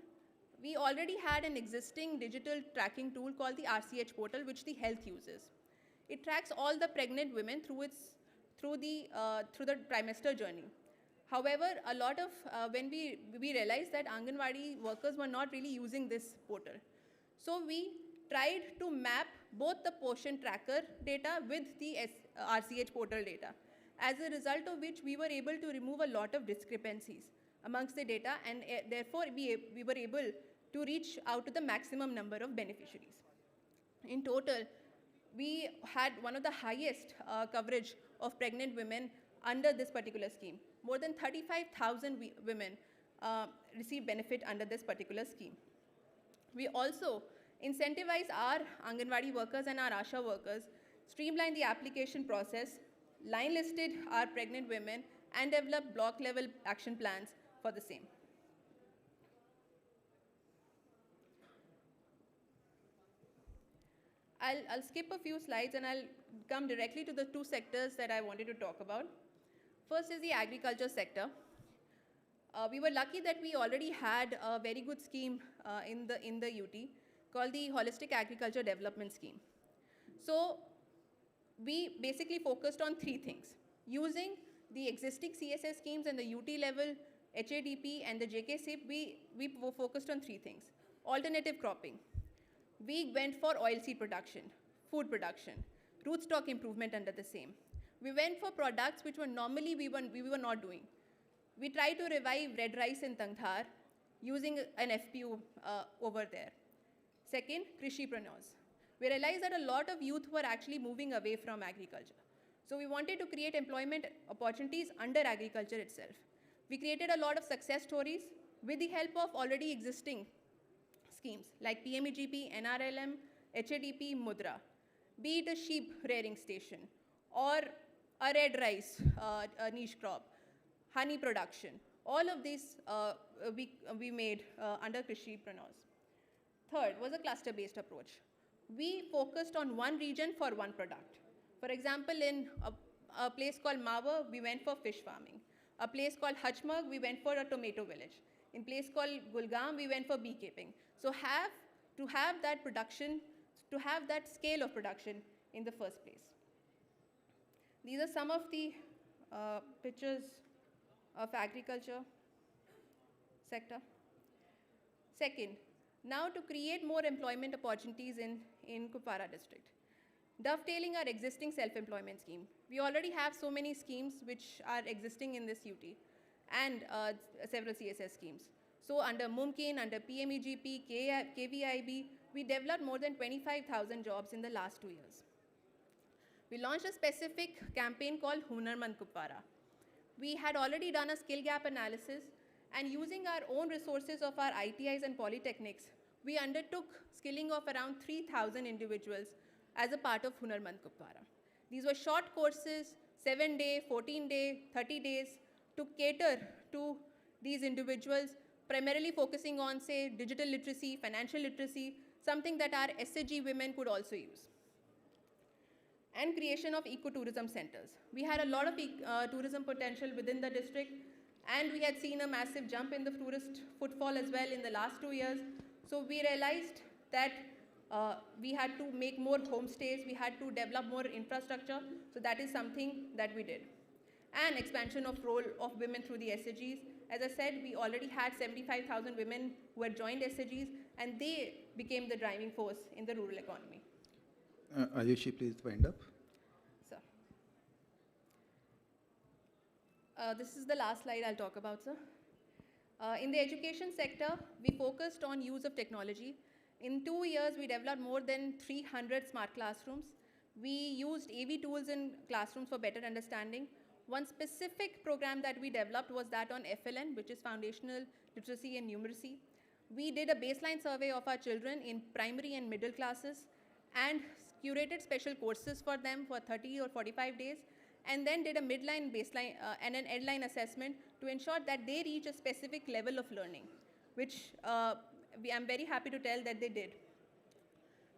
We already had an existing digital tracking tool called the RCH portal, which the health uses. It tracks all the pregnant women through the trimester journey. However, a lot of when we realized that Anganwadi workers were not really using this portal, so we tried to map both the portion tracker data with the RCH portal data. As a result of which, we were able to remove a lot of discrepancies amongst the data, and therefore we were able to reach out to the maximum number of beneficiaries. In total, we had one of the highest coverage of pregnant women under this particular scheme. More than 35,000 women received benefit under this particular scheme. We also incentivize our Anganwadi workers and our ASHA workers, streamline the application process, line listed our pregnant women, and develop block level action plans for the same. I'll skip a few slides and I'll come directly to the two sectors that I wanted to talk about. First is the agriculture sector. We were lucky that we already had a very good scheme in the UT called the Holistic Agriculture Development Scheme. So we basically focused on three things. Using the existing CSS schemes and the UT level, HADP and the JK-SIP, we focused on three things. Alternative cropping. We went for oilseed production, food production, rootstock improvement under the same. We went for products which were normally we were not doing. We tried to revive red rice in Tangthar using an FPU over there. Second, Krishipreneurs. We realized that a lot of youth were actually moving away from agriculture. So we wanted to create employment opportunities under agriculture itself. We created a lot of success stories with the help of already existing schemes like PMEGP, NRLM, HADP, Mudra, be it a sheep rearing station or a red rice a niche crop, honey production. All of these we made under Krishipreneurs. Third was a cluster-based approach. We focused on one region for one product. For example, in a place called Mawa, we went for fish farming. A place called Hachmurg, we went for a tomato village. In a place called Gulgam, we went for beekeeping. So to have that production, to have that scale of production in the first place. These are some of the pictures of agriculture sector. Second, now to create more employment opportunities in Kupwara district. Dovetailing our existing self-employment scheme. We already have so many schemes which are existing in this UT and several CSS schemes. So under Mumkin, under PMEGP, KVIB, we developed more than 25,000 jobs in the last 2 years. We launched a specific campaign called Hon'ble Kupwara. We had already done a skill gap analysis, and using our own resources of our ITIs and polytechnics, we undertook skilling of around 3,000 individuals as a part of Hon'ble Kupwara. These were short courses, 7-day, 14-day, 30 days, to cater to these individuals, primarily focusing on, say, digital literacy, financial literacy, something that our SAG women could also use. And creation of ecotourism centers. We had a lot of tourism potential within the district, and we had seen a massive jump in the tourist footfall as well in the last 2 years. So we realized that we had to make more homestays, we had to develop more infrastructure, so that is something that we did. And expansion of role of women through the SAGs. As I said, we already had 75,000 women who had joined SAGs, and they became the driving force in the rural economy. Ayushi, please wind up. Sir. This is the last slide I'll talk about, sir. In the education sector, we focused on use of technology. In 2 years, we developed more than 300 smart classrooms. We used AV tools in classrooms for better understanding. One specific program that we developed was that on FLN, which is Foundational Literacy and Numeracy. We did a baseline survey of our children in primary and middle classes and curated special courses for them for 30 or 45 days, and then did a midline, baseline, and an endline assessment to ensure that they reach a specific level of learning, which I'm very happy to tell that they did.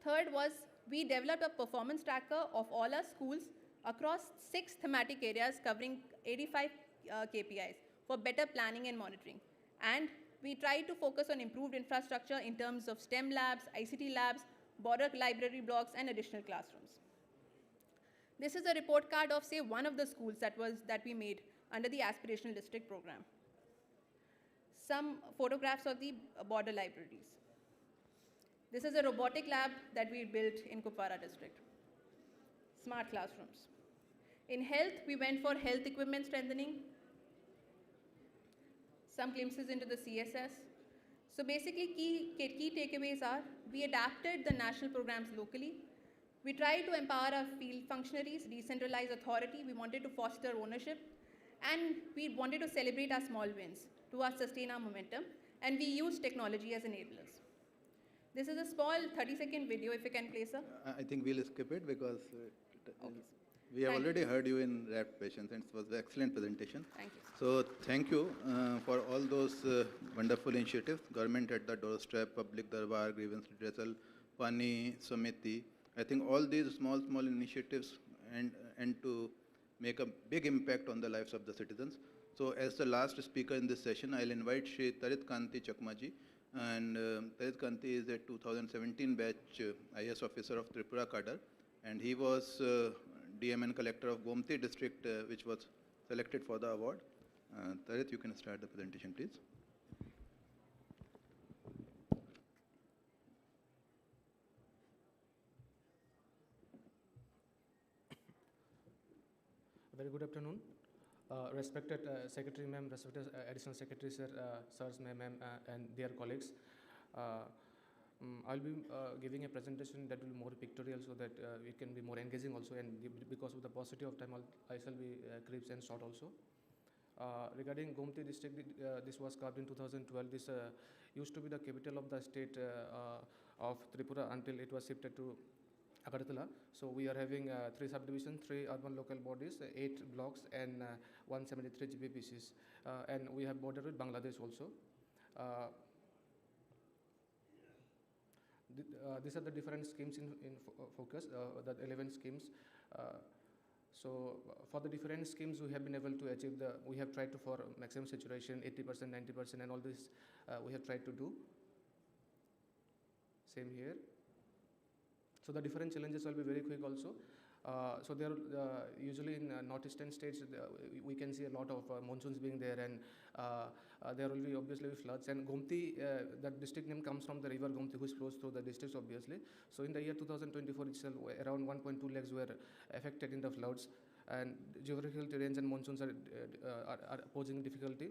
Third was we developed a performance tracker of all our schools across 6 thematic areas covering 85 KPIs for better planning and monitoring. And we tried to focus on improved infrastructure in terms of STEM labs, ICT labs, border library blocks, and additional classrooms. This is a report card of, say, one of the schools that we made under the Aspirational District program. Some photographs of the border libraries. This is a robotic lab that we built in Kupwara district. Smart classrooms. In health, we went for health equipment strengthening. Some glimpses into the CSS. So basically, key takeaways are, we adapted the national programs locally. We tried to empower our field functionaries, decentralize authority. We wanted to foster ownership. And we wanted to celebrate our small wins to sustain our momentum. And we used technology as enablers. This is a small 30-second video, if you can play, sir. I think we'll skip it because Okay. we have already heard you in rapt patience, and it was an excellent presentation. Thank you. So thank you for all those wonderful initiatives. Government at the doorstep, public darbar, grievance redressal, Pani, Samiti. I think all these small initiatives and to make a big impact on the lives of the citizens. So as the last speaker in this session, I'll invite Shri Tarit Kanti Chakmaji. And Tarit Kanti is a 2017 batch IS officer of Tripura cadre, and he was DM and collector of Gomti district, which was selected for the award. Tarit, you can start the presentation, please. Very good afternoon. Respected Secretary Ma'am, respected Additional Secretary Sir, Sirs, Ma'am, and dear colleagues. I'll be giving a presentation that will be more pictorial so that it can be more engaging also, and because of the paucity of time, I shall be crisp and short also. Regarding Gomti district, this was carved in 2012. This used to be the capital of the state of Tripura until it was shifted to Agartala. So we are having 3 subdivisions, 3 urban local bodies, 8 blocks, and 173 GPPCs. And we have bordered with Bangladesh also. These are the different schemes in focus, the 11 schemes. So for the different schemes, we have been able to achieve we have tried to for maximum saturation, 80%, 90%, and all this we have tried to do. Same here. So the different challenges will be very quick also. So there, usually in northeastern states, we can see a lot of monsoons being there, and there will be obviously floods. And Gomti, that district name comes from the river Gomti, which flows through the districts, obviously. So in the year 2024 itself, around 1.2 lakhs were affected in the floods, and geographical terrains and monsoons are posing difficulty.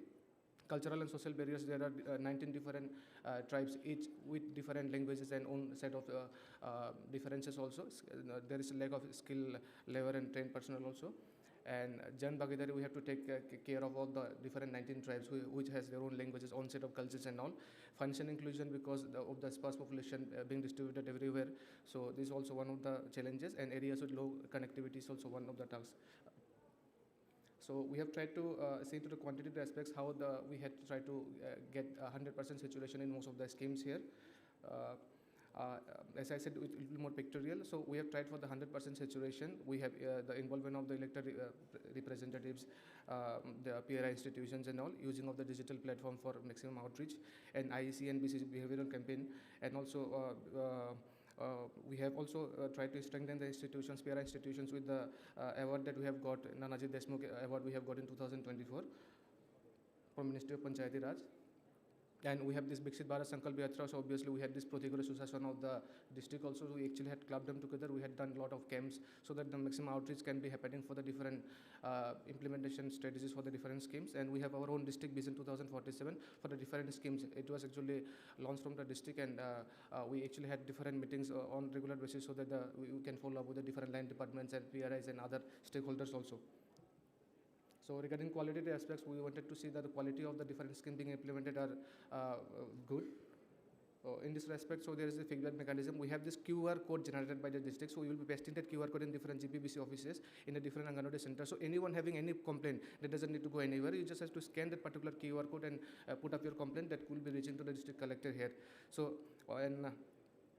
Cultural and social barriers, there are 19 different tribes, each with different languages and own set of differences also. There is a lack of skill level and trained personnel also. And Jan Bhagidari, we have to take care of all the different 19 tribes which has their own languages, own set of cultures and all. Financial inclusion, because of the sparse population being distributed everywhere. So this is also one of the challenges, and areas with low connectivity is also one of the tasks. So we have tried to see to the quantitative aspects how we had to try to get 100% saturation in most of the schemes here. As I said, it will be more pictorial. So we have tried for the 100% saturation. We have the involvement of the elected representatives, the PRI institutions and all, using of the digital platform for maximum outreach, and IEC and BCC behavioral campaign, and also we have also tried to strengthen the institutions, PRI institutions, with the award that we have got, Nanaji Deshmukh award we have got in 2024 from Ministry of Panchayati Raj. And we have this Viksit Bharat Sankalp Yatra, so obviously we had this Protigora Association of the district also. We actually had clubbed them together. We had done a lot of camps so that the maximum outreach can be happening for the different implementation strategies for the different schemes. And we have our own district vision 2047 for the different schemes. It was actually launched from the district, and we actually had different meetings on regular basis so that we can follow up with the different line departments and PRIs and other stakeholders also. So regarding qualitative aspects, we wanted to see that the quality of the different schemes being implemented are good. In this respect, so there is a feedback mechanism. We have this QR code generated by the district, so we will be pasting that QR code in different GPBC offices in a different Anganwadi center. So anyone having any complaint, that doesn't need to go anywhere. You just have to scan that particular QR code and put up your complaint. That will be reaching to the district collector here. So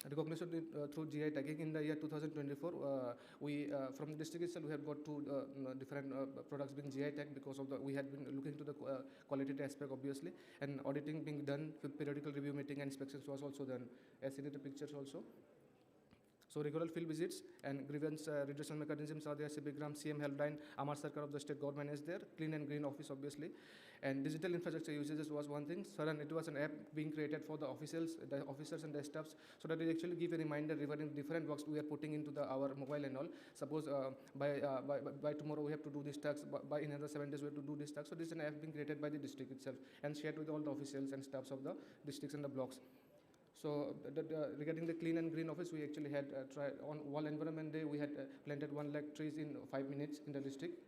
recognition through GI tagging in the year 2024, we from the district itself we have got two different products being GI tagged because of we had been looking to the quality aspect obviously, and auditing being done, periodical review meeting and inspections was also done, as seen in the pictures also. So regular field visits and grievance redressal mechanisms are there. CBgram, CM Helpline, Amar Sarkar of the state government is there. Clean and Green Office obviously. And digital infrastructure usages was one thing. Sudden, it was an app being created for the officials and the staffs, so that it actually give a reminder regarding different works we are putting into our mobile and all. Suppose by tomorrow we have to do this task, by another 7 days we have to do this task. So this is an app being created by the district itself and shared with all the officials and staffs of the districts and the blocks. So regarding the Clean and Green Office, we actually had tried on World Environment Day, we had planted 1 lakh trees in 5 minutes in the district.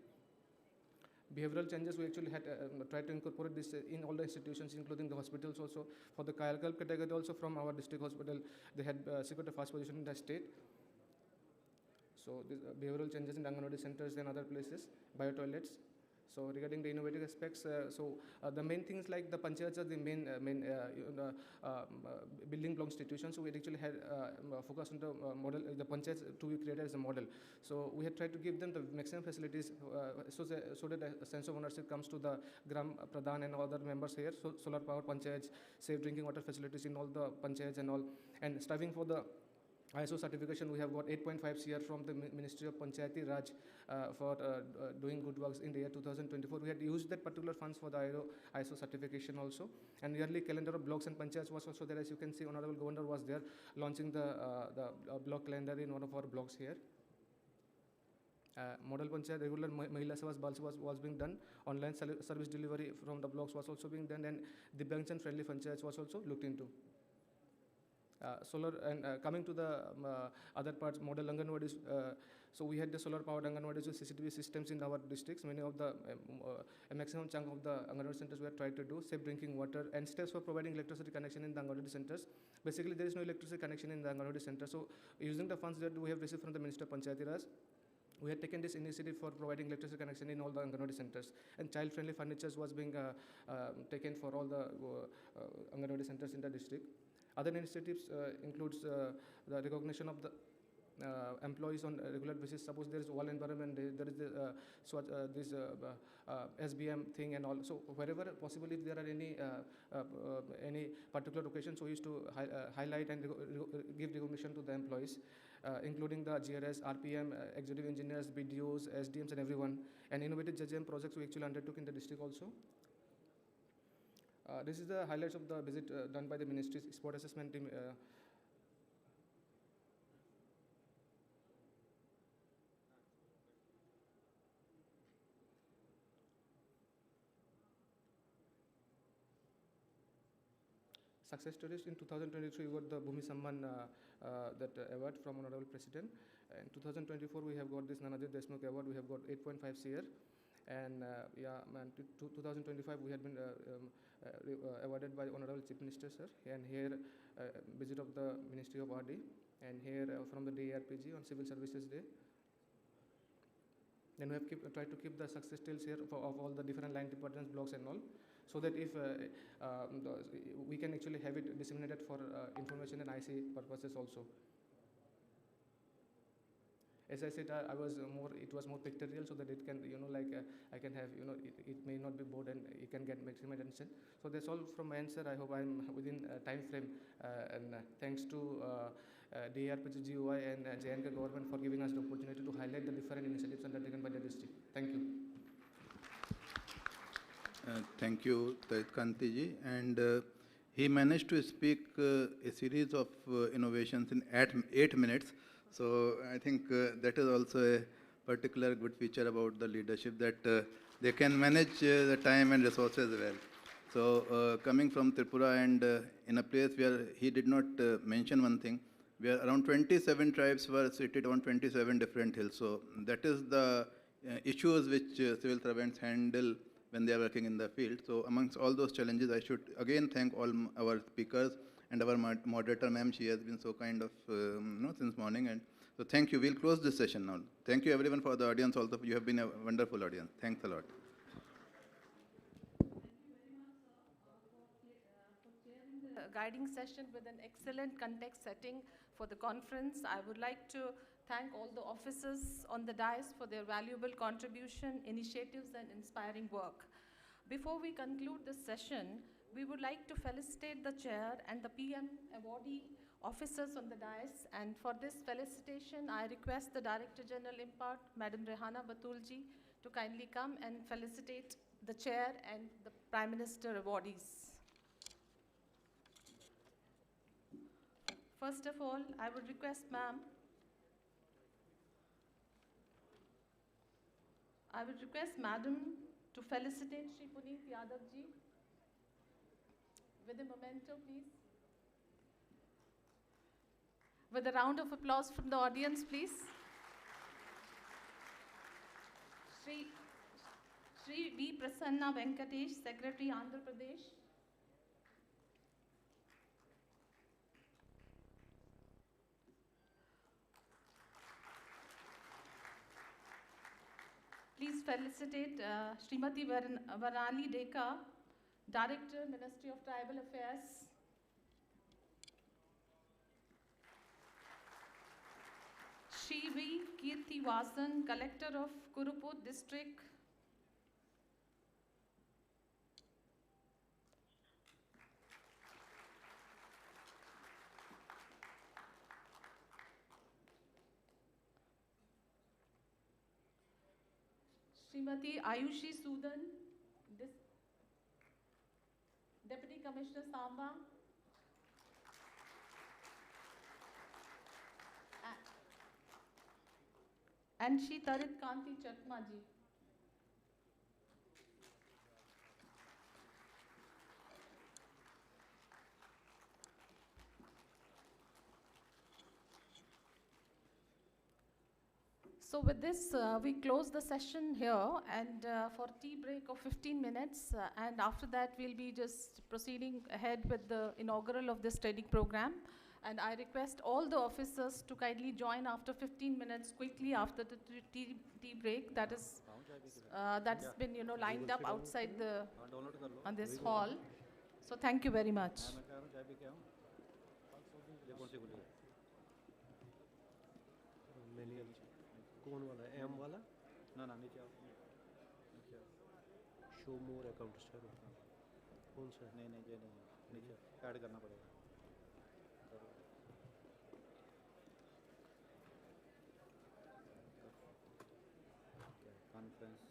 Behavioral changes, we actually had tried to incorporate this in all the institutions, including the hospitals also. For the Kayalkalp category also, from our district hospital, they had secured the first position in the state. So these behavioral changes in Anganwadi centers and other places, bio-toilets. So regarding the innovative aspects, the main things like the panchayats are the main building block institutions. So we actually had focus on the model, the panchayats to be created as a model. So we had tried to give them the maximum facilities so that a sense of ownership comes to the Gram Pradhan and other members here. So solar power panchayats, safe drinking water facilities in all the panchayats and all, and striving for the ISO certification. We have got 8.5 CR from the Ministry of Panchayati Raj for doing good works in the year 2024. We had used that particular funds for the ISO certification also. And yearly calendar of blocks and panchayats was also there. As you can see, Honorable Governor was there launching the block calendar in one of our blocks here. Model Panchayat regular Mahila Savas was being done. Online service delivery from the blocks was also being done, and Divyangjan friendly panchayats was also looked into. Solar and coming to the other parts, model Anganwadis. So we had the solar powered Anganwadis with CCTV systems in our districts. Many of the a maximum chunk of the Anganwadi centers we have tried to do safe drinking water and steps for providing electricity connection in the Anganwadi centers. Basically, there is no electricity connection in the Anganwadi center. So using the funds that we have received from the Minister of Panchayati Raj, we had taken this initiative for providing electricity connection in all the Anganwadi centers, and child-friendly furniture was being taken for all the Anganwadi centers in the district. Other initiatives includes the recognition of the employees on a regular basis. Suppose there is wall environment, there is this SBM thing and all. So wherever possible, if there are any particular occasion, so we used to highlight and give recognition to the employees, including the GRS, RPM, executive engineers, BDOs, SDMs, and everyone. And innovative JJM projects we actually undertook in the district also. This is the highlights of the visit done by the ministry's sport assessment team. Success stories in 2023, we got the Bhumi Samman that award from Honorable President. In 2024, we have got this Nanaji Deshmukh award. We have got 8.5 CR. And 2025, we had been awarded by Honorable Chief Minister, sir. And here, visit of the Ministry of RD. And here from the DARPG on Civil Services Day. Then we have tried to keep the success tales here of all the different line departments, blocks and all, so that if we can actually have it disseminated for information and IC purposes also. As I said, it was more pictorial, so that it can, I can have, it may not be bored and you can get maximum attention. So that's all from my answer. I hope I'm within time frame. And thanks to DARPG GOI and JNK government for giving us the opportunity to highlight the different initiatives undertaken by the district. Thank you. Thank you, Tadit Kanti ji. And he managed to speak a series of innovations in 8 minutes. So I think that is also a particular good feature about the leadership, that they can manage the time and resources well. So coming from Tripura and in a place where he did not mention one thing, where around 27 tribes were seated on 27 different hills. So that is the issues which civil servants handle when they are working in the field. So amongst all those challenges, I should again thank all our speakers and our moderator, ma'am. She has been so kind of, since morning. And so thank you. We'll close this session now. Thank you everyone for the audience also. You have been a wonderful audience. Thanks a lot. Guiding session with an excellent context setting for the conference. I would like to thank all the officers on the dais for their valuable contribution, initiatives, and inspiring work. Before we conclude this session, we would like to felicitate the chair and the PM awardee officers on the dais. And for this felicitation, I request the Director General Impart, Madam Rehana Batulji, to kindly come and felicitate the chair and the Prime Minister awardees. First of all, I would request Madam to felicitate Shri Puneet Yadav ji with a memento, please. With a round of applause from the audience, please. Shri V. Prasanna Venkatesh, Secretary, Andhra Pradesh. Please felicitate Srimati Varali Deka, Director, Ministry of Tribal Affairs. Shri V. Kirti Vasan, Collector of Kuruput District. Srimati Ayushi Sudan, Deputy Commissioner Samba. And Shri Tarit Kanti Chakma ji. So with this, we close the session here, and for tea break of 15 minutes, and after that we'll be just proceeding ahead with the inaugural of this training program. And I request all the officers to kindly join after 15 minutes, quickly after the tea break. That is, that's been lined up outside on this hall. So thank you very much. नहीं नहीं कौन वाला है M वाला ना ना नीचे आओ नीचे आओ शो मोर अकाउंट सर कौन सा नहीं नहीं ये नहीं है नीचे ऐड करना पड़ेगा कॉन्फ्रेंस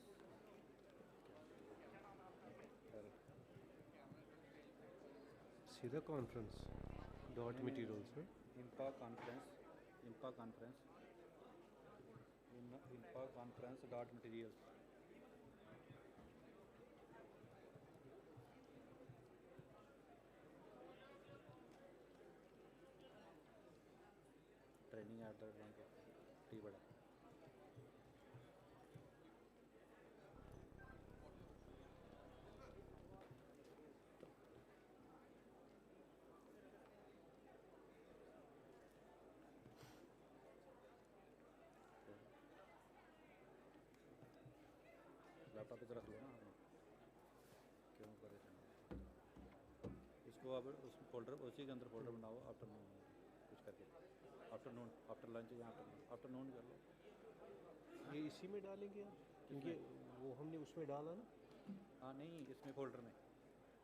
सीधा कॉन्फ्रेंस डॉट मटेरियल्स में इंपा कॉन्फ्रेंस इंपा conference dot materials training aid टी बड़ा लैपटॉप इधर रख लो ना आपने क्यों परेशान इसको अब उस फोल्डर उसी के अंदर फोल्डर बनाओ आफ्टरनून कुछ करके आफ्टर लंच या आफ्टरनून कर लो ये इसी में डालेंगे आप क्योंकि वो हमने उसमें डाला ना हाँ नहीं इसमें फोल्डर में